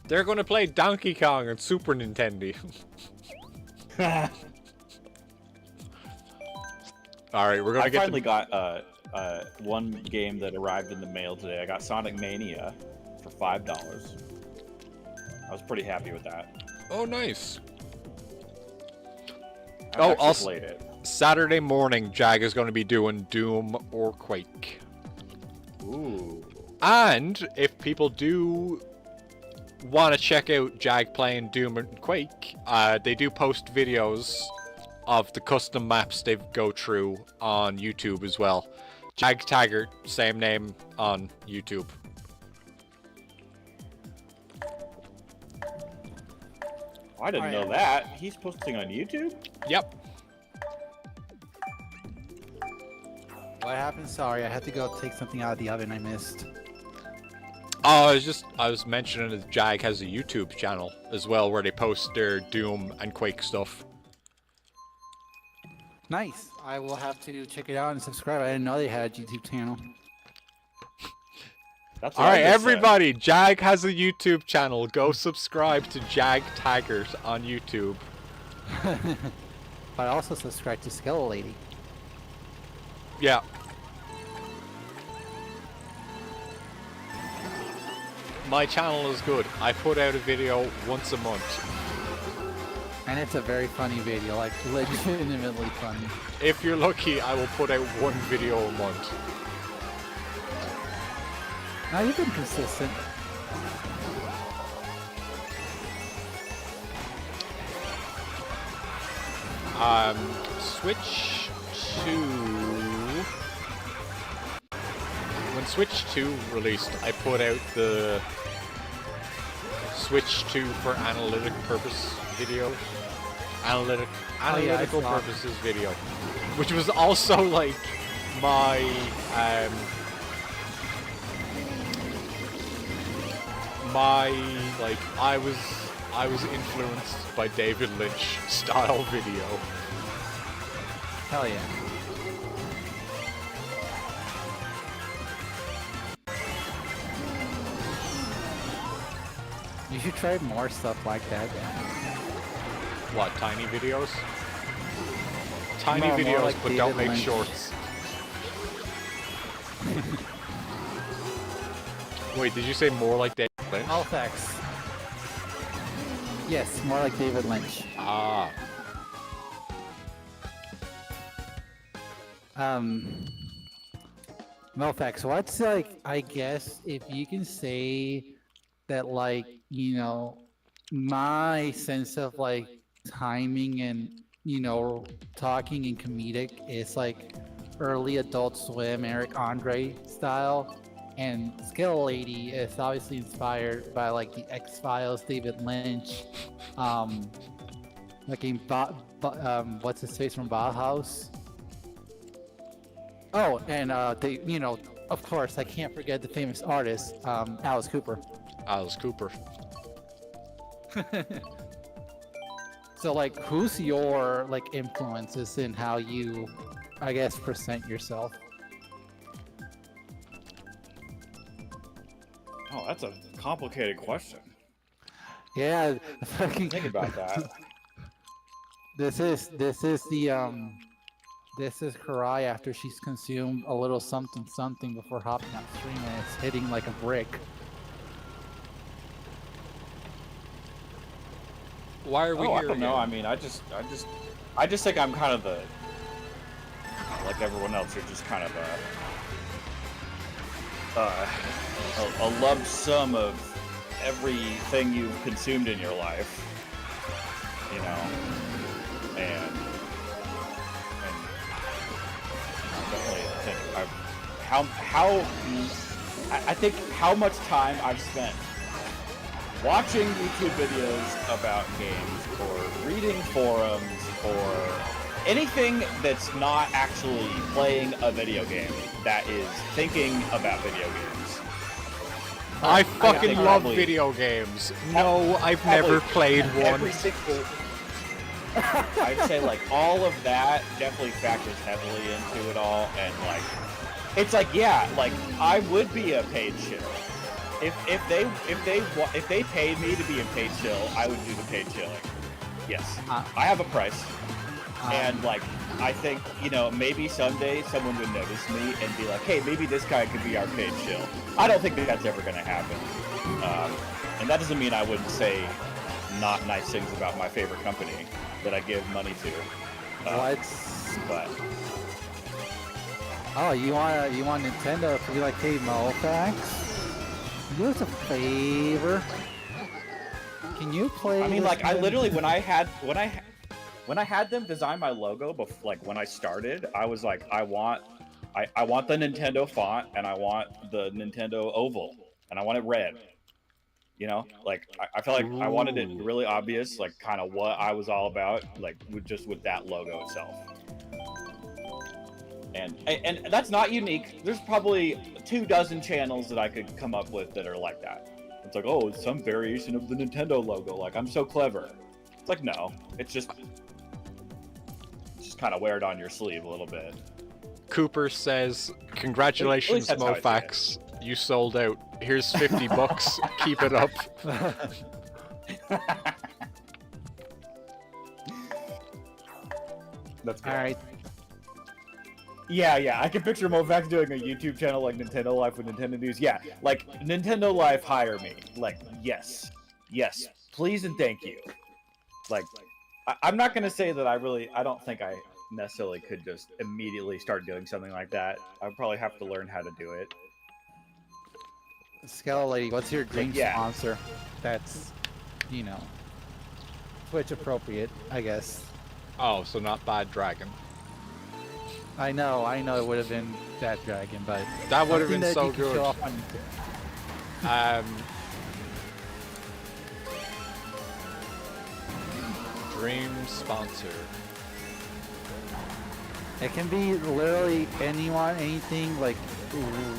They're gonna play Donkey Kong and Super Nintendo. Alright, we're gonna I finally got one game that arrived in the mail today. I got Sonic Mania for $5. I was pretty happy with that. Oh, nice. I actually also, played it. Saturday morning, Jag is going to be doing Doom or Quake. Ooh. And if people do want to check out Jag playing Doom and Quake, they do post videos of the custom maps they go through on YouTube as well. Jag Taggart, same name on YouTube. I didn't know that. He's posting on YouTube? Yep. What happened? Sorry, I had to go take something out of the oven I missed. Oh, I was mentioning that Jag has a YouTube channel as well where they post their Doom and Quake stuff. Nice. I will have to check it out and subscribe. I didn't know they had a YouTube channel. That's Alright, everybody, Jag has a YouTube channel. Go subscribe to Jag Taggart on YouTube. But I also subscribe to Skeleton Lady. Yeah. My channel is good. I put out a video once a month. And it's a very funny video, like legitimately funny. If you're lucky, I will put out one video a month. Now you've been consistent. Switch to... When Switch 2 released, I put out the Switch 2 for analytic purpose video. Analytical purposes video. Which was also like my I was influenced by David Lynch style video. Hell yeah. You should try more stuff like that. What, tiny videos? Tiny No, more videos, like but David don't make Lynch. shorts. Wait, did you say more like David Lynch? All facts. Yes, more like David Lynch. Ah. Melfax, what's like, I guess, if you can say that, like, you know, my sense of like timing and, you know, talking and comedic is like early Adult Swim, Eric Andre style, and Skill Lady is obviously inspired by like the X-Files, David Lynch, like in what's his face from Bauhaus. Oh, and they, you know, of course, I can't forget the famous artist, Alice Cooper. Alice Cooper. So, like, who's your like influences in how you, I guess, present yourself? Oh, that's a complicated question. Yeah, fucking. Think about that. This is the this is Karai after she's consumed a little something before hopping upstream, and it's hitting like a brick. Why are we I here don't know. again? I mean, I just think I'm kind of the, like everyone else, you're just kind of a lump sum of everything you've consumed in your life, you know, and I don't really think I think how much time I've spent watching YouTube videos about games, or reading forums, or anything that's not actually playing a video game that is thinking about video games. I fucking think love probably- video games. No, I've never played one. Every single. I'd say like all of that definitely factors heavily into it all, and like, it's like yeah, like I would be a paid shill. If they paid me to be a paid shill, I would do the paid shilling. Yes, I have a price, and like I think maybe someday someone would notice me and be like, hey, maybe this guy could be our paid shill. I don't think that's ever gonna happen, and that doesn't mean I wouldn't say not nice things about my favorite company that I give money to. What? But Oh, you want Nintendo to be like, hey, Mofax? Do us a favor. Can you play? I mean, this like, I game?" literally when I had them design my logo, like when I started, I was like, I want the Nintendo font, and I want the Nintendo oval, and I want it red. Like I felt like I wanted it really obvious, like kind of what I was all about, like with that logo itself. And that's not unique. There's probably 24 channels that I could come up with that are like that. It's like, oh, it's some variation of the Nintendo logo. Like, I'm so clever. It's like, no, it's just kind of wear it on your sleeve a little bit. Cooper says, congratulations, At least that's how I Mofax. You sold out. Here's 50 bucks. Keep it up. That's good. All right. Yeah, I can picture Movax doing a YouTube channel like Nintendo Life with Nintendo News. Yeah, like, Nintendo Life, hire me. Like, yes, please and thank you. Like, I'm not going to say that I don't think I necessarily could just immediately start doing something like that. I'd probably have to learn how to do it. Skella Lady, what's your dream yeah. sponsor? That's, Twitch appropriate, I guess. Oh, so not Bad Dragon. I know it would have been that dragon, but That would have something been that so you can good. show off on Dream sponsor. It can be literally anyone, anything. Like,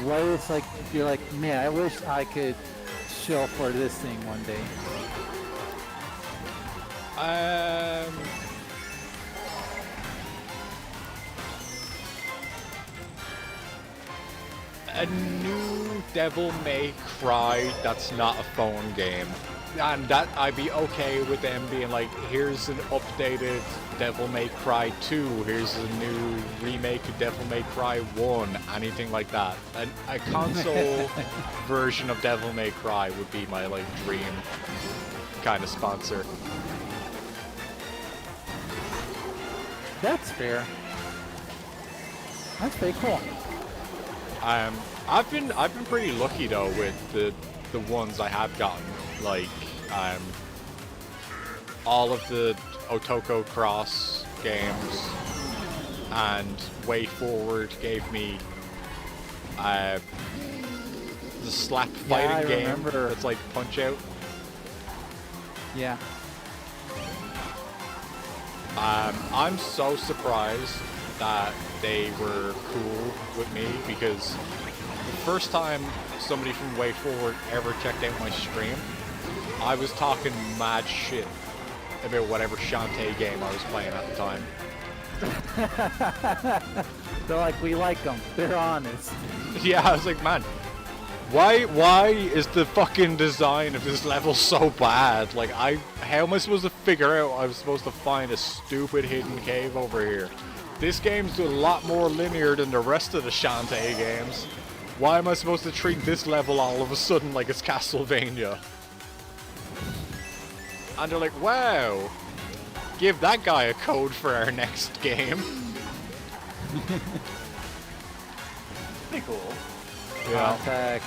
what is like? You're like, man, I wish I could show for this thing one day. A new Devil May Cry that's not a phone game. And that I'd be okay with them being like, here's an updated Devil May Cry 2, here's a new remake of Devil May Cry 1, anything like that. A console version of Devil May Cry would be my like dream kind of sponsor. That's fair. That's pretty cool. I've been pretty lucky though with the ones I have gotten. Like all of the Otoko Cross games and Way Forward gave me the slap fighting I game remember. that's like Punch Out. Yeah. I'm so surprised that they were cool with me because the first time somebody from Way Forward ever checked out my stream, I was talking mad shit about whatever Shantae game I was playing at the time. They're like, we like them. They're honest. Yeah, I was like, man, why is the fucking design of this level so bad? Like, how am I supposed to figure out I was supposed to find a stupid hidden cave over here? This game's a lot more linear than the rest of the Shantae games. Why am I supposed to treat this level all of a sudden like it's Castlevania? And they're like, wow, give that guy a code for our next game. Pretty cool. Yeah.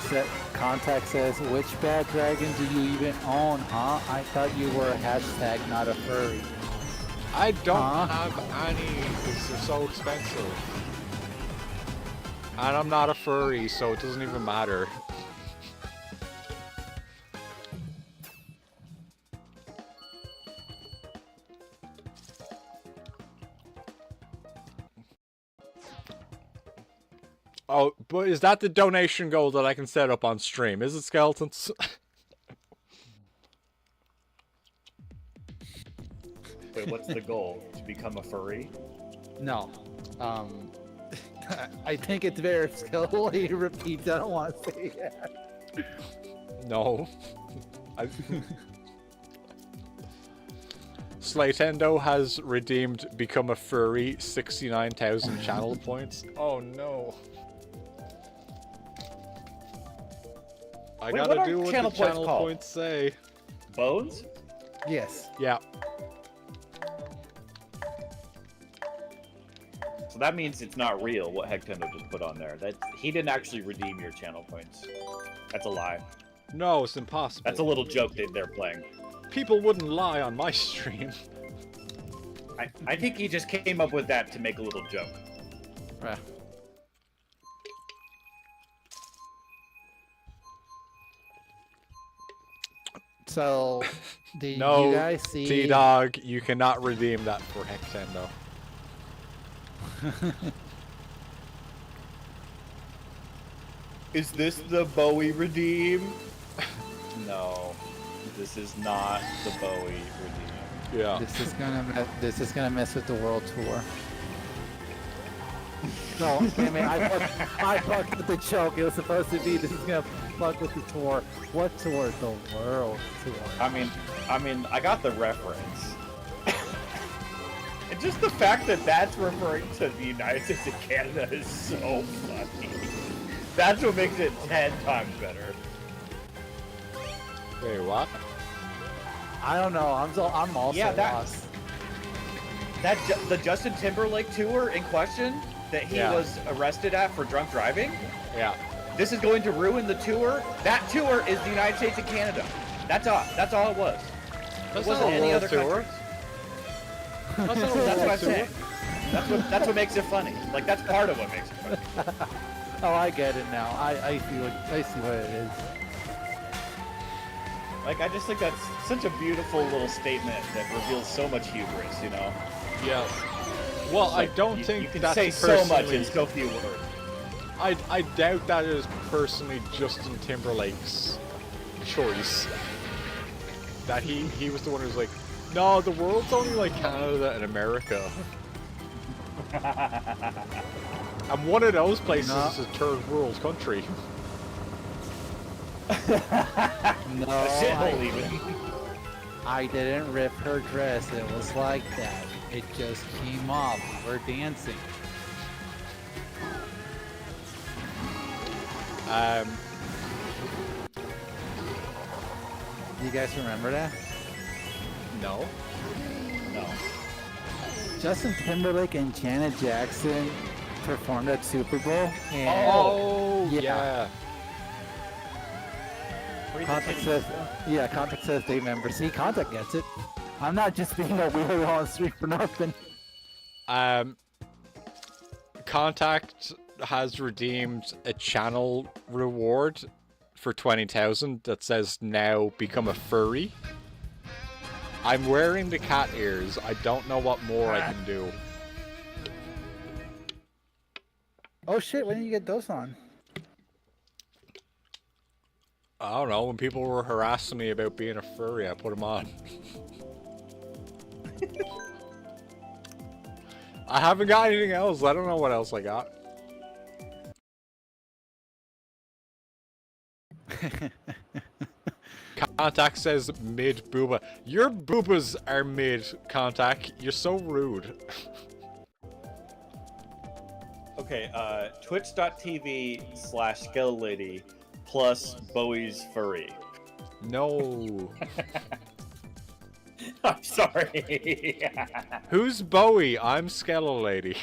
Contact says, which bad dragon do you even own, huh? I thought you were a hashtag, not a furry. I don't Huh? have any because they're so expensive. And I'm not a furry, so it doesn't even matter. Oh, but is that the donation goal that I can set up on stream? Is it, Skeletons? Wait, what's the goal? To become a furry? No. I think it's very skillful. He repeats. I don't want to say that. No. Slaytendo has redeemed Become a Furry 69,000 channel points. Oh no. I Wait, what gotta are do what channel the points channel called? points say. Bones? Yes. Yeah. So that means it's not real what Hectendo just put on there. He didn't actually redeem your channel points. That's a lie. No, it's impossible. That's a little joke that they're playing. People wouldn't lie on my stream. I think he just came up with that to make a little joke. Right. So, did No, you guys see? T-Dog, you cannot redeem that for Hectendo. Is this the Bowie redeem? No, this is not the Bowie redeem. Yeah. This is gonna mess with the world tour. No, I mean I fucked with the joke. It was supposed to be this is gonna fuck with the tour. What tour? The world tour. I mean, I got the reference. And just the fact that that's referring to the United States and Canada is so funny. That's what makes it 10 times better. Wait, what? I don't know. I'm also Yeah, lost. The Justin Timberlake tour in question that he Yeah. was arrested at for drunk driving. Yeah. This is going to ruin the tour. That tour is the United States and Canada. That's all. That's all it was. That's It wasn't not a any world other tour. countries. That's not a That's world what I'm tour. saying. That's what makes it funny. Like that's part of what makes it funny. Oh, I get it now. I see what it is. Like I just think that's such a beautiful little statement that reveals so much hubris. You know. Yeah. Well, I Like, don't you, think you can that's say so much in personally- so few words. I doubt that is personally Justin Timberlake's choice. That he was the one who's like, no, the world's only like Canada and America. And one of those places No. is a third world country. No, Shithole even. I didn't rip her dress. It was like that. It just came off. We're dancing. You guys remember that? No. No. Justin Timberlake and Janet Jackson performed at Super Bowl. And Oh, yeah. yeah. Contact says, yeah, Contact says they remember. See, Contact gets it. I'm not just being a weirdo on the street for nothing. Contact has redeemed a channel reward for 20,000 that says now become a furry. I'm wearing the cat ears. I don't know what more I can do. Oh shit, when did you get those on? I don't know. When people were harassing me about being a furry, I put them on. I haven't got anything else. I don't know what else I got. Contact says mid booba. Your boobas are mid, Contact. You're so rude. Okay, twitch.tv/skeletolady plus Bowie's furry. No. I'm sorry. Who's Bowie? I'm Skeletal Lady.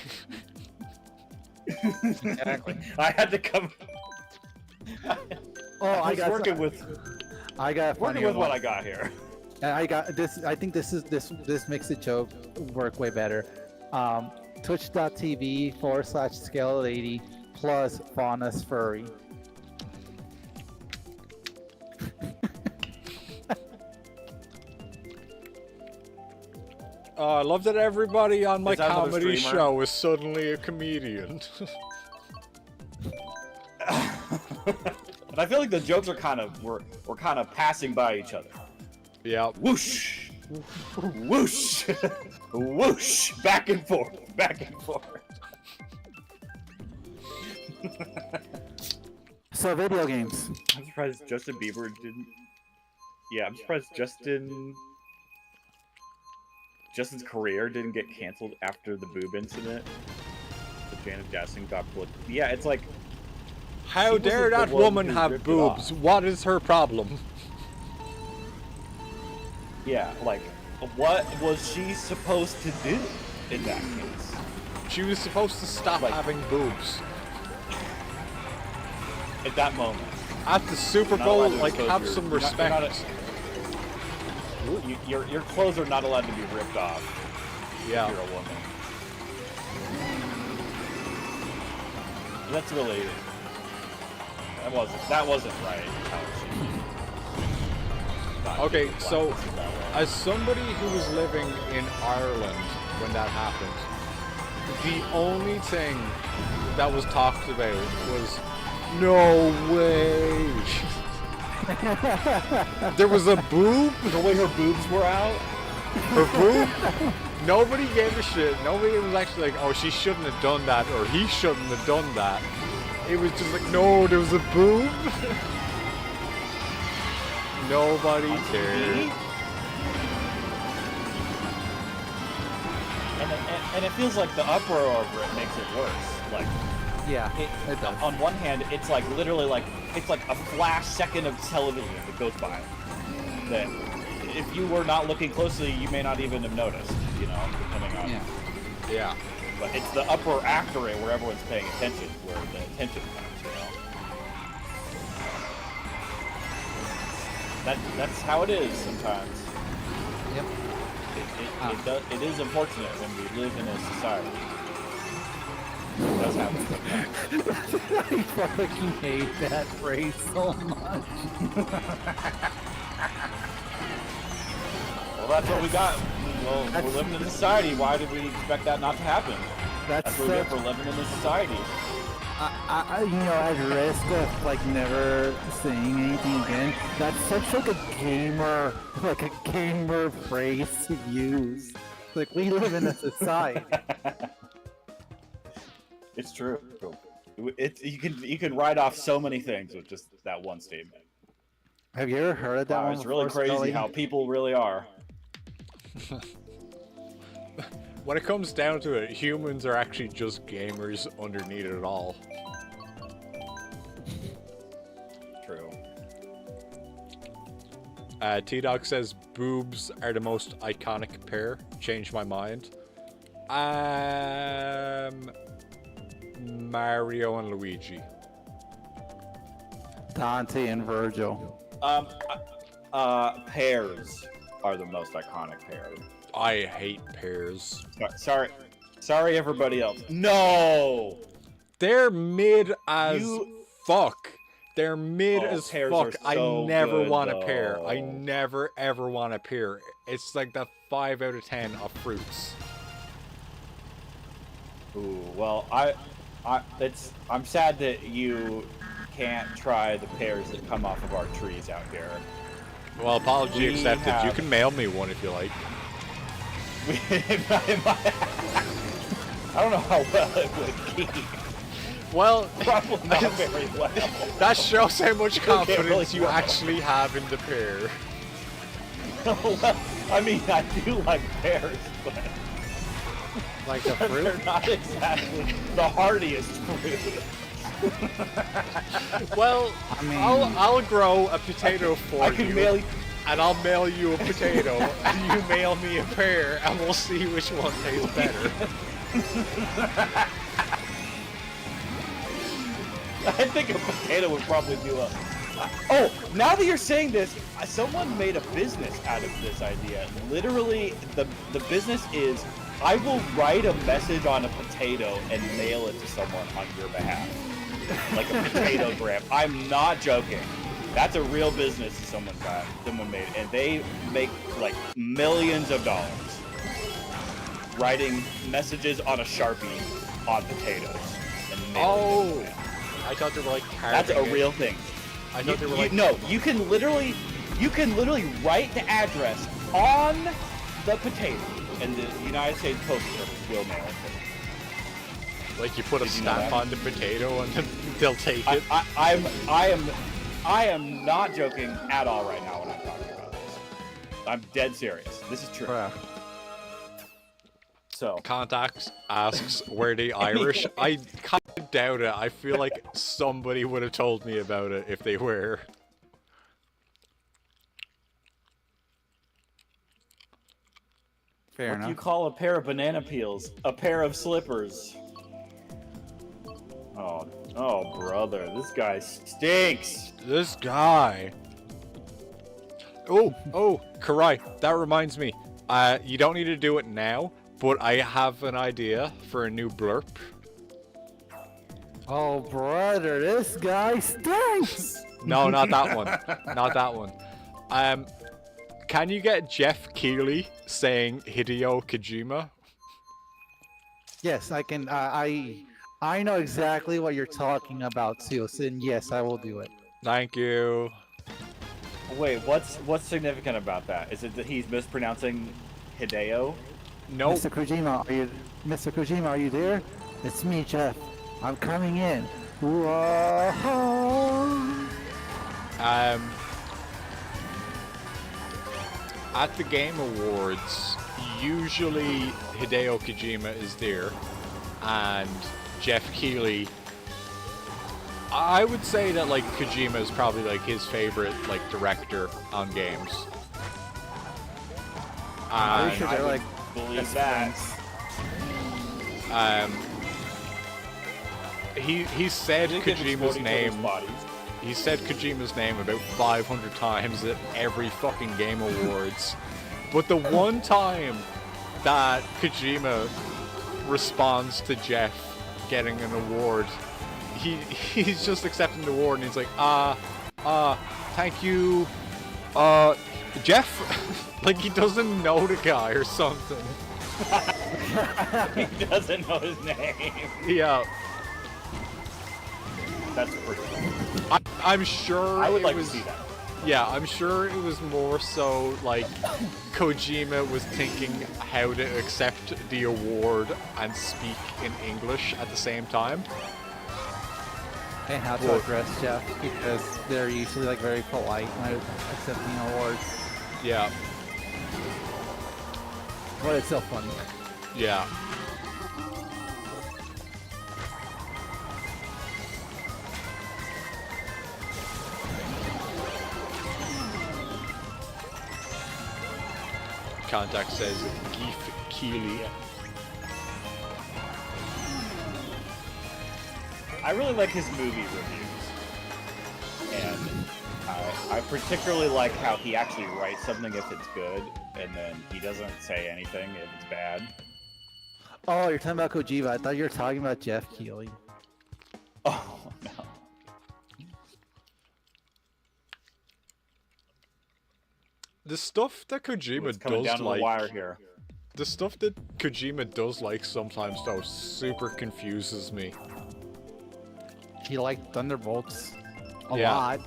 Exactly. I had to come. Oh, I I was got working with a funny what one. I got here. And I got this. I think this makes the joke work way better. Twitch.tv/Skeletal80 plus Faunus Furry. Oh, I love that everybody on my Is that another comedy streamer? show is suddenly a comedian. But I feel like the jokes are kind of we're kind of passing by each other. Yeah. Whoosh, whoosh, whoosh, back and forth, back and forth. So video games. I'm surprised Justin Bieber didn't. Yeah, I'm surprised Justin's career didn't get canceled after the boob incident. The Janet Jackson got put. Yeah, it's like. How She dare wasn't the that one woman who have ripped it off. boobs? What is her problem? Yeah, like, what was she supposed to do in that case? She was supposed to stop Like- having boobs. At that moment. At the Super Not Bowl, allowed to like, expose have your- some you're not- you're respect. not your clothes are not allowed to be ripped off Yeah. if you're a woman. That's really that wasn't right. How she not Okay, doing so blackface that way. as somebody who was living in Ireland when that happened, the only thing that was talked about was, no way. There was a boob. The way her boobs were out. Her boob. Nobody gave a shit. Nobody was actually like, oh, she shouldn't have done that, or he shouldn't have done that. It was just like, no, there was a boob. Nobody cared. And it feels like the uproar over it makes it worse. Like, Yeah, it does. on one hand, it's like literally like it's like a flash second of television that goes by. That if you were not looking closely, you may not even have noticed. You know, depending on. Yeah. Yeah. But it's the uproar after it where everyone's paying attention, where the attention comes. You know. That's how it is sometimes. Yep. It is unfortunate when we live in a society. It does happen sometimes. I fucking hate that phrase so much. Well, that's what we got. Well, we're living in a society. Why did we expect that not to happen? That's what we get for living in a society. You know, at risk of like never saying anything again, that's such like a gamer phrase to use. Like, we live in a society. It's true. You can write off so many things with just that one statement. Have you ever heard of that Wow, one it's really before, crazy Scully? how people really are. When it comes down to it, humans are actually just gamers underneath it all. True. T-Dog says boobs are the most iconic pair. Changed my mind. Mario and Luigi. Dante and Virgil. Pears are the most iconic pair. I hate pears. Sorry, everybody else. No. They're mid as You- fuck. They're mid Oh, as pears fuck. are I so never good, want a pear. I though. never ever want a pear. It's like the 5 out of 10 of fruits. Ooh, well, I'm sad that you can't try the pears that come off of our trees out here. Well, apology We accepted. You have- can mail me one if you like. I don't know how well it would keep. Well, Probably not very well. that shows how much confidence really you well. actually have in the pear. Well, I mean, I do like pears, but Like the fruit? they're not exactly the hardiest fruit. Well, I mean- I'll grow a potato for I can you, mail you. and I'll mail you a potato, and you mail me a pear, and we'll see which one tastes better. I think a potato would probably do a. Oh, now that you're saying this, someone made a business out of this idea. Literally, the business is I will write a message on a potato and mail it to someone on your behalf. Like a potato gram. I'm not joking. That's a real business someone made, and they make like millions of dollars writing messages on a Sharpie on potatoes and mailing them to them. I thought they were like That's carving a real thing. I thought they were like. No, you can literally write the address on the potato, and the United States Postal Service will mail it. Like you put a Did you know stamp that? on the potato and then they'll take it. I am not joking at all right now when I'm talking about this. I'm dead serious. This is true. Bruh. So Contacts asks, were they Irish? I kind of doubt it. I feel like somebody would have told me about it if they were. Fair what do you enough. call a pair of banana peels? A pair of slippers. Oh, brother, this guy stinks. This guy. Oh, Karai, that reminds me. You don't need to do it now, but I have an idea for a new blurb. Oh, brother, this guy stinks! No, not that one. Not that one. Can you get Jeff Keighley saying Hideo Kojima? Yes, I can. I know exactly what you're talking about, too. So then, yes, I will do it. Thank you. Wait, what's significant about that? Is it that he's mispronouncing Hideo? No. Mr. Kojima, are you there? It's me, Jeff. I'm coming in. Whoa! At the Game Awards, usually Hideo Kojima is there, and Jeff Keighley. I would say that like Kojima is probably like his favorite like director on games. I'm And, pretty sure they're like Believe best that. friends. he said They could Kojima's explode each other's name. bodies. He said Kojima's name about 500 times at every fucking Game Awards. But the one time that Kojima responds to Jeff getting an award, he's just accepting the award and he's like, thank you, Jeff? Like he doesn't know the guy or something. He doesn't know his name. Yeah. That's pretty cool. I'm sure I would it like was, to see that. Yeah, I'm sure it was more so like Kojima was thinking how to accept the award and speak in English at the same time. And how to address Jeff because they're usually like very polite when accepting awards. Yeah, But it's so funny. yeah. Contact says Geef Keighley. I really like his movie reviews, and I particularly like how he actually writes something if it's good, and then he doesn't say anything if it's bad. Oh, you're talking about Kojima. I thought you were talking about Jeff Keighley. Oh no! The stuff that It's Kojima coming down does to the wire like, here. the stuff that Kojima does like sometimes though super confuses me. He liked Thunderbolts a Yeah. lot.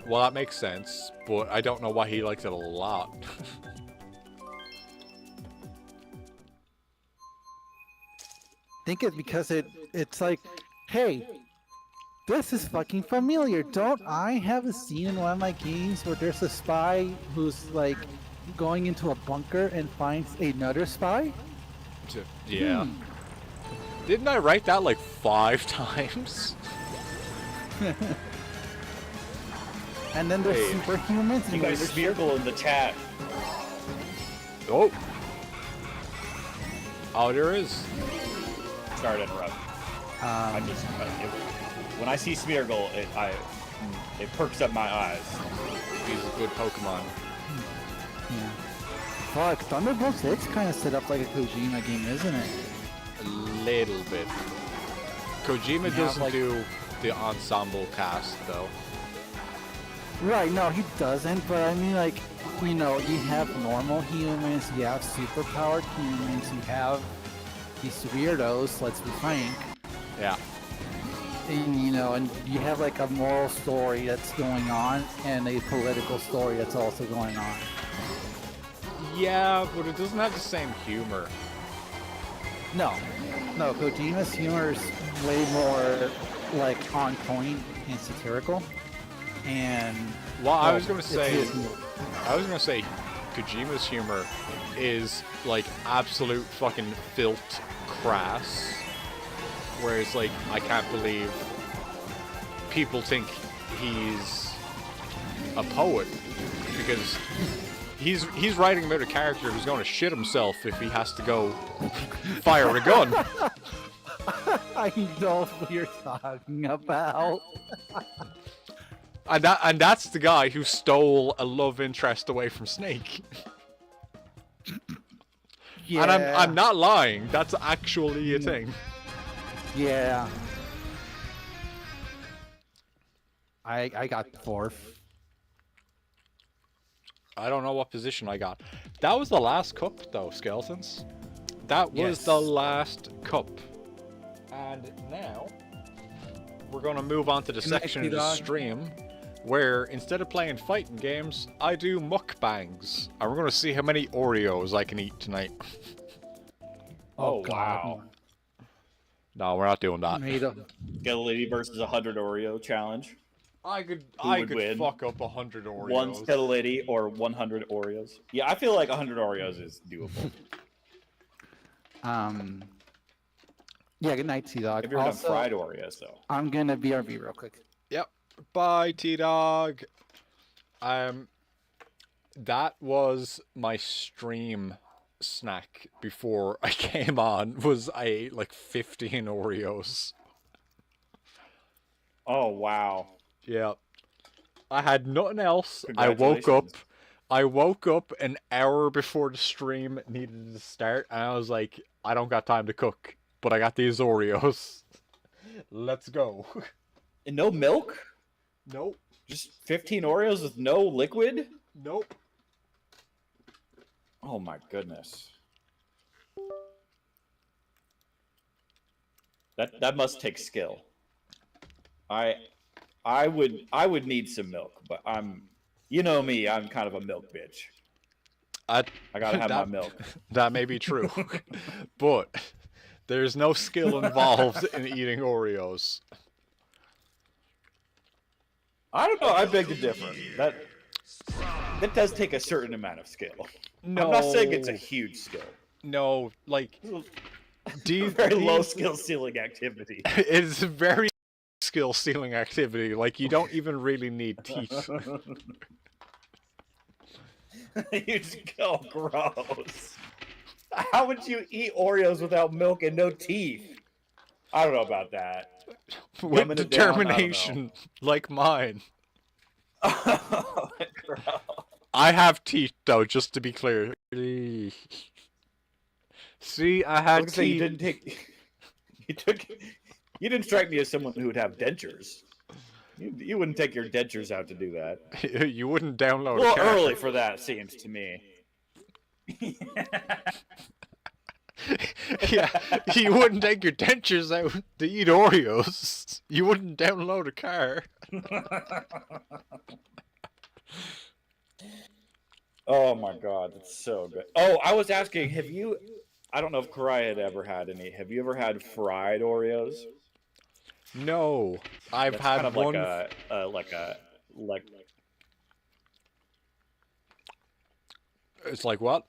Well, that makes sense, but I don't know why he liked it a lot. I think it's because it's like, hey, this is fucking familiar. Don't I have a scene in one of my games where there's a spy who's like going into a bunker and finds another spy? Yeah. Didn't I write that like 5 times? And then there's Hey. superhumans You and guys leadership. Smeargle in the chat. Oh. Oh, there is. Sorry to interrupt. I just when I see Smeargle, it perks up my eyes. He's a good Pokemon. Yeah. Fuck, Thunderbolts, it's kind of set up like a Kojima game, isn't it? A little bit. Kojima have, doesn't like- do the ensemble cast though. Right, no, he doesn't, but I mean, like, you know, you have normal humans, you have superpowered humans, you have these weirdos, let's be frank. Yeah. and and you have like a moral story that's going on and a political story that's also going on. Yeah, but it doesn't have the same humor. No, Kojima's humor is way more like on point and satirical. And Well, I was it's gonna his humor. say, Kojima's humor is like absolute fucking filth crass. Whereas, like, I can't believe people think he's a poet because he's writing about a character who's going to shit himself if he has to go fire a gun. I know what you're talking about. And that's the guy who stole a love interest away from Snake. Yeah. And I'm not lying. That's actually a thing. Yeah. I got fourth. I don't know what position I got. That was the last cup, though, Skeletons. That was Yes. the last cup. And now, we're going to move on to the Good night, section of the T-Dog. stream where, instead of playing fighting games, I do mukbangs. And we're going to see how many Oreos I can eat tonight. Oh, God. wow. No, we're not doing that. Made up. Get a lady versus 100 Oreo challenge. I could would win? fuck up 100 Oreos. One Skeletti or 100 Oreos. Yeah, I feel like 100 Oreos is doable. Yeah, good night, T-Dog. Have you ever done Also, fried Oreos, though? I'm gonna BRB real quick. Yep. Bye, T-Dog. That was my stream snack before I came on. Was I ate like 15 Oreos. Oh, wow. Yeah. I had nothing else. I woke up an hour before the stream needed to start, and I was like, I don't got time to cook, but I got these Oreos. Let's go. And no milk? Nope. Just 15 Oreos with no liquid? Nope. Oh my goodness. That must take skill. I would need some milk, but you know me, I'm kind of a milk bitch. I gotta have my milk. That may be true, but there's no skill involved in eating Oreos. I don't know. I beg to differ. That does take a certain amount of skill. No, I'm not saying it's a huge skill. No, like, Very low skill ceiling activity. It's a very skill stealing activity. Like, you don't even really need teeth. You just go gross. How would you eat Oreos without milk and no teeth? I don't know about that. With Dumbing it down, I don't know. determination, like mine. Oh, gross. I have teeth, though, just to be clear. See, I I had was gonna say, teeth. You didn't strike me as someone who would have dentures. You wouldn't take your dentures out to do that. You wouldn't download A little a car. early for that, seems to me. Yeah, you wouldn't take your dentures out to eat Oreos. You wouldn't download a car. Oh my god, that's so good. Oh, I was asking, I don't know if Karai had ever had any. Have you ever had fried Oreos? No, I've That's had kind of one. like It's like what?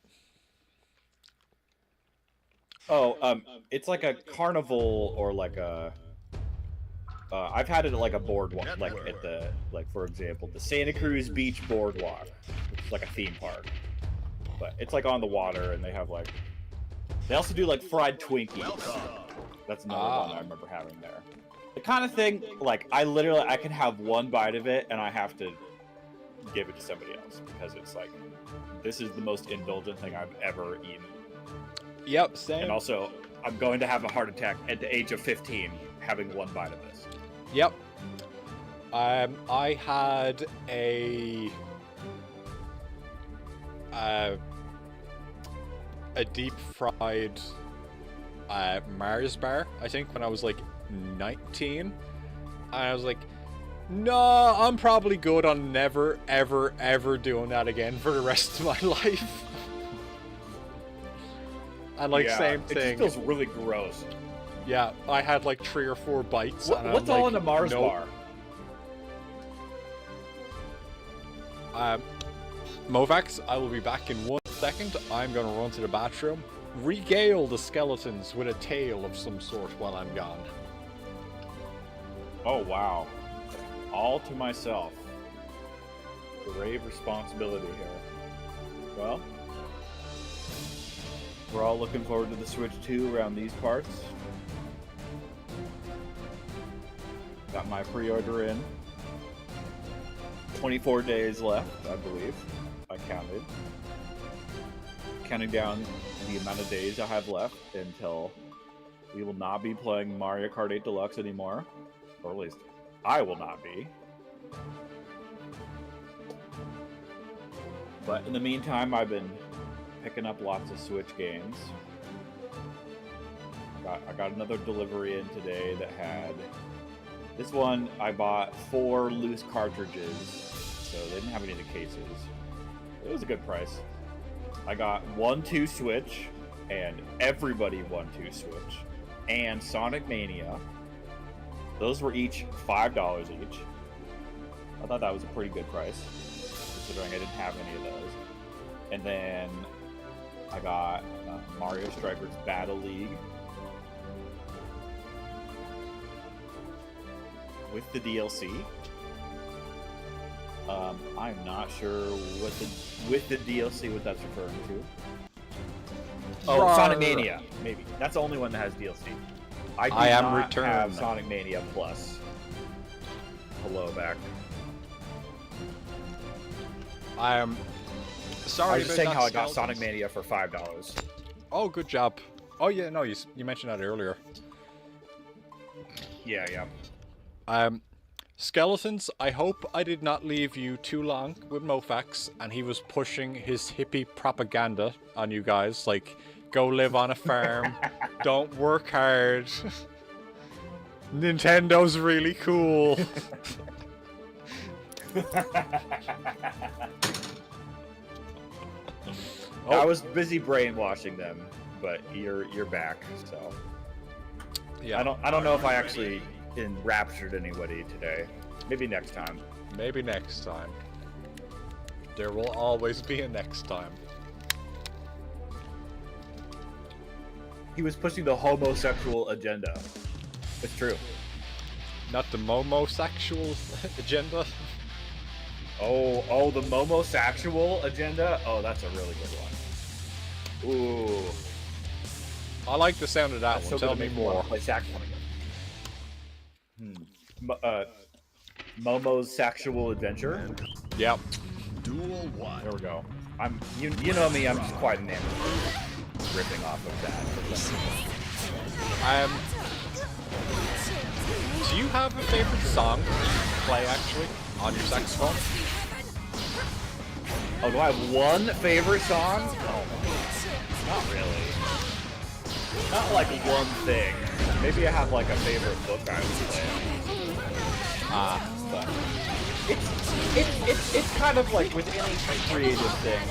it's like a carnival or like a. I've had it at like a boardwalk, like at the for example the Santa Cruz Beach Boardwalk, which is like a theme park, but it's like on the water, and they have like. They also do like fried Twinkies. That's another one I remember having there. The kind of thing, like I can have one bite of it and I have to give it to somebody else because it's like, this is the most indulgent thing I've ever eaten. Yep, same. And also, I'm going to have a heart attack at the age of 15 having one bite of this. Yep. I had a deep fried Mars bar, I think, when I was like 19, And I was like, no, I'm probably good on never, ever, ever doing that again for the rest of my life. And like, Yeah, same It thing. just feels really gross. Yeah, I had like 3 or 4 bites. And What's I'm all like, in the Mars nope. bar? Movax, I will be back in 1 second. I'm gonna run to the bathroom, regale the skeletons with a tale of some sort while I'm gone. Oh, wow. All to myself. Grave responsibility here. Well, we're all looking forward to the Switch 2 around these parts. Got my pre-order in. 24 days left, I believe. I counted. Counting down the amount of days I have left until we will not be playing Mario Kart 8 Deluxe anymore. Or at least I will not be. But in the meantime, I've been picking up lots of Switch games. I got another delivery in today that had... This one, I bought 4 loose cartridges, so they didn't have any of the cases. It was a good price. I got 1-2 Switch, and everybody 1-2 Switch, and Sonic Mania. Those were each $5 each. I thought that was a pretty good price, considering I didn't have any of those. And then I got Mario Strikers Battle League with the DLC. I'm not sure what with the DLC what that's referring to. Oh, Rawr. Sonic Mania, maybe. That's the only one that has DLC. I do am not returned. have Sonic Mania Plus. Hello back. I am sorry. I was just saying about how I that, got skeletons. Sonic Mania for $5. Oh, good job. Oh yeah, no, you mentioned that earlier. Yeah. Skeletons, I hope I did not leave you too long with Mofax and he was pushing his hippie propaganda on you guys, like, go live on a farm, don't work hard, Nintendo's really cool. I was busy brainwashing them, but you're back, so Yeah, I don't know if I actually enraptured anybody today. Maybe next time. maybe next time. There will always be a next time. He was pushing the homosexual agenda. It's true. Not the Momo-sexual agenda. Oh, the momosexual agenda? Oh, that's a really good one. Ooh. I like the sound of that That's one. so Tell gonna me make wanna more. play saxophone again. Momo's sexual adventure. Yep. Duel 1. There we go. You know me. I'm just quite enamored with ripping off of that. Do you have a favorite song to play actually on your saxophone? Oh, do I have one favorite song? Oh, not really. Not like one thing. Maybe I have like a favorite book I would play. But it's kind of like with any creative thing.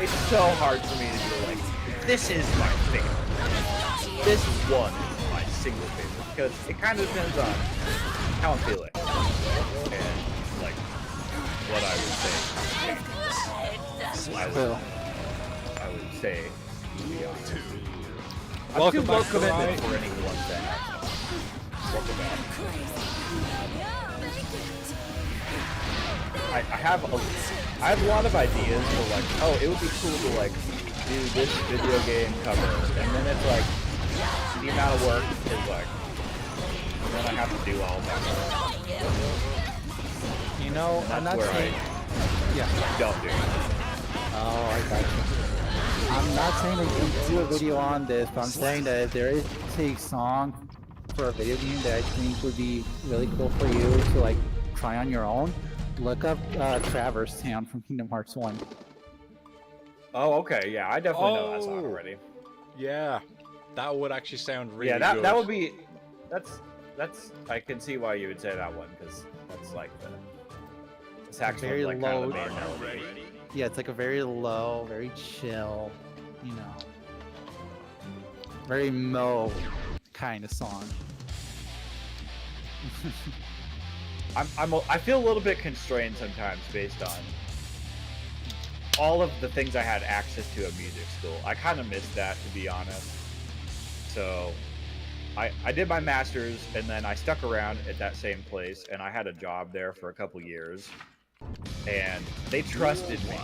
It's so hard for me to be like, this is my favorite. This one is my single favorite because it kind of depends on how I'm feeling and like what I would say. I would say. I'm Welcome too low back to commitment Rye. for any one thing. Welcome back. I have a lot of ideas for like, oh, it would be cool to like do this video game cover, and then it's like the amount of work is like, and then I have to do all that. You know, I'm not Where saying. Yeah. Don't do it. Oh, I got you. I'm not saying that you do a video on this, but I'm saying that if there is a song for a video game that I think would be really cool for you to like try on your own, look up Traverse Town from Kingdom Hearts 1. Oh, okay, yeah, I definitely know that song Oh. already. Yeah, that would actually sound really Yeah, that good. that would be that's that's I can see why you would say that one because that's like the saxophone, very like kind of low. the main melody. Yeah, it's like a very low, very chill, you know, very mellow kind of song. I feel a little bit constrained sometimes based on all of the things I had access to at music school. I kind of missed that, to be honest. So I did my master's and then I stuck around at that same place and I had a job there for a couple years and they trusted me.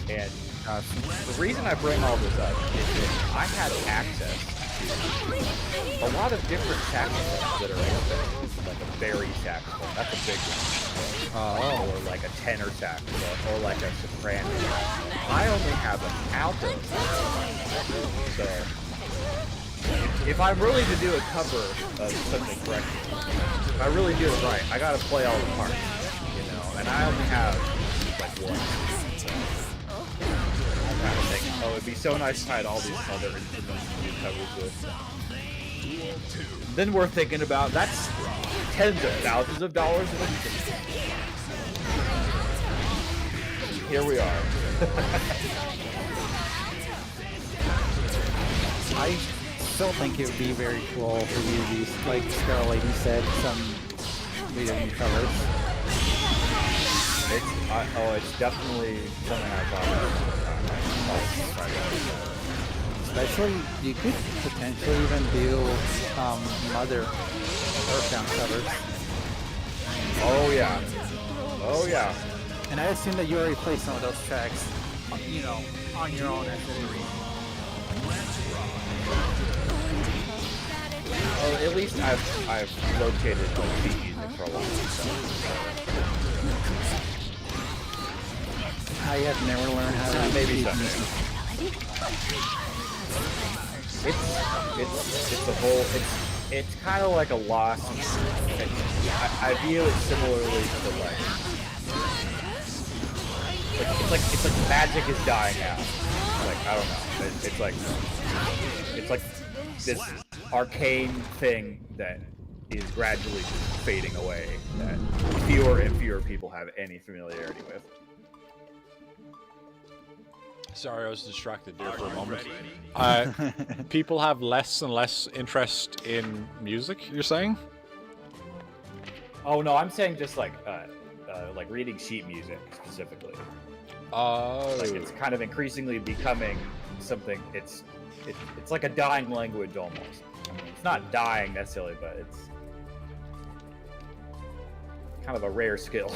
And the reason I bring all this up is that I had access to a lot of different saxophones that are out there. Like a bari saxophone, that's a big one. Or like a tenor saxophone, or like a soprano. I only have an alto saxophone. So if I'm really to do a cover of something correctly, if I really do it right, I gotta play all the parts, you know. And I only have like one. I'm kind of thinking, oh, it'd be so nice to hide all these other instruments to do covers with. Then we're thinking about that's tens of thousands of dollars of instruments. Here we are. I still think it would be very cool for you to use, like Scarlet Lady said, some video game covers. It's definitely something I thought about. Especially, you could potentially even do Mother Earthbound covers. Oh yeah. Oh yeah. And I assume that you already played some of those tracks, you know, on your own as a Well, at least I've located like beat music for a long time. I have never learned how to Maybe beat someday. music. It's a whole it's kind of like a lost. I view it similarly to like it's like magic is dying out. Like I don't know. It's like this arcane thing that is gradually just fading away. That fewer and fewer people have any familiarity with. Sorry, I was distracted there for a moment. People have less and less interest in music, you're saying? Oh no, I'm saying just like reading sheet music specifically. Like it's kind of increasingly becoming something. It's like a dying language almost. I mean, it's not dying necessarily, but it's kind of a rare skill.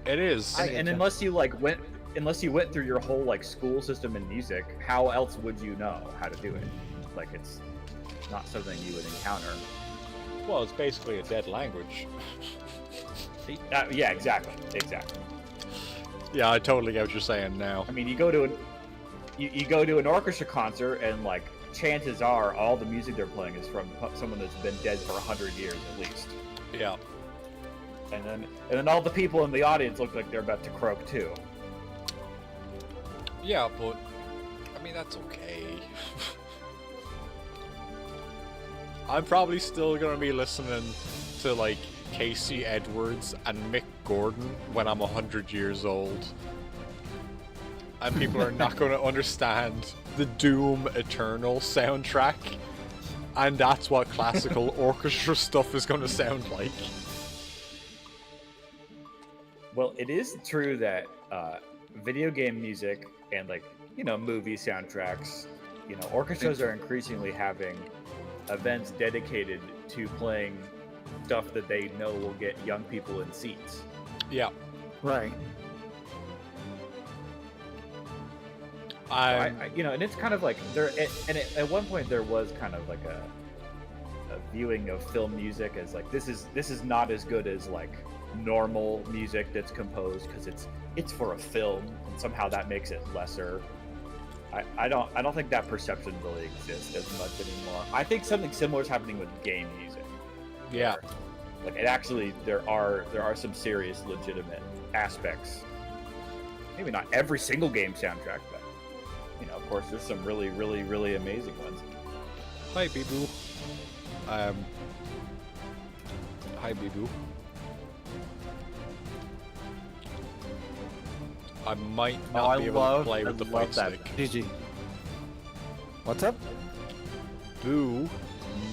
It is. And unless you went through your whole like school system in music, how else would you know how to do it? Like it's not something you would encounter. Well, it's basically a dead language. Yeah, exactly. Yeah, I totally get what you're saying now. I mean, you go to an orchestra concert, and like chances are, all the music they're playing is from someone that's been dead for 100 years at least. Yeah. And then all the people in the audience look like they're about to croak too. Yeah, but I mean that's okay. I'm probably still gonna be listening to like Casey Edwards and Mick Gordon when I'm 100 years old. And people are not going to understand the Doom Eternal soundtrack. And that's what classical orchestra stuff is going to sound like. Well, it is true that video game music and like, you know, movie soundtracks, you know, orchestras are increasingly having events dedicated to playing stuff that they know will get young people in seats. Yeah. Right. You know, and it's kind of like at one point there was kind of like a viewing of film music as like this is not as good as like normal music that's composed because it's for a film and somehow that makes it lesser. I don't think that perception really exists as much anymore. I think something similar is happening with game music. Yeah. Like it actually there are some serious legitimate aspects. Maybe not every single game soundtrack, but you know, of course there's some really, really, really amazing ones. Hi people. Hi, Bibu. I might not be able to play with the fight stick. GG. What's up? Boo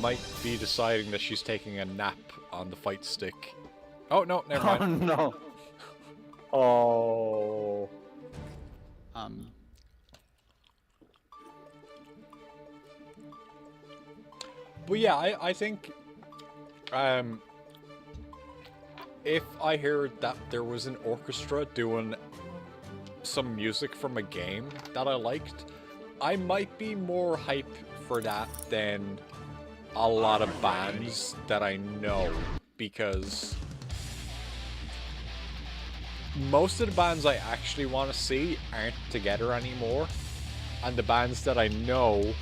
might be deciding that she's taking a nap on the fight stick. Oh, no, never Oh mind. no. Oh. But yeah, I think if I heard that there was an orchestra doing some music from a game that I liked, I might be more hype for that than a lot of bands that I know, because most of the bands I actually want to see aren't together anymore, and the bands that I know,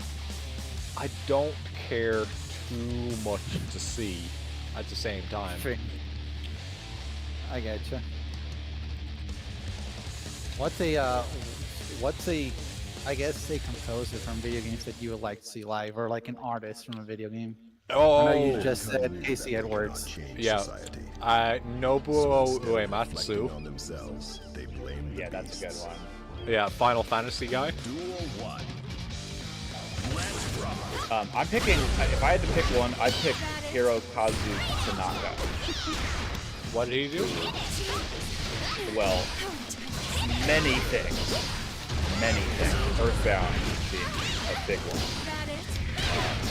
I don't care too much to see at the same time. I getcha. What's a, I guess a composer from video games that you would like to see live, or like an artist from a video game? Oh, I know you just said Casey Edwards. yeah. Nobuo Uematsu. Yeah, that's a good one. Yeah, Final Fantasy guy. I'm picking. If I had to pick one, I'd pick Hirokazu Tanaka. What did he do? Well, many things. Many things. Earthbound being a big one.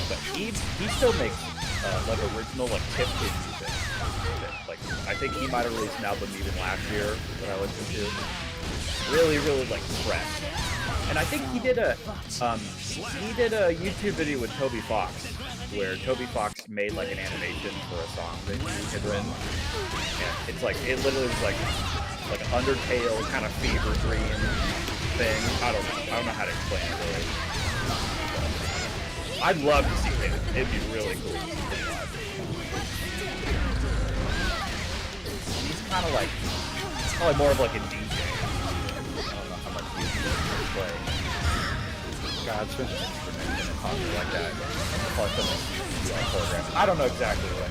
But he still makes like original like tip kid music. Like I think he might have released an album even last year that I listened to. Really, really like fresh. And I think he did a YouTube video with Toby Fox, where Toby Fox made like an animation for a song that he had written. And it's like it literally was like an Undertale kind of fever dream thing. I don't know how to explain it really. But I'd love to see him. It'd be really cool. He's kind of like probably more of like a DJ. Play. Gotcha. Like that. I don't know exactly what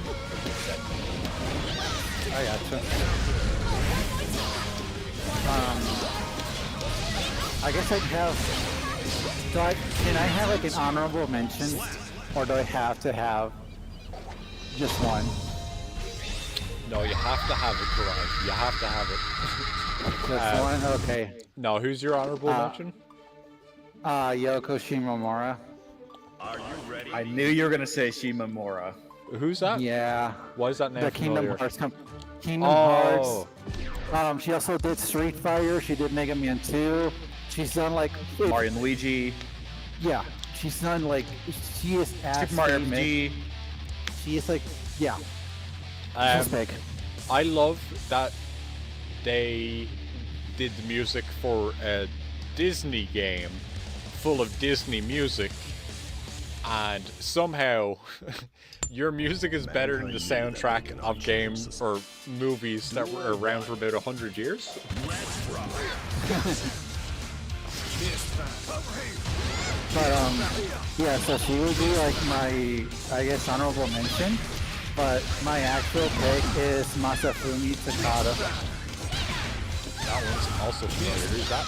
I gotcha. I guess I'd have. Can I have like an honorable mention, or do I have to have just one? No, you have to have it, correct. You have to have it. Just one? Okay. No, who's your honorable mention? Yoko Shimomura. I knew you were gonna say Shimamura. Who's that? Yeah. Why is that name The Kingdom familiar? Hearts. Kingdom Hearts. She also did Street Fighter. She did Mega Man 2. She's done like Mario and Luigi. Yeah. She's done like she is Super Mario RPG. She is like she's big. I love that they did the music for a Disney game full of Disney music, and somehow your music is better than the soundtrack of games or movies that were around for about 100 years. But yeah, so she would be like my, I guess, honorable mention. But my actual pick is Masafumi Takada. That one's also familiar. Who's that?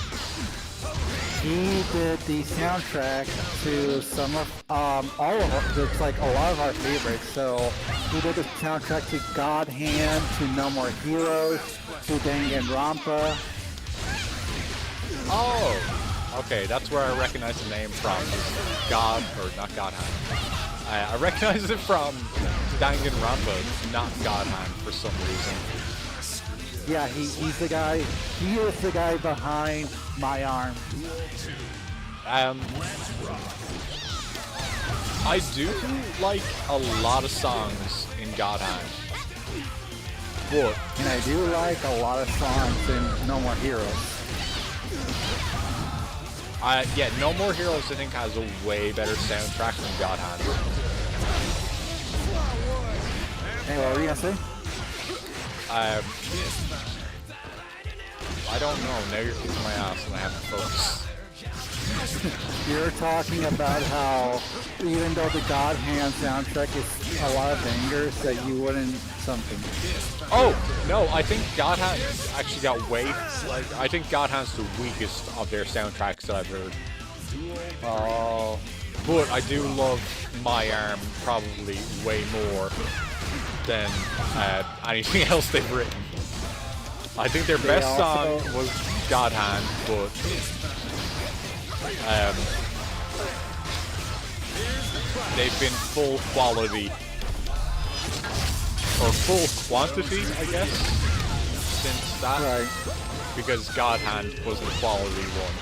He did the soundtrack to some of all of our, it's like a lot of our favorites. So he did the soundtrack to God Hand, to No More Heroes, to Danganronpa. Oh, okay, that's where I recognize the name from. God, or not God Hand. I recognize it from Danganronpa, not God Hand for some reason. Yeah, he's the guy. He is the guy behind My Arm. I do like a lot of songs in God Hand, but And I do like a lot of songs in No More Heroes. yeah, No More Heroes I think has a way better soundtrack than God Hand. Hey, what were you gonna say? I don't know. Now you're kicking my ass and I have to focus. You're talking about how even though the God Hand soundtrack is a lot of bangers, that you wouldn't something. Oh no, I think God Hand actually got way. Like I think God Hand's the weakest of their soundtracks that I've heard. Oh, But I do love My Arm probably way more than anything else they've written. I think their best song was God Hand, but they've been full quality or full quantity, I guess, since that. right. Because God Hand was the quality one.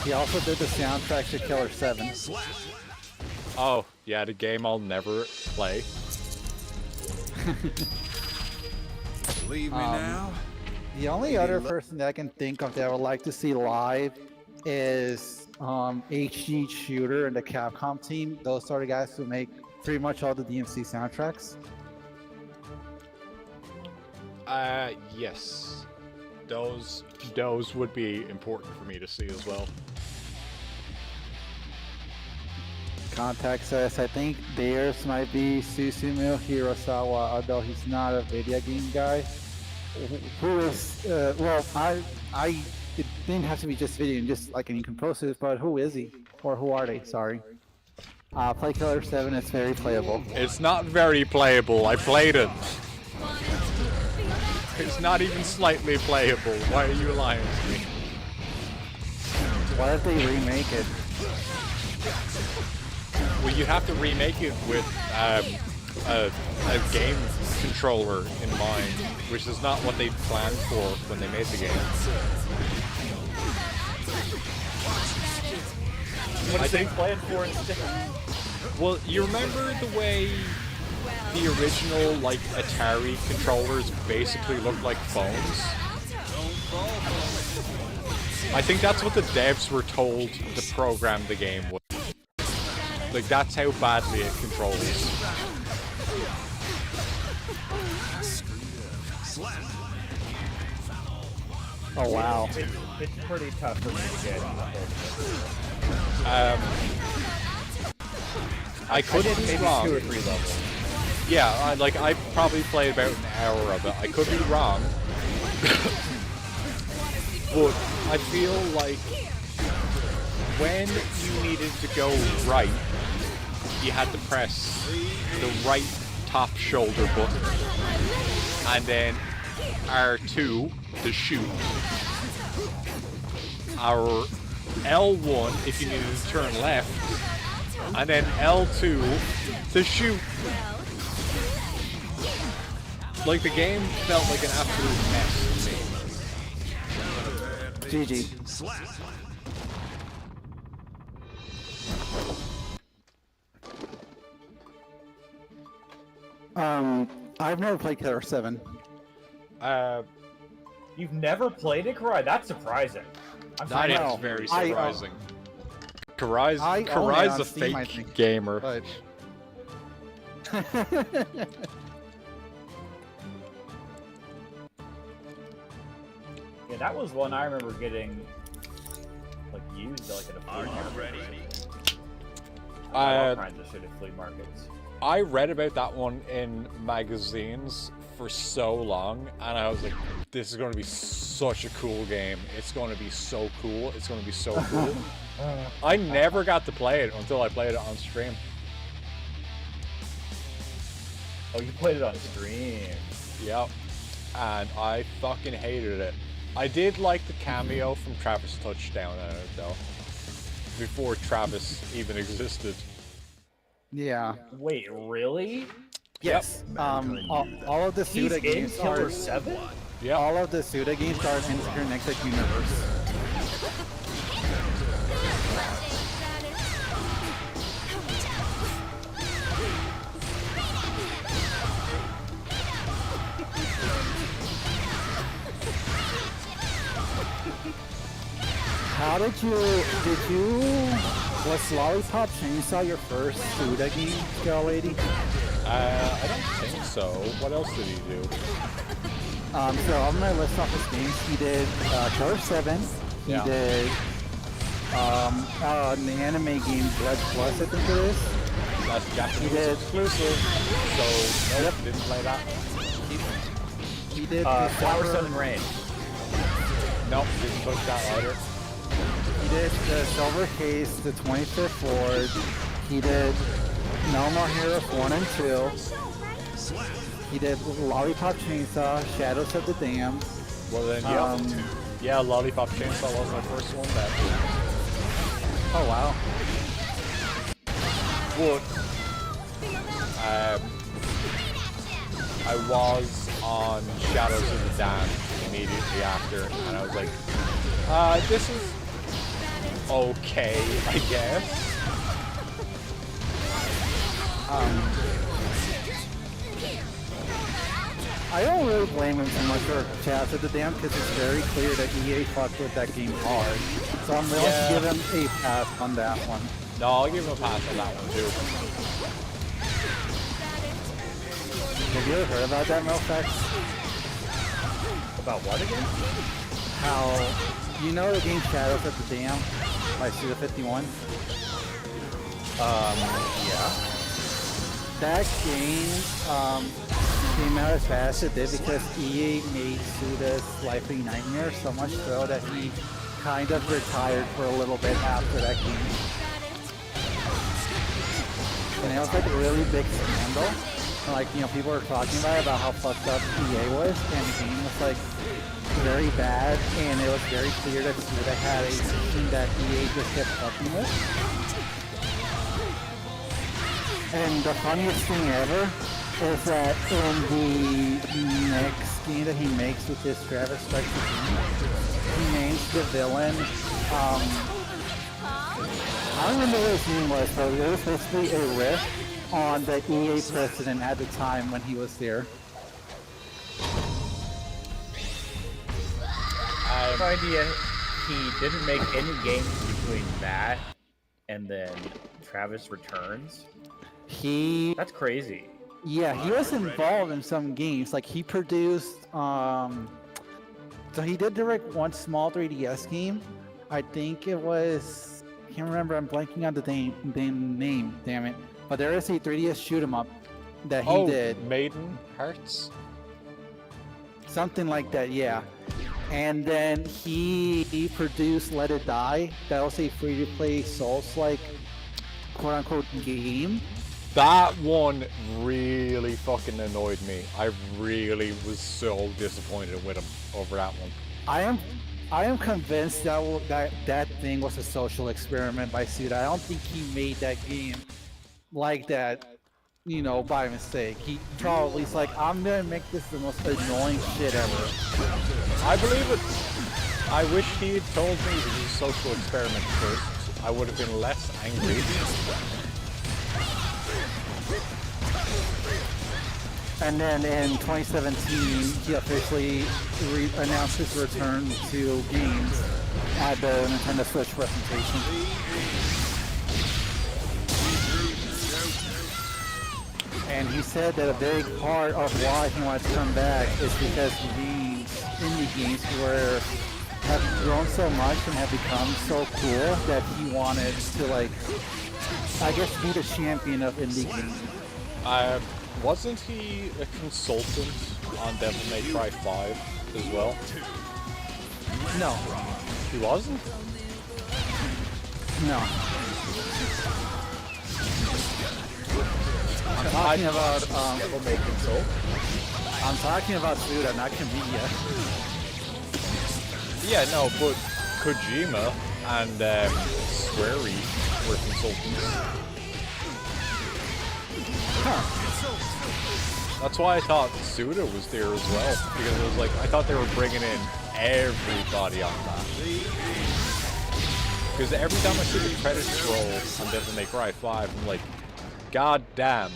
He also did the soundtrack to Killer 7. Oh, yeah, the game I'll never play. Leave me now. The only other person that I can think of that I would like to see live is HG Shooter and the Capcom team. Those are the guys who make pretty much all the DMC soundtracks. Yes. Those would be important for me to see as well. Contact says, I think theirs might be Susumu Hirasawa, although he's not a video game guy. Who is, well, it didn't have to be just video, just like any composers, but who is he? Or who are they? Sorry. Play Killer 7, it's very playable. It's not very playable. I played it. It's not even slightly playable. Why are you lying to me? What if they remake it? Well, you have to remake it with a game controller in mind, which is not what they planned for when they made the game. What did they plan for instead? Well, you remember the way the original, like, Atari controllers basically looked like phones? I think that's what the devs were told to program the game with. Like, that's how badly it controls. Oh wow. It's pretty tough for me to get I could be maybe wrong. 2 or 3 levels. Yeah, I probably played about an hour of it. I could be wrong. But I feel like when you needed to go right, you had to press the right top shoulder button. And then R2 to shoot. Our L1 if you needed to turn left. And then L2 to shoot. Like, the game felt like an absolute mess to me. GG. I've never played Killer 7. You've never played it, Karai? That's surprising. That know. is very I, surprising. I Karai's own it on a Steam, I fake think, gamer. But... Yeah, that was one I remember getting, like, used, like, at a flea market. Ready? All kinds of shit at flea markets. I read about that one in magazines for so long, and I was like, this is going to be such a cool game. It's going to be so cool. It's going to be so cool. I never got to play it until I played it on stream. Oh, you played it on stream. Yep. And I fucking hated it. I did like the cameo from Travis Touchdown in it, though. Before Travis even existed. yeah. Wait, really? Yes. All of the He's Suda in games are... Killer 7? Yeah. All of the Suda games are in the Connected Universe. How did you, was Lollipop Chainsaw your first Suda game, Girl Lady? I don't think so. What else did he do? So I'm gonna list off his games. He did Kart 7. He Yeah. did the anime game Blood Plus, I think it is. That's Japanese did. exclusive. So, nope, didn't play that. He did Flower, Discover- Sun, and Rain. Nope, didn't push that either. He did the Silver Case, the 25th Ward. He did No More Heroes 1 and 2. He did Lollipop Chainsaw, Shadows of the Damned. Well then, yeah. Yeah, Lollipop Chainsaw was my first one that. Oh wow. But, I was on Shadows of the Damned immediately after, and I was like, this is okay, I guess. I don't really blame him so much for Shadows of the Damned because it's very clear that EA fucked with that game hard. So I'm willing to give him a pass on that one. No, I'll give him a pass on that one too. Have you ever heard about that, Melfax? About what again? How, you know the game Shadows of the Damned by Suda51? Yeah. That game came out as fast as it did because EA made Suda's Lively Nightmare so much so that he kind of retired for a little bit after that game. And it was like a really big scandal. And, like, you know, people were talking about how fucked up EA was, and the game was like very bad, and it was very clear that Suda had a team that EA just kept fucking with. And the funniest thing ever is that in the next game that he makes, which is Travis Strikes Again, he names the villain, I don't remember what his name was, but it was basically a riff on the EA president at the time when he was there. I have no idea he didn't make any games between that and then Travis Returns. That's crazy. Yeah, he was involved in some games. Like he produced, so he did direct one small 3DS game. I think it was, I can't remember. I'm blanking on the name. Damn it! But there is a 3DS shoot 'em up that he did. Maiden Hearts. Something like that, yeah. And then he produced Let It Die. That was a free-to-play Souls-like, quote-unquote, game. That one really fucking annoyed me. I really was so disappointed with him over that one. I am convinced that thing was a social experiment by Suda. I don't think he made that game like that, you know, by mistake. He probably's like, I'm gonna make this the most annoying shit ever. I believe it. I wish he had told me it was a social experiment first. I would have been less angry. And then in 2017, he officially announced his return to games at the Nintendo Switch presentation. And he said that a big part of why he wanted to come back is because indie games have grown so much and have become so cool that he wanted to, like, I guess, be the champion of indie games. Wasn't he a consultant on Devil May Cry 5 as well? No. He wasn't? No. I'm talking about Devil May Consult. I'm talking about Suda, not Kamiya. Yeah, no, but Kojima and Square were consultants. Huh. That's why I thought Suda was there as well, because it was like, I thought they were bringing in everybody on that. Because every time I see the credits roll on Devil May Cry 5, I'm like, god damn.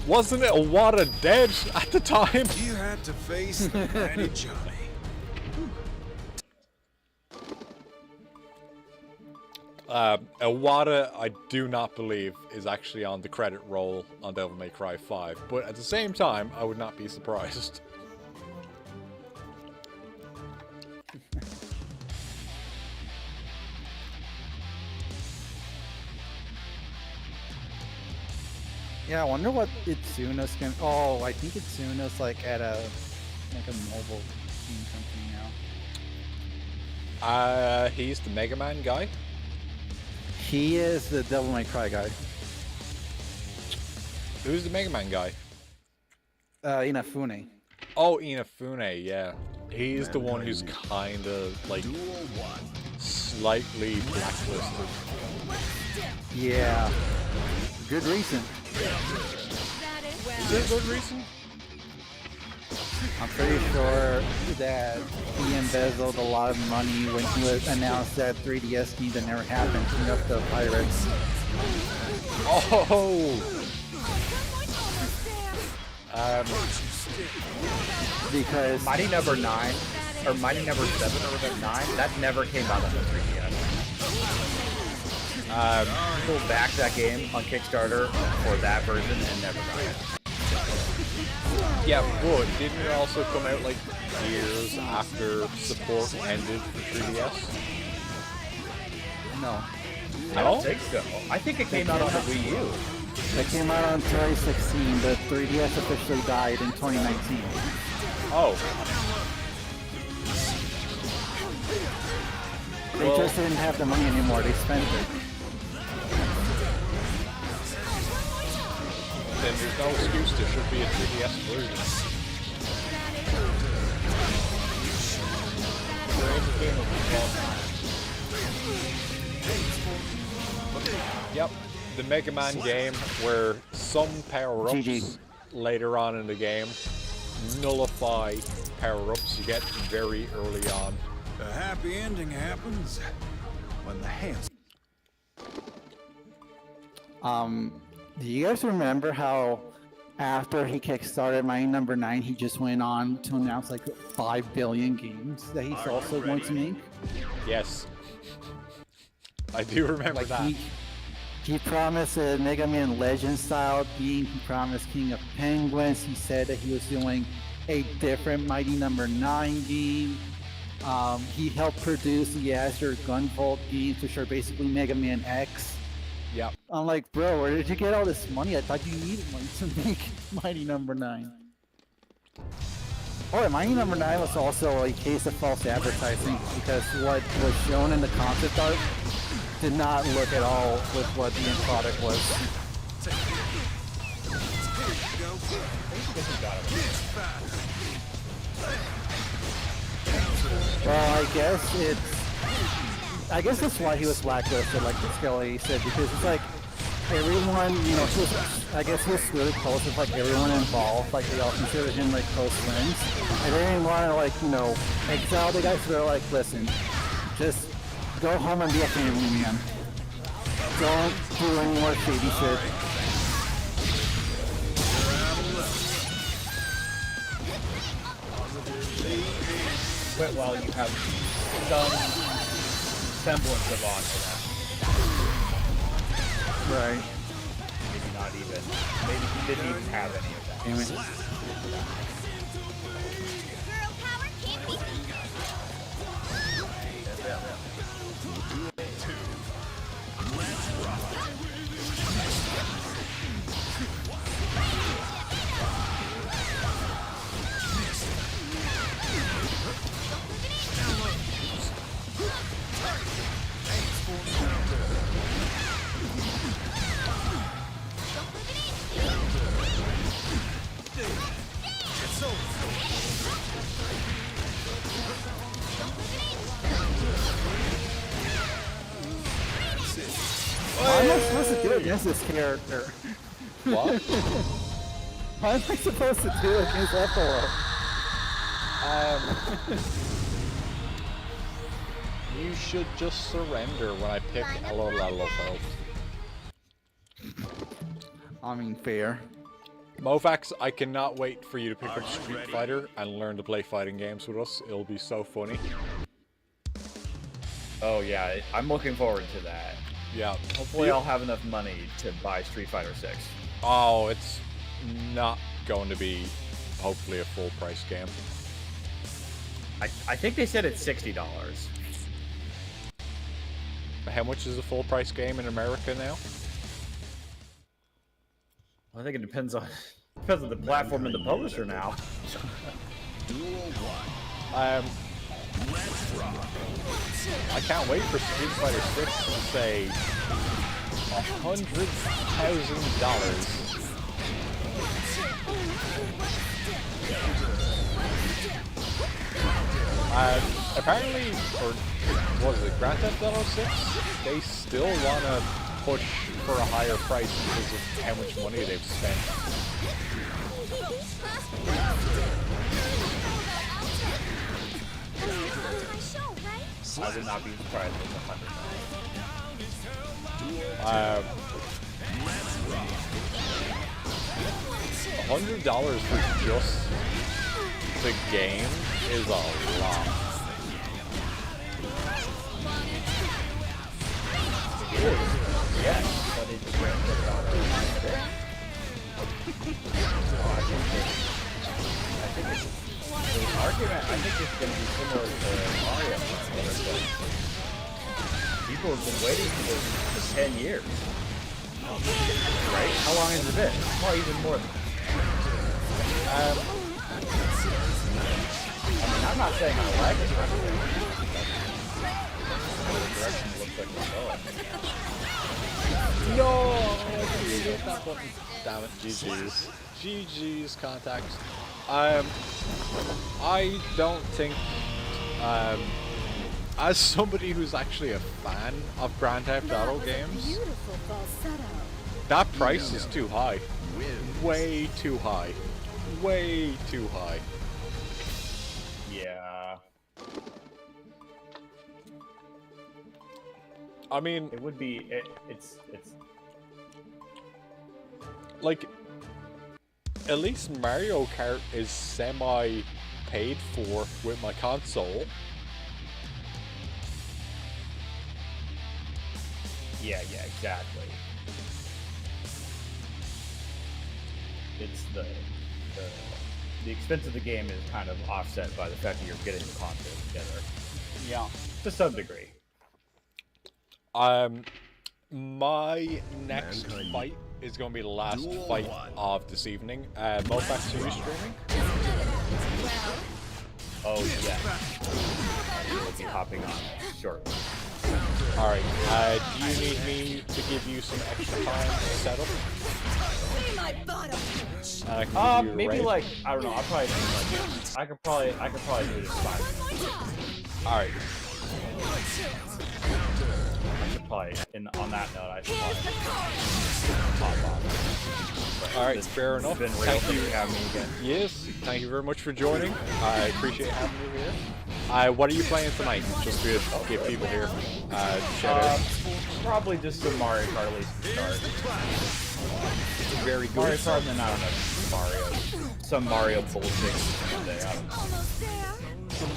Wasn't it a Wada dead at the time? You had to face the mighty Johnny. Iwata, I do not believe, is actually on the credit roll on Devil May Cry 5, but at the same time, I would not be surprised. Yeah, I wonder what Itsuno's gonna. Oh, I think Itsuno's like at a mobile game company now. He's the Mega Man guy. He is the Devil May Cry guy. Who's the Mega Man guy? Inafune. Oh, Inafune, yeah. He's the one who's kinda, like, slightly blacklisted. Yeah. Good reason. Is there a good reason? I'm pretty sure that he embezzled a lot of money when he was announced that 3DS game that never happened, King of the Pirates. Oh! Because Mighty Number 9, or Mighty Number 7, or was it 9? That never came out on the 3DS. People backed that game on Kickstarter for that version and never got it. Yeah, but didn't it also come out, like, years after support ended for 3DS? no, I don't think so. I think it came out on the Wii U. it came out on 2016, but 3DS officially died in 2019. Oh. They Well- just didn't have the money anymore. They spent it. Then there's no excuse, there should be a 3DS version. Yep, the Mega Man game where some power-ups GG. later on in the game nullify power-ups you get very early on. A happy ending happens when the hands. Do you guys remember how after he kickstarted Mighty Number 9, he just went on to announce like 5 billion games that he's also going to make? Yes. I do remember Like that. he promised a Mega Man Legend style game. He promised King of Penguins. He said that he was doing a different Mighty Number 9 game. He helped produce the Azure Gunvolt games, which are basically Mega Man X. Yep. I'm like, bro, where did you get all this money? I thought you needed money to make Mighty Number 9. Oh, and Mighty Number 9 was also a case of false advertising because what was shown in the concept art did not look at all with what the end product was. Well, I guess that's why he was blacklisted, like Skelly said, because it's like everyone, he was, I guess he was really close with like everyone involved, like they all considered him like close friends, and they didn't want to like, exile the guys. So they're like, listen, just go home and be a family man. Don't do any more shady shit. But while you have some semblance of honor, Right. maybe not even. Maybe he didn't even have any of that. Damn it. Girl power can't be beat. How am I supposed to do against this character? What? What am I supposed to do against Ethel? You should just surrender when I pick a low level of health. I mean, fair. Mofax, I cannot wait for you to pick up Street Fighter and learn to play fighting games with us. It'll be so funny. Oh yeah, I'm looking forward to that. Yeah. Hopefully, I'll have enough money to buy Street Fighter 6. Oh, it's not going to be, hopefully, a full price game. I think they said it's $60. How much is a full price game in America now? I think it depends on the platform and the publisher now. I can't wait for Street Fighter 6 to say $100,000. Apparently, or what was it, Grand Theft Auto 6? They still want to push for a higher price because of how much money they've spent. I would not be surprised with $100 for just the game is a lot. Yes, but it's Grand Theft Auto. I think it's the argument. I think it's going to be similar to Mario. People have been waiting for this for 10 years. Right? How long has it been? Well, even more than that. I mean, I'm not saying I like it. The direction looks like we're going. No! You hit that button. Damn it. GG's. GG's contacts. I don't think, as somebody who's actually a fan of Grand Theft Auto games, that price is too high. Way too high. Way too high. Yeah. I mean, It would be. It's. like, at least Mario Kart is semi-paid for with my console. Yeah, exactly. It's the expense of the game is kind of offset by the fact that you're getting the content together. Yeah. To some degree. My next fight is going to be the last fight of this evening. Mofax, are you streaming? Oh, yeah. We'll be hopping on shortly. Alright, do you need me to give you some extra time to set up? And I can give you a Maybe raid? like, I don't know, I'll probably do I could probably do it in 5 minutes. Alright. I should probably, on that note, I should probably pop off. Alright, fair enough. It's been real. Thank you. Having me again. Yes, thank you very much for joining. I appreciate having you here. What are you playing tonight? Just to get people here. Shout out. Probably just some Mario Kart at least to start. Very good. Mario Kart, and then I don't know, some Mario bullshit Monday. I don't know.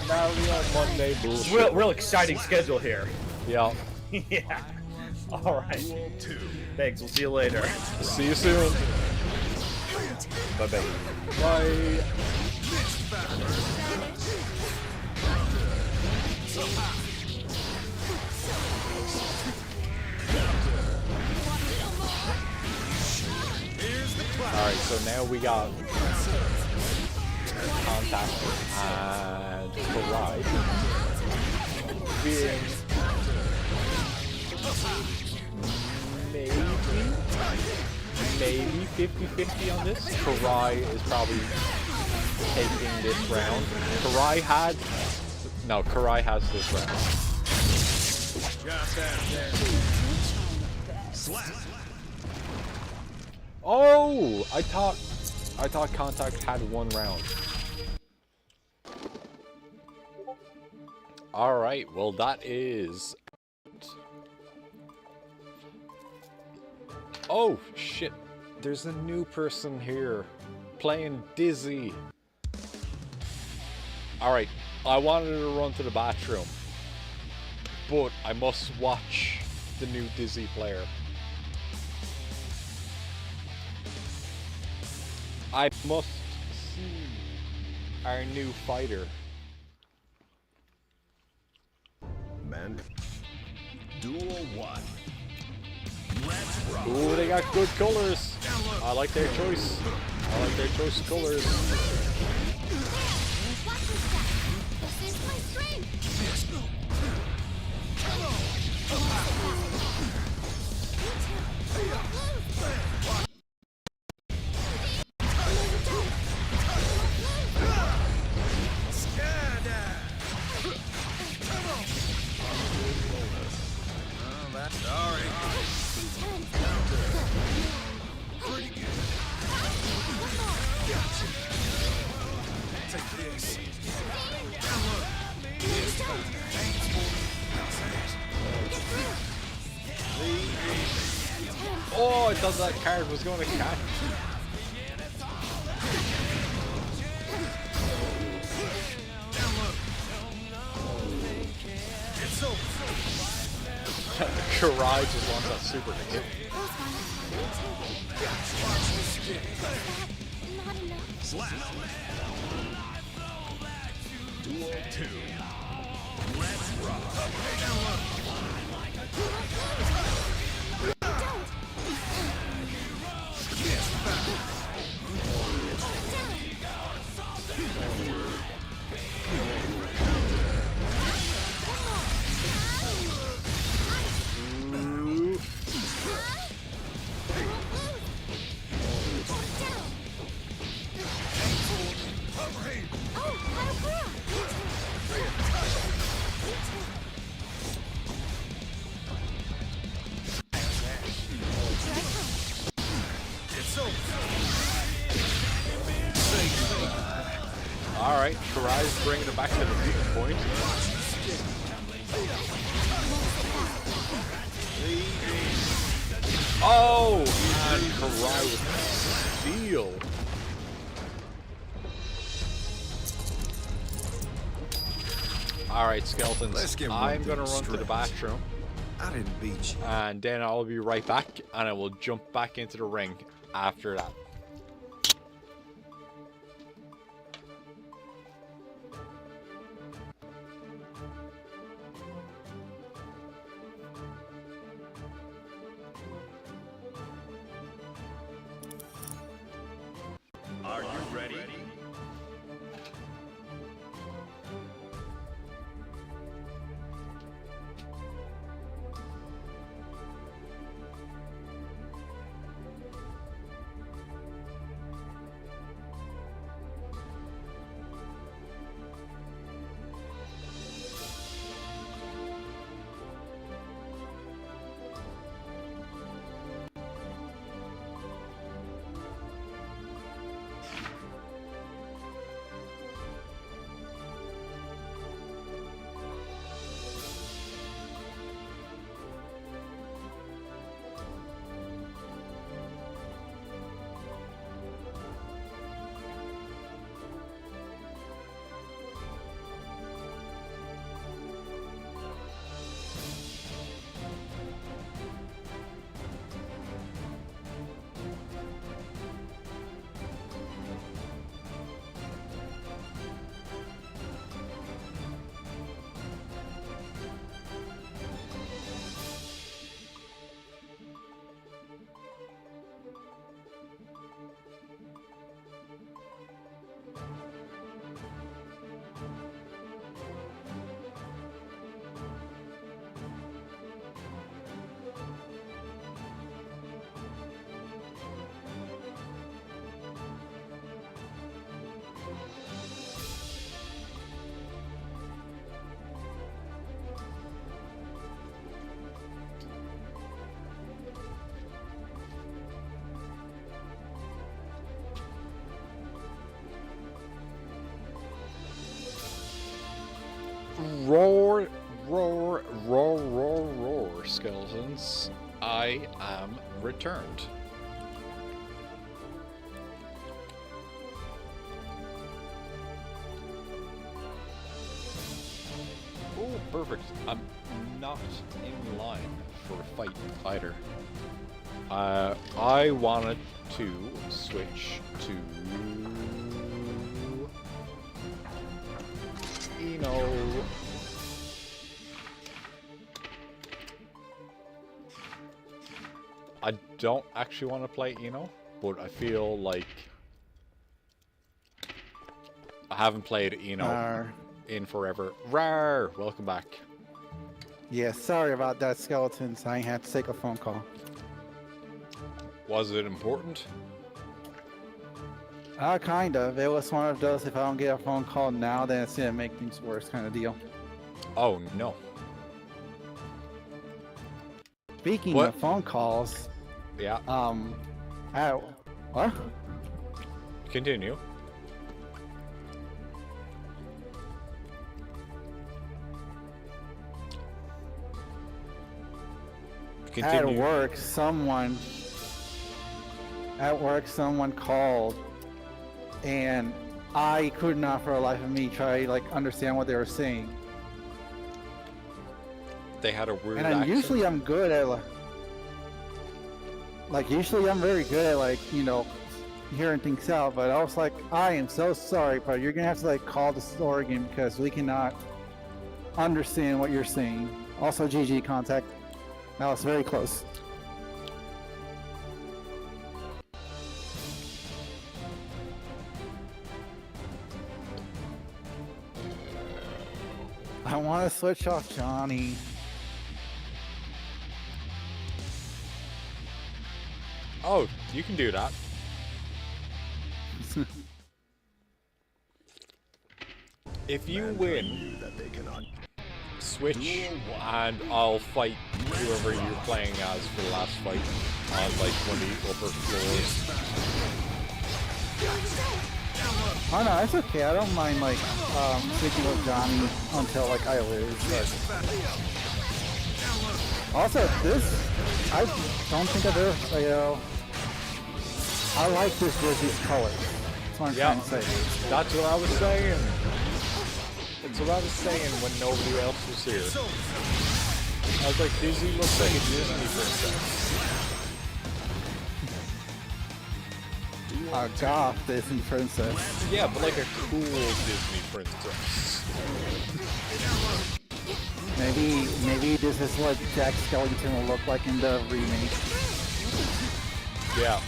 Mario Monday bullshit. Real exciting schedule here. Yeah. Yeah. All right. Thanks. We'll see you later. See you soon. Bye bye. Bye. Alright, so now we got Contact and Collide being maybe 50-50 on this. Karai is probably taking this round. Karai has this round. Oh, I thought Contact had one round. All right, well that is. Oh shit! There's a new person here playing Dizzy. All right, I wanted to run to the bathroom. but I must watch the new Disney player. I must see our new fighter. Man. Duel 1. Let's rock. Ooh, they got good colors. I like their choice. I like their choice of colors. Watch your step. This is my strength. Oh, I thought that card was going to catch. Karai just wants that super to hit. Not enough. Slap. Duel 2. Let's rock. Alright, Karai's bringing it back to the weak point. Oh! And Karai with steal. Alright, skeletons. Let's get I'm one gonna thing run to the straight. bathroom. I didn't beat you. And then I'll be right back, and I will jump back into the ring after that. Are you ready? Roar, roar, roar, roar, roar, skeletons. I am returned. Oh, perfect. I'm not in line for a fight either. I wanted to switch to I don't actually want to play Eno, but I feel like I haven't played Eno in forever. Rar! Welcome back. Yeah, sorry about that, Skeletons. I had to take a phone call. Was it important? Kind of. It was one of those, if I don't get a phone call now, then it's gonna make things worse kind of deal. Oh, no. Speaking What? of phone calls, Yeah. what? Continue. At work, someone called, and I could not for the life of me try like understand what they were saying. They had a weird And accent. usually I'm good at usually I'm very good at hearing things out, but I was like, I am so sorry, but you're gonna have to call the store again because we cannot understand what you're saying. Also, GG contact. That was very close. I want to switch off Johnny. Oh, you can do that. If you win, switch and I'll fight whoever you're playing as for the last fight on one of the upper floors. Oh no, it's okay. I don't mind switching with Johnny until I lose. But also, I don't think I've ever. I like this jersey's color. That's what I'm trying to say. That's what I was saying. That's what I was saying when nobody else was here. I was like, Dizzy looks like a Disney princess. A goth Disney princess. Yeah, but like a cool Disney princess. Maybe this is what Jack Skellington will look like in the remake. Yeah.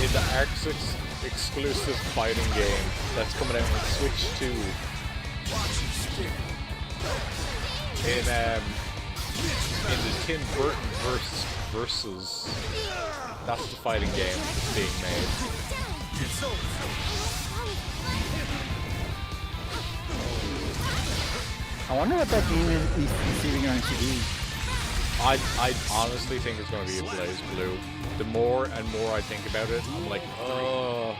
In the Arxix exclusive fighting game that's coming out on Switch 2. In the Tim Burton versus that's the fighting game that's being made. I wonder what that game is receiving on TV. I honestly think it's going to be a Blaze Blue. The more and more I think about it, I'm like, oh,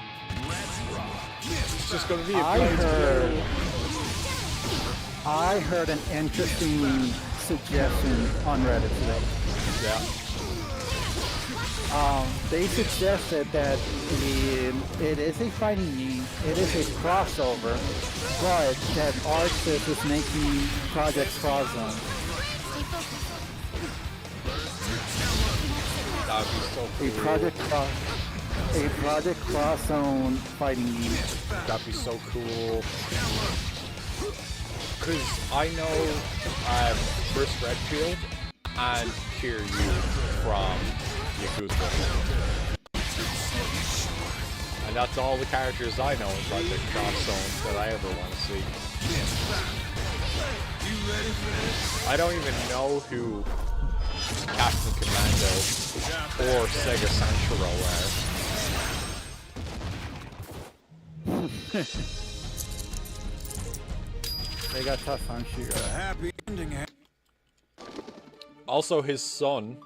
it's just going to be a Blaze Blue. I heard an interesting suggestion on Reddit today. Yeah. They suggested that it is a fighting game, it is a crossover, but that Arxis is making Project Cross-Zone. That would be so cool. A Project Cross-Zone fighting game. That'd be so cool. Because I know Chris Redfield and Kiryu from Yakuza. And that's all the characters I know in Project Cross-Zone that I ever want to see. I don't even know who Captain Commando or Sega Sanshiro are. They got tough on Shiro. A happy ending. Also, his son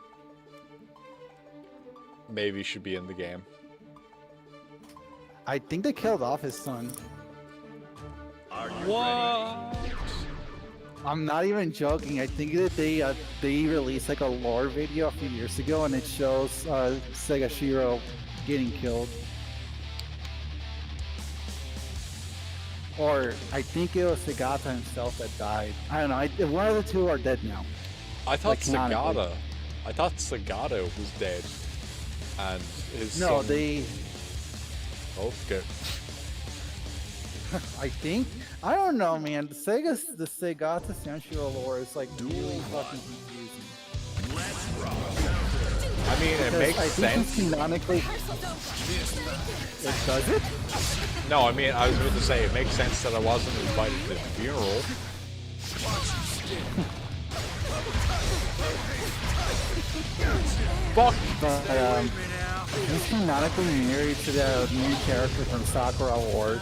maybe should be in the game. I think they killed off his son. What? I'm not even joking. I think that they released a lore video a few years ago, and it shows Sega Shiro getting killed. Or I think it was Segata himself that died. I don't know. One of the two are dead now. I thought Like, canonically. Sagata was dead. And his No, son... they. Okay. I think. I don't know, man. The Segata Sanshiro lore is like really fucking confusing. I mean, it Because makes I think sense. he's canonically. It does it? No, I mean, I was going to say, it makes sense that I wasn't invited to the funeral. Fuck! But he's canonically married to the main character from Sakura Wars.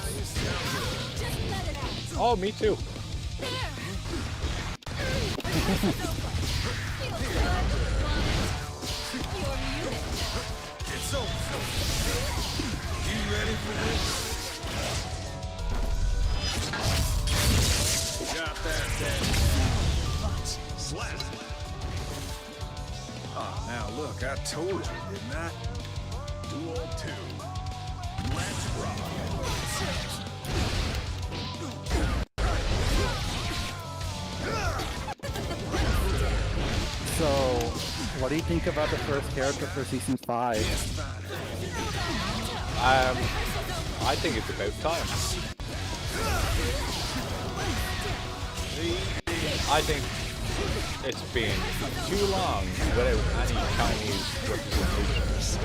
Oh, me too. It's over. You ready for this? Got that dead. Slap. Oh, now look, I told you, didn't I? Duel 2. Let's rock. So, what do you think about the first character for season 5? I think it's about time. I think it's been too long without any Chinese representation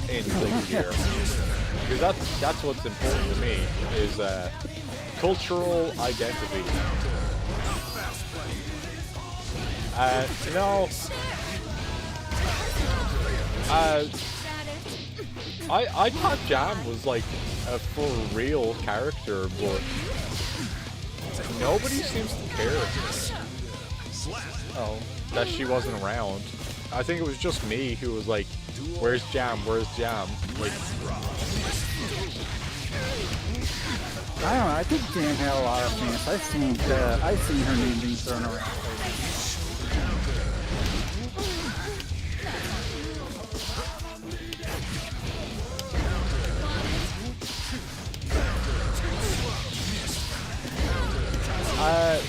in League Gear. Because that's what's important to me, is cultural identity. You know, I thought Jam was like a for real character, but nobody seems to care that she wasn't around. I think it was just me who was like, "Where's Jam? Where's Jam?" Like, I don't know, I think Jan had a lot of fans. I've seen her name being thrown around.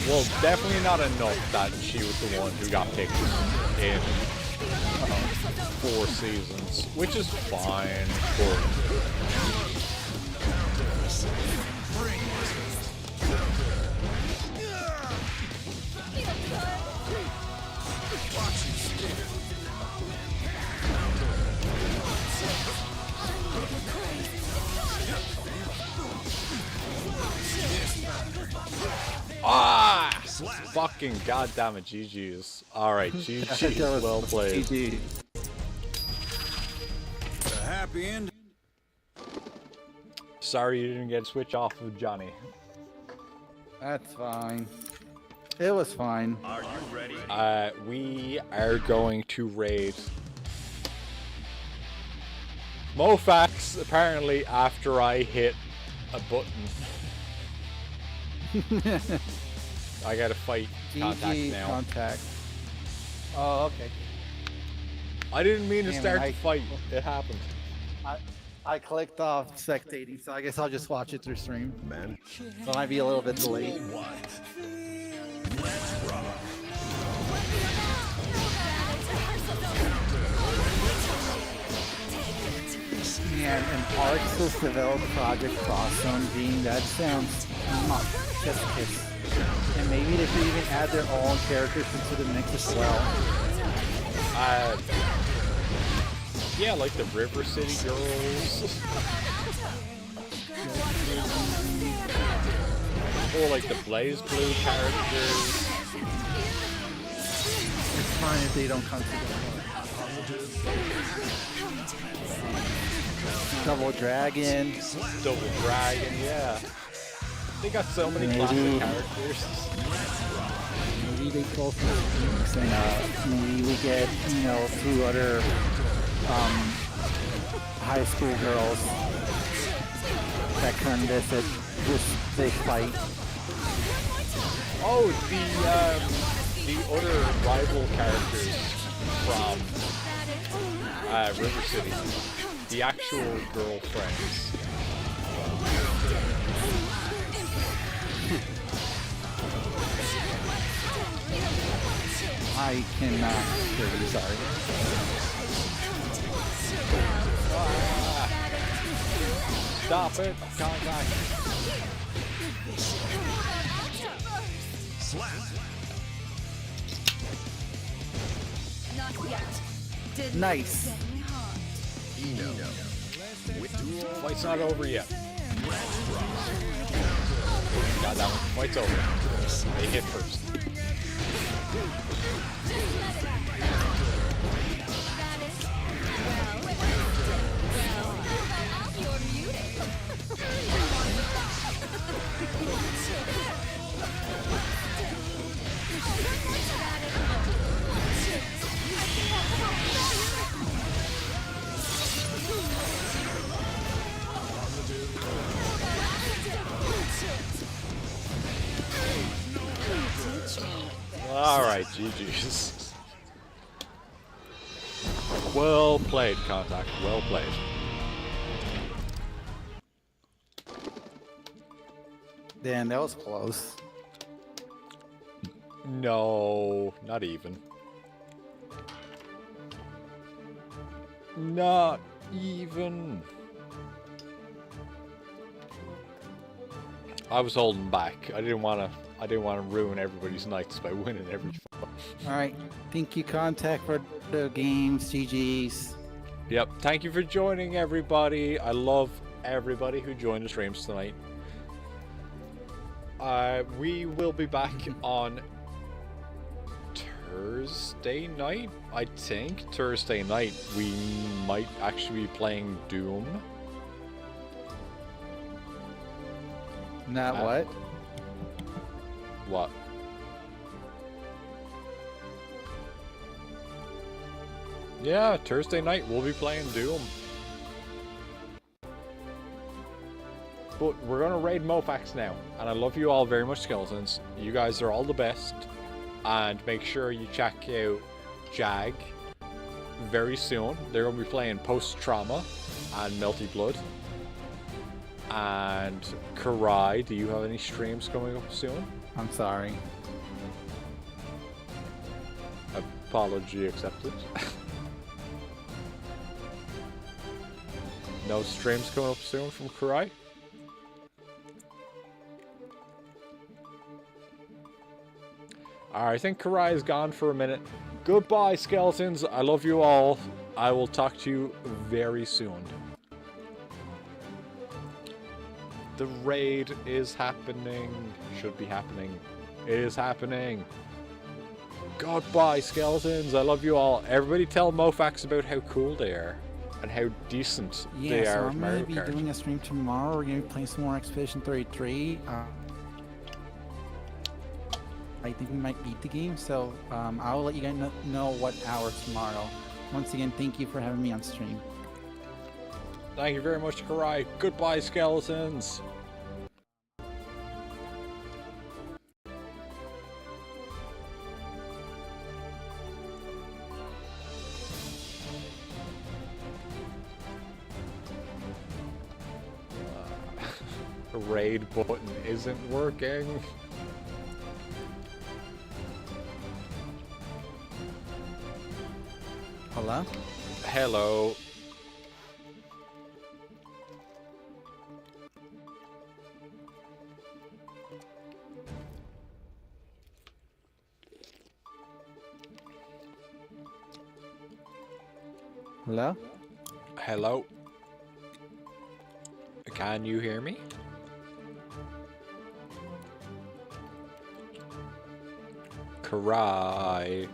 well, definitely not enough that she was the one who got picked in 4 seasons, which is fine. But fucking goddamn it, GG's. Alright, GG's, well played. GG. A happy end. Sorry you didn't get a switch off of Johnny. That's fine. It was fine. Are you ready? We are going to raid Mofax, apparently, after I hit a button. I gotta fight contact GG now. contact. Oh, okay. I didn't mean to Damn it, start I- the fight. It happened. I clicked off spectating, so I guess I'll just watch it through stream. Man. So it might be a little bit delayed. Man, and Arxis developed Project Cross Zone Gene. That sounds just kiss. And maybe they could even add their own characters into the mix as well. Yeah, like the River City Girls. Or like the Blaze Blue characters. It's fine if they don't come together. Double Dragon. Double Dragon, yeah. They got so many Maybe. classic characters. Maybe they pull some things and maybe we get, 2 other high school girls that come visit this big fight. Oh, the other rival characters from River City. The actual girlfriends. I cannot hear you, sorry. Stop it! Contact! Slap. Not yet. Didn't Nice. get me hard. Fight's not over yet. Got that one. Fight's over. They hit first. You're muted. Alright, GG's. Well played, Contact. Well played. Damn, that was close. No, not even. Not even. I was holding back. I didn't want to ruin everybody's nights by winning every fight. Alright, thank you, Contact, for the games. GG's. Yep, thank you for joining, everybody. I love everybody who joined the streams tonight. We will be back on Thursday night, I think. Thursday night, we might actually be playing Doom. Not what? What? Yeah, Thursday night we'll be playing Doom. But we're gonna raid Mofax now, and I love you all very much, Skeletons. You guys are all the best, and make sure you check out Jag very soon. They're gonna be playing Post Trauma and Melty Blood. And Karai, do you have any streams coming up soon? I'm sorry. Apology accepted. No streams coming up soon from Karai? Alright, I think Karai is gone for a minute. Goodbye, Skeletons. I love you all. I will talk to you very soon. The raid is happening. Should be happening. It is happening. Goodbye, Skeletons. I love you all. Everybody tell Mofax about how cool they are and how decent they Yeah, so are I'm at going Mario to be Kart. doing a stream tomorrow. We're going to be playing some more Expedition 33. I think we might beat the game, so I will let you guys know what hour tomorrow. Once again, thank you for having me on stream. Thank you very much, Karai. Goodbye, Skeletons. The raid button isn't working. Hello? Hello. Hello? Hello. Can you hear me? Karai.